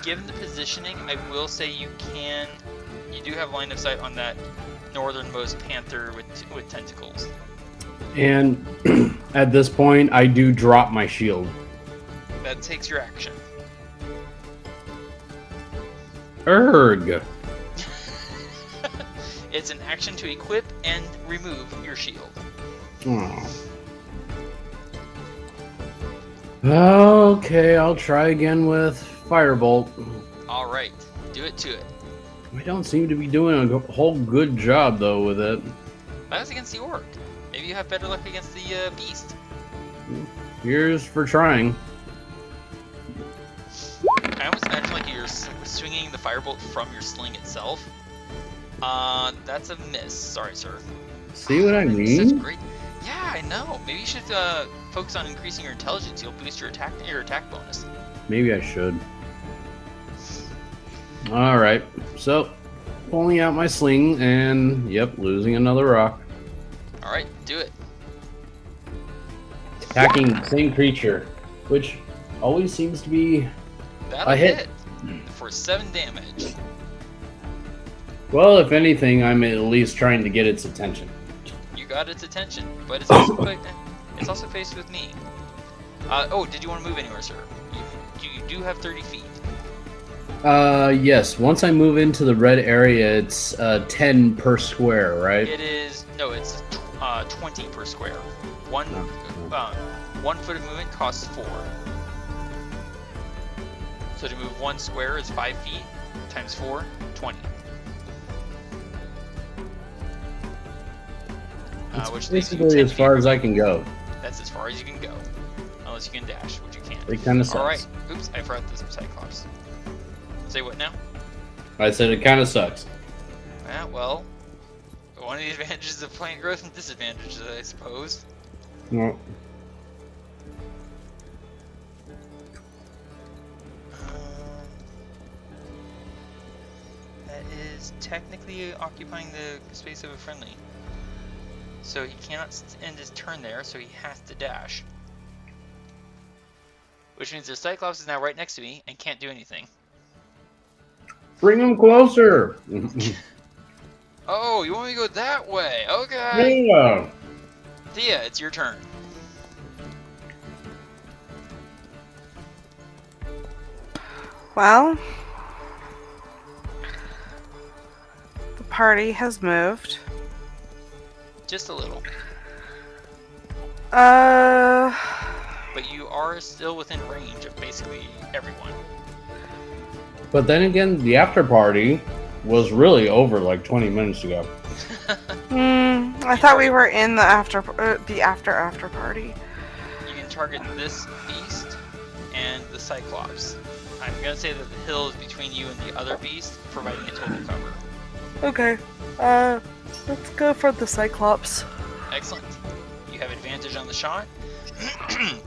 Given the positioning, I will say you do have line of sight on that northernmost panther with tentacles. And at this point, I do drop my shield. That takes your action. Erg. It's an action to equip and remove your shield. Oh. Okay, I'll try again with Firebolt. Alright, do it to it. We don't seem to be doing a whole good job, though, with it. That was against the orc. Maybe you have better luck against the beast. Here's for trying. I almost imagine like you're swinging the firebolt from your sling itself. That's a miss. Sorry, sir. See what I mean? Such great... Yeah, I know. Maybe you should focus on increasing your intelligence. You'll boost your attack bonus. Maybe I should. Alright, so pulling out my sling and, yep, losing another rock. Alright, do it. Attacking same creature, which always seems to be That'll a hit. For 7 damage. Well, if anything, I'm at least trying to get its attention. You got its attention, but it's also faced with me. Oh, did you want to move anywhere, sir? You do have 30 feet. Yes. Once I move into the red area, it's 10 per square, right? It is. No, it's 20 per square. 1 foot of movement costs 4. So to move 1 square is 5 feet times 4, 20. Which basically as far as I can go. That's as far as you can go, unless you can dash, which you can't. It kind of sucks. All right. Oops, I forgot this Cyclops. Say what now? I said it kind of sucks. Yeah, well, one of the advantages of plant growth and disadvantages, I suppose. No. That is technically occupying the space of a friendly. So he cannot end his turn there, so he has to dash. Which means the Cyclops is now right next to me and can't do anything. Bring him closer. Oh, you want me to go that way? Okay. Yeah. Thea, it's your turn. Well, the party has moved. Just a little. But you are still within range of basically everyone. But then again, the after party was really over like 20 minutes ago. I thought we were in the after party. You can target this beast and the Cyclops. I'm gonna say that the hill is between you and the other beast, providing a total cover. Okay. Let's go for the Cyclops. Excellent. You have advantage on the shot.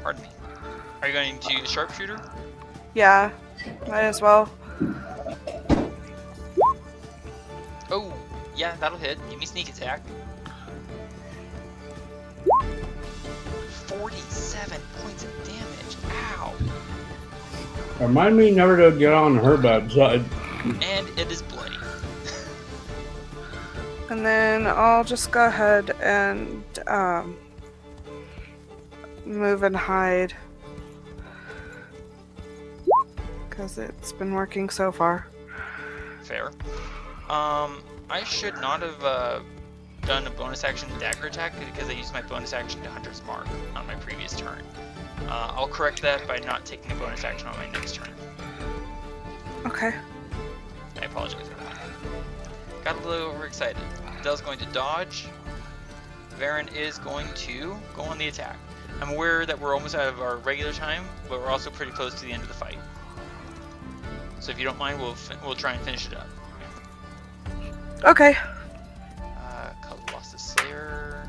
Pardon me. Are you going to the sharpshooter? Yeah, might as well. Oh, yeah, that'll hit. Give me sneak attack. 47 points of damage. Ow. Remind me never to get on her bad side. And it is bloody. And then I'll just go ahead and move and hide. Because it's been working so far. Fair. I should not have done a bonus action dagger attack because I used my bonus action to Hunter's Mark on my previous turn. I'll correct that by not taking a bonus action on my next turn. Okay. I apologize for that. Got a little overexcited. Dell's going to dodge. Varin is going to go on the attack. I'm aware that we're almost out of our regular time, but we're also pretty close to the end of the fight. So if you don't mind, we'll try and finish it up. Okay. Colossus Slayer.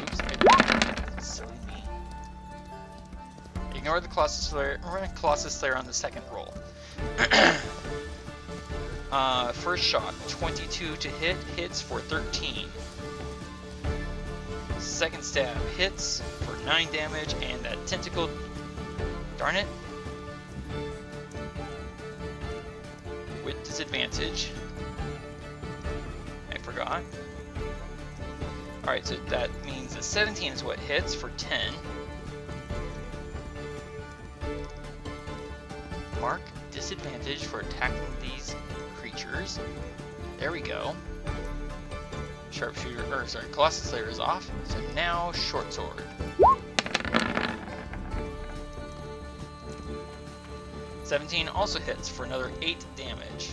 Oops, silly me. Ignore the Colossus Slayer. We're going to Colossus Slayer on the second roll. First shot, 22 to hit, hits for 13. Second stab hits for 9 damage, and that tentacle, darn it, with disadvantage. I forgot. Alright, so that means that 17 is what hits for 10. Mark disadvantage for attacking these creatures. There we go. Sharpshooter, or sorry, Colossus Slayer is off. So now short sword. (17) also hits for another 8 damage.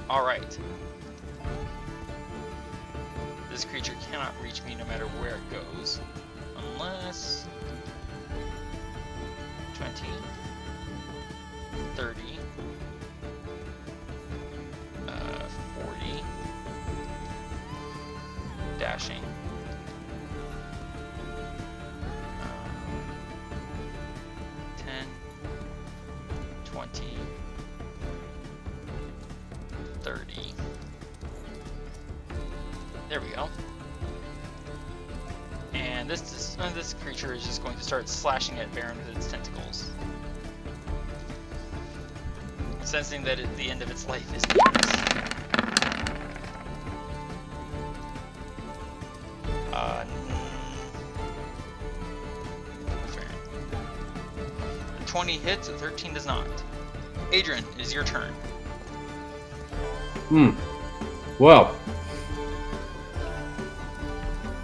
Alright. This creature cannot reach me no matter where it goes. Unless 20, 30, 40, dashing, 10, 20, 30. There we go. And this creature is just going to start slashing at Varin with its tentacles, sensing that the end of its life is near. The 20 hits, the 13 does not. Adran, it is your turn. Well,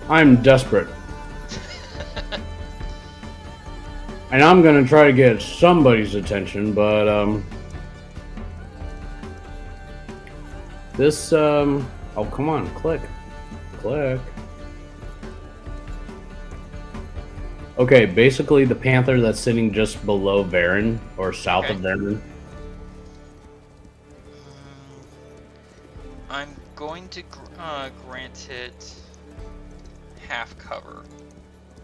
I'm desperate. And I'm gonna try to get somebody's attention, but this oh, come on, click. Okay, basically the panther that's sitting just below Varin, or south of Varin. going to grant it half cover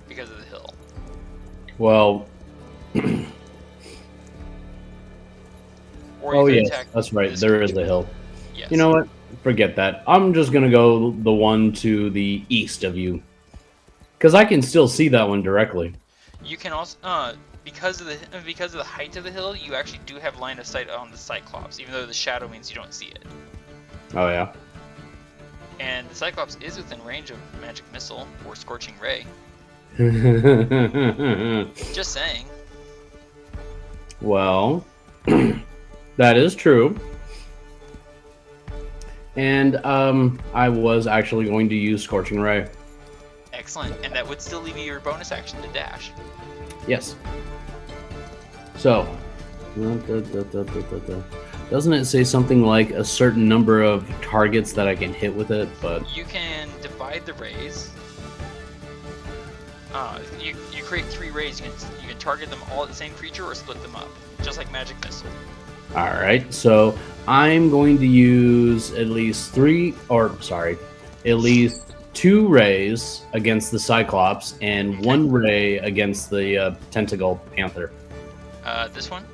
because of the hill. Well. Or Oh you could yes, attack that's right. this There is creature. a hill. Yes. You know what? Forget that. I'm just gonna go the one to the east of you, because I can still see that one directly. You can also because of the height of the hill, you actually do have line of sight on the Cyclops, even though the shadow means you don't see it. Oh yeah. And the Cyclops is within range of Magic Missile or Scorching Ray. Just saying. Well, that is true. And I was actually going to use Scorching Ray. Excellent. And that would still leave you your bonus action to dash. Yes. So, doesn't it say something like a certain number of targets that I can hit with it? But You can divide the rays. You create 3 rays. You can target them all at the same creature or split them up, just like Magic Missile. all right. So I'm going to use at least 2 rays against the Cyclops and 1 ray against the Tentacle Panther. This one?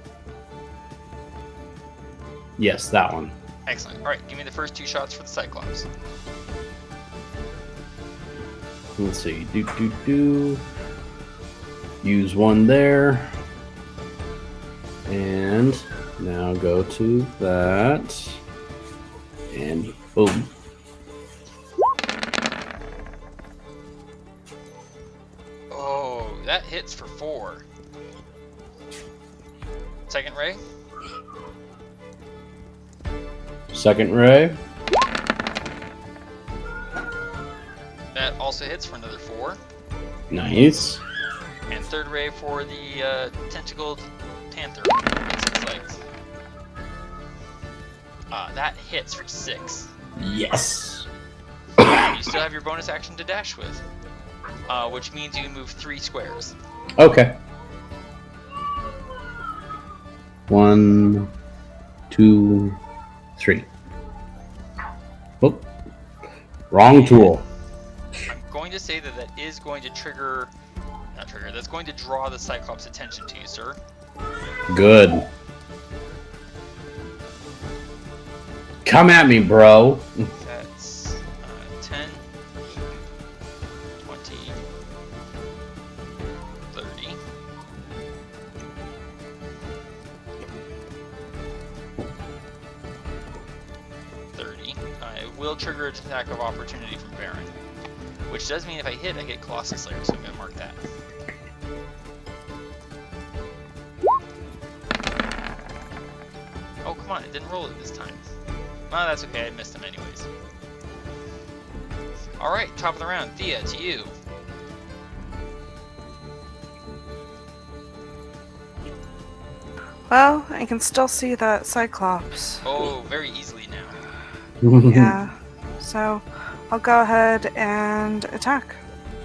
Yes, that one. Excellent. All right, give me the first 2 shots for the Cyclops. Let's see. Use 1 there. And now go to that. And boom. Oh, that hits for 4. Second ray? Second ray. That also hits for another 4. Nice. And third ray for the tentacled panther. Hits its legs. That hits for 6. Yes. You still have your bonus action to dash with, which means you can move 3 squares. Okay. 1, 2, 3. Oh, wrong tool. I'm going to say that that is going to that's going to draw the Cyclops' attention to you, sir. Good. Come at me, bro. That's 10, 20, 30. It will trigger an attack of opportunity from Varin, which does mean if I hit, I get Colossus Slayer, so I'm going to mark that. Oh, come on, it didn't roll it this time. Oh, that's okay, I missed him anyways. Alright, top of the round. Thea, to you. Well, I can still see that Cyclops. Oh, very easily now. Yeah. So I'll go ahead and attack.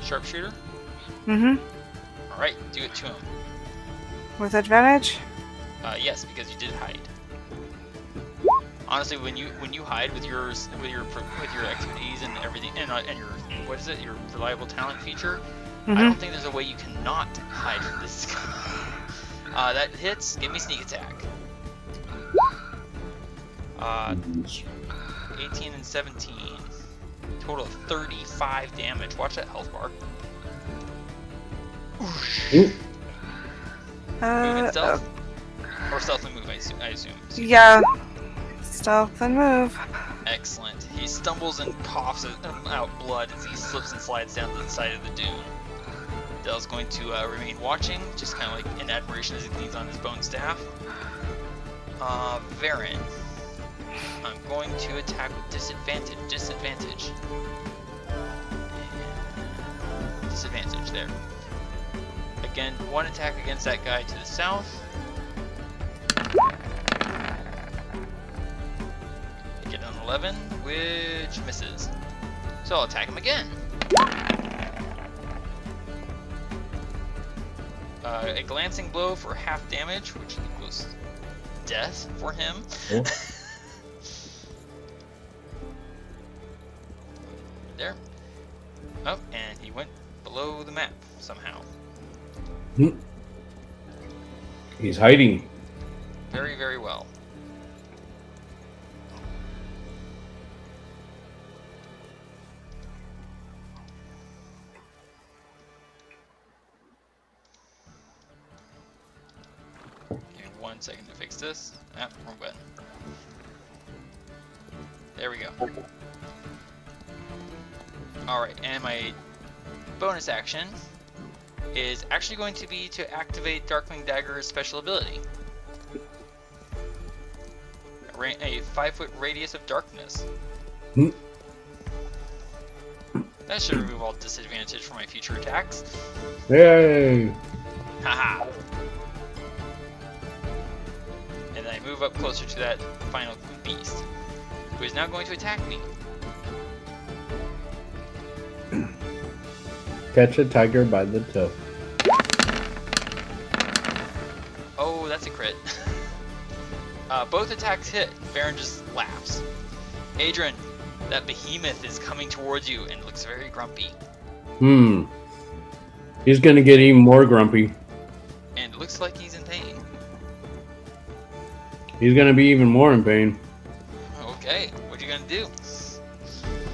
Sharpshooter? Mm-hmm. Alright, do it to him. With advantage? Yes, because you did hide. Honestly, when you hide with your expertise and everything, and your your reliable talent feature, I don't think there's a way you cannot hide from this. That hits. Give me sneak attack. 18 and 17. Total of 35 damage. Watch that health bar. Move and stealth? Or stealth and move, I assume. Yeah. Stealth and move. Excellent. He stumbles and coughs out blood as he slips and slides down the side of the dune. Dell's going to remain watching, just kind of like in admiration as he leans on his bone staff. Varin. I'm going to attack with disadvantage. Disadvantage there. Again, 1 attack against that guy to the south. I get an 11, which misses. So I'll attack him again. A glancing blow for half damage, which equals death for him. Cool. there. Oh, and he went below the map somehow. He's hiding. Very, very well. Give me 1 second to fix this. Ah, wrong button. There we go. Alright, and my bonus action is actually going to be to activate Darkwing Dagger's special ability. A 5-foot radius of darkness. That should remove all disadvantage from my future attacks. Yay! Haha! And then I move up closer to that final beast, who is now going to attack me. Catch a tiger by the toe. Oh, that's a crit. Both attacks hit. Varin just laughs. Adran, that behemoth is coming towards you and looks very grumpy. He's gonna get even more grumpy. And looks like he's in pain. He's gonna be even more in pain. Okay, what are you gonna do?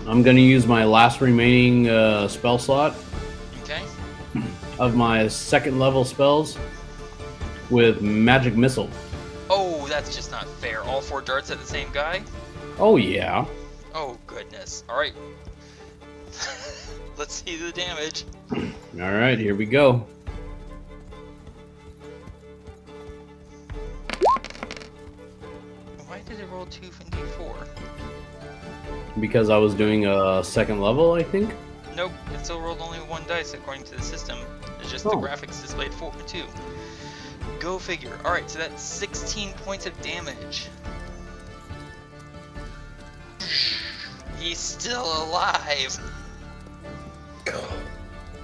I'm gonna use my last remaining spell slot Okay. of my 2nd level spells with Magic Missile. Oh, that's just not fair. All 4 darts at the same guy? Oh yeah. Oh, goodness. Alright. Let's see the damage. Alright, here we go. Why did it roll 2 from D4? Because I was doing a 2nd level, I think. Nope, it still rolled only 1 dice according to the system. It's just the graphics displayed 2. Go figure. Alright, so that's 16 points of damage. He's still alive.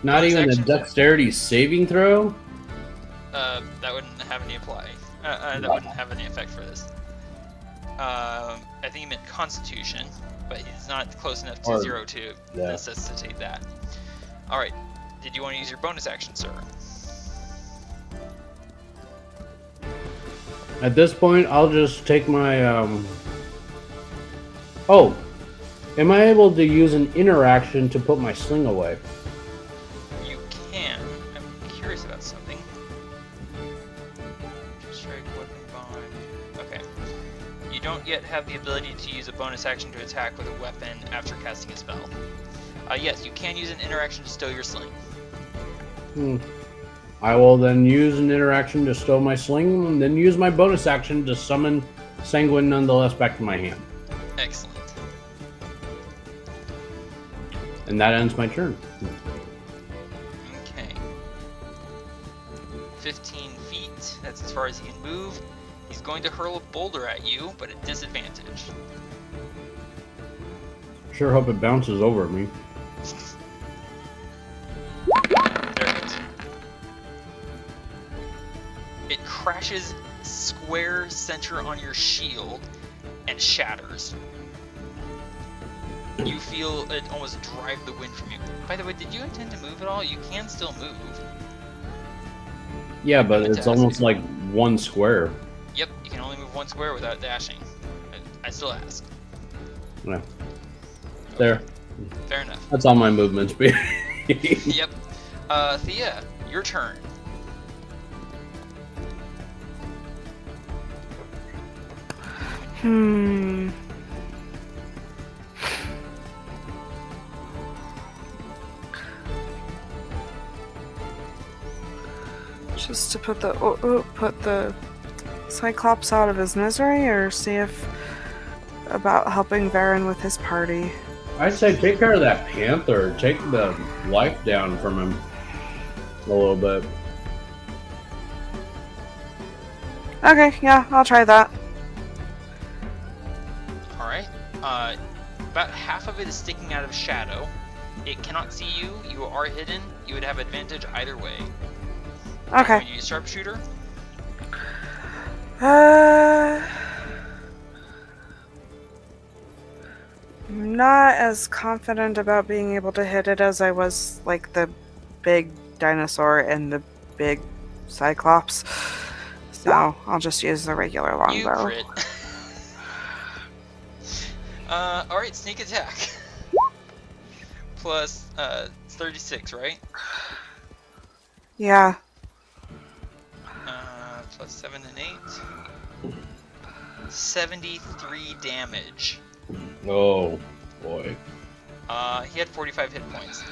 Not even a dexterity saving throw? That wouldn't have any that wouldn't have any effect for this. I think he meant Constitution, but he's not close enough to 0 to necessitate that. Alright, did you want to use your bonus action, sir? At this point, I'll just take my, Oh! Am I able to use an interaction to put my sling away? You can. I'm curious about something. Strike, weapon bond. Okay. You don't yet have the ability to use a bonus action to attack with a weapon after casting a spell. Yes, you can use an interaction to stow your sling. I will then use an interaction to stow my sling, and then use my bonus action to summon Sanguine nonetheless back to my hand. Excellent. And that ends my turn. Okay. 15 feet. That's as far as he can move. He's going to hurl a boulder at you, but at disadvantage. Sure hope it bounces over me. There it is. It crashes square center on your shield and shatters. You feel it almost drive the wind from you. By the way, did you intend to move at all? You can still move. Yeah, but it's almost like 1 square. Yep, you can only move 1 square without dashing. I still ask. Yeah. There. Fair enough. That's all my movements. Yep. Thía, your turn. Just to put the Cyclops out of his misery, or see if about helping Varin with his party. I'd say take care of that panther. Take the life down from him a little bit. Okay, yeah, I'll try that. Alright. About half of it is sticking out of shadow. It cannot see you. You are hidden. You would have advantage either way. Okay. When you use sharpshooter? not as confident about being able to hit it as I was like the big dinosaur and the big cyclops. So I'll just use the regular You longbow. crit. Alright, sneak attack. Plus, 36, right? Yeah. Plus 7 and 8. 73 damage. Oh boy. He had 45 hit points.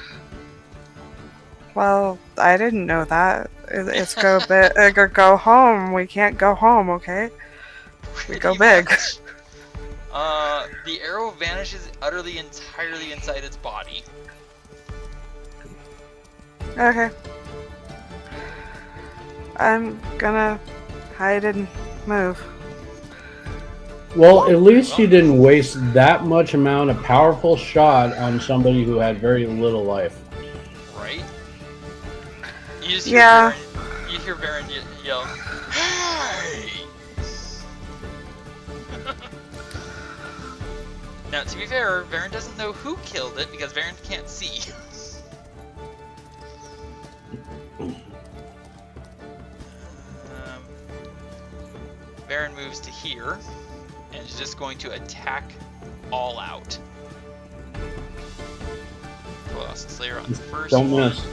Well, I didn't know that. It's go home. We can't go home, okay? We go Pretty big. much. The arrow vanishes utterly, entirely inside its body. Okay. I'm gonna hide and move. Well, at least you didn't waste that much amount of powerful shot on somebody who had very little life. Right? You just hear Yeah. Varin, you hear Varin yell, "Hey!" Now, to be fair, Varin doesn't know who killed it because Varin can't see. Varin moves to here and is just going to attack all out. Colossus Slayer on the first Don't one. miss.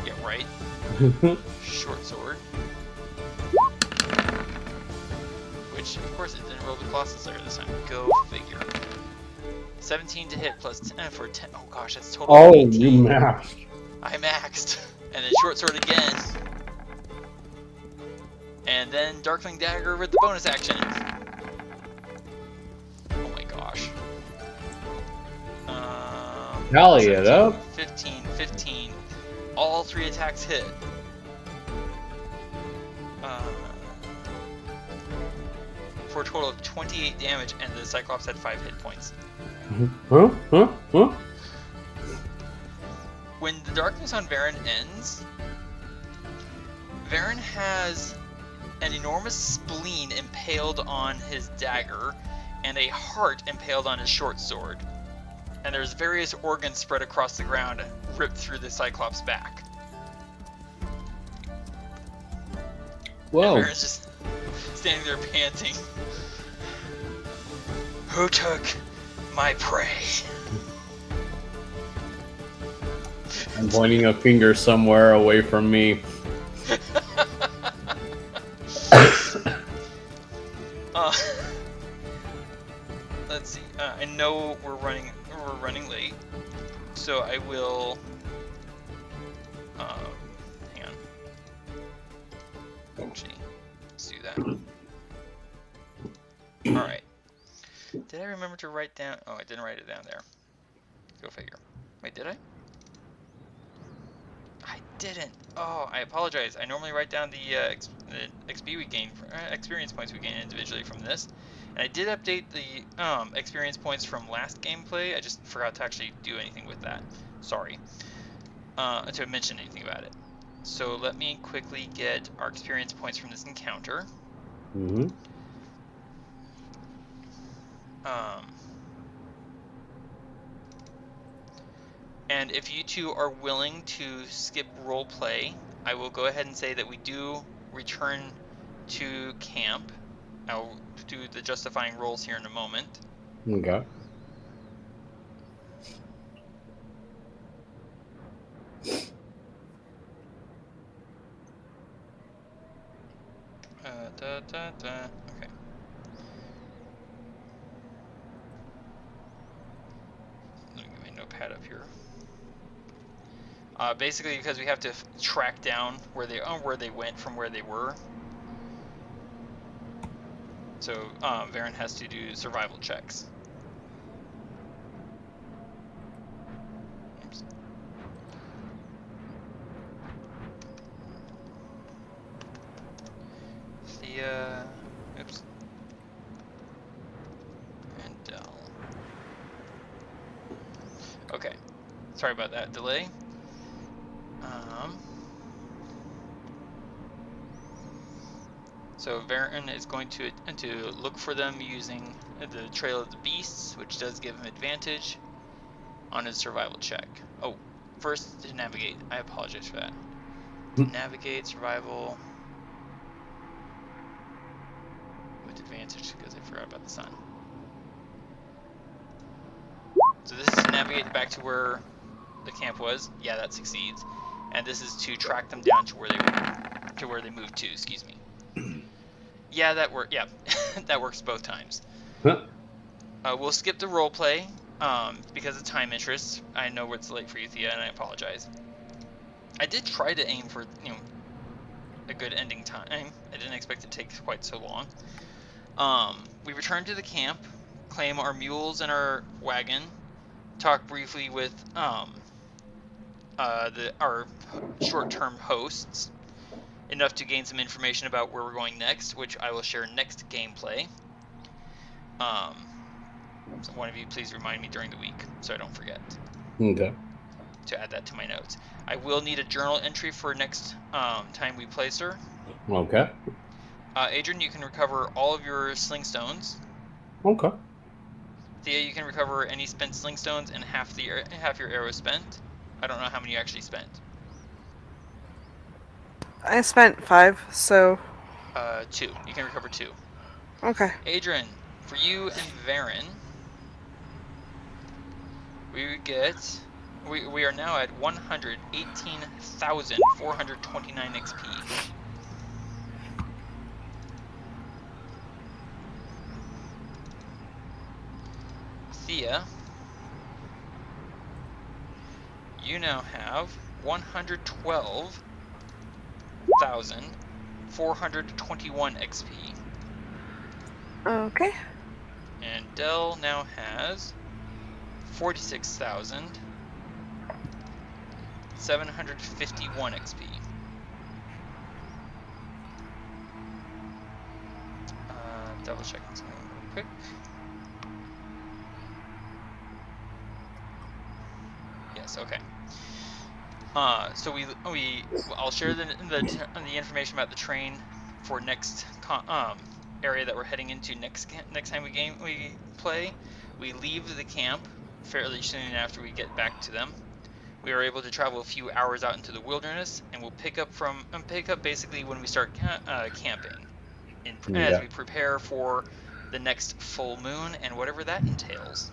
Yeah, right. Short sword. Which, of course, it didn't roll the Colossus Slayer this time. Go figure. 17 to hit plus 10 for 10. Oh gosh, that's total Oh, 18. you maxed. I maxed. And then short sword again. And then Darkling Dagger with the bonus action. Oh my gosh. Tally it up. 15. All 3 attacks hit. For a total of 28 damage, and the Cyclops had 5 hit points. Huh? When the darkness on Varin ends, Varin has an enormous spleen impaled on his dagger and a heart impaled on his short sword. And there's various organs spread across the ground, ripped through the Cyclops' back. Whoa. And Varin's just standing there panting. Who took my prey? I'm pointing a finger somewhere away from me. Let's see. I know we're running late, so I will. Hang on. Actually, let's do that. All right. Did I remember to write down? Oh, I didn't write it down there. Go figure. Wait, did I? I didn't. Oh, I apologize. I normally write down the XP we gain, experience points we gain individually from this, and I did update the experience points from last gameplay. I just forgot to actually do anything with that. Sorry. To mention anything about it. So let me quickly get our experience points from this encounter. Mm-hmm. And if you two are willing to skip role play, I will go ahead and say that we do return to camp. I'll do the justifying roles here in a moment. Okay. Okay. Let me get my notepad up here. Basically, because we have to track down where they went from where they were. So Varin has to do survival checks. Oops. Thía. Oops. And Del. Okay. Sorry about that delay. So Varin is going to look for them using the Trail of the Beasts, which does give him advantage on his survival check. Oh, first to navigate. I apologize for that. To navigate, survival with advantage because I forgot about the sun. So this is to navigate back to where the camp was. Yeah, that succeeds. And this is to track them down to where they moved to. Excuse me. Yeah, that worked. Yeah, that works both times. We'll skip the role play because of time interests. I know it's late for you, Thía, and I apologize. I did try to aim for a good ending time. I didn't expect it to take quite so long. We return to the camp, claim our mules and our wagon, talk briefly with our short-term hosts, enough to gain some information about where we're going next, which I will share next gameplay. So one of you please remind me during the week so I don't forget. Okay. To add that to my notes. I will need a journal entry for next time we play, sir. Okay. Adran, you can recover all of your sling stones. Okay. Thía, you can recover any spent sling stones and half your arrows spent. I don't know how many you actually spent. I spent 5, so... 2. You can recover 2. Okay. Adran, for you and Varin, we are now at 118,429 XP. Thía, you now have 112,421 XP. Okay. And Dell now has 46,751 XP. Double checking something real quick. Yes, okay. So I'll share the information about the train for next area that we're heading into next time we play. We leave the camp fairly soon after we get back to them. We are able to travel a few hours out into the wilderness, and we'll pick up basically when we start camping, as we prepare for the next full moon and whatever that entails.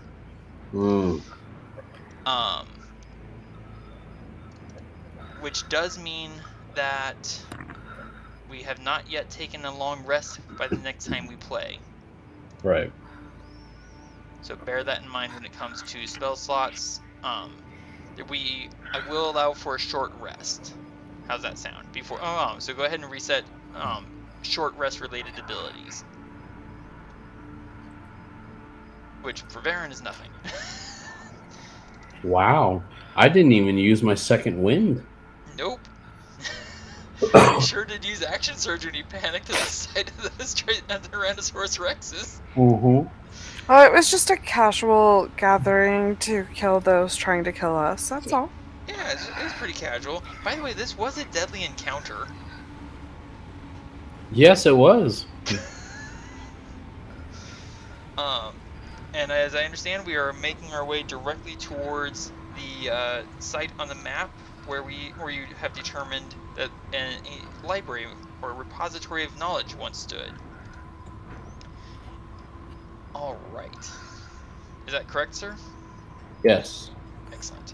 Which does mean that we have not yet taken a long rest by the next time we play. Right. So bear that in mind when it comes to spell slots. I will allow for a short rest. How's that sound? So go ahead and reset short rest related abilities. Which for Varin is nothing. Wow. I didn't even use my second wind. Nope. You sure did use action surge when you panicked at the sight of those Tyrannosaurus Rexes. Mm-hmm. Well, it was just a casual gathering to kill those trying to kill us, that's all. Yeah, it was pretty casual. By the way, this was a deadly encounter. Yes, it was. And as I understand, we are making our way directly towards the site on the map where you have determined that a library or repository of knowledge once stood. All right. Is that correct, sir? Yes. Excellent.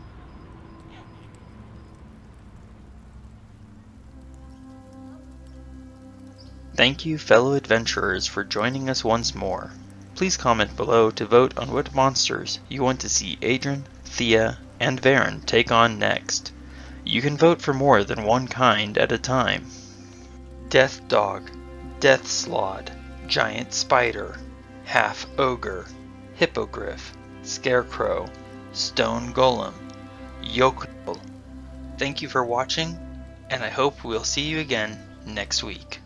Thank you, fellow adventurers, for joining us once more. Please comment below to vote on what monsters you want to see Adran, Thía, and Varin take on next. You can vote for more than one kind at a time. Death Dog, Death Slaad, Giant Spider, Half-Ogre, Hippogriff, Scarecrow, Stone Golem, Yochlol. Thank you for watching, and I hope we'll see you again next week.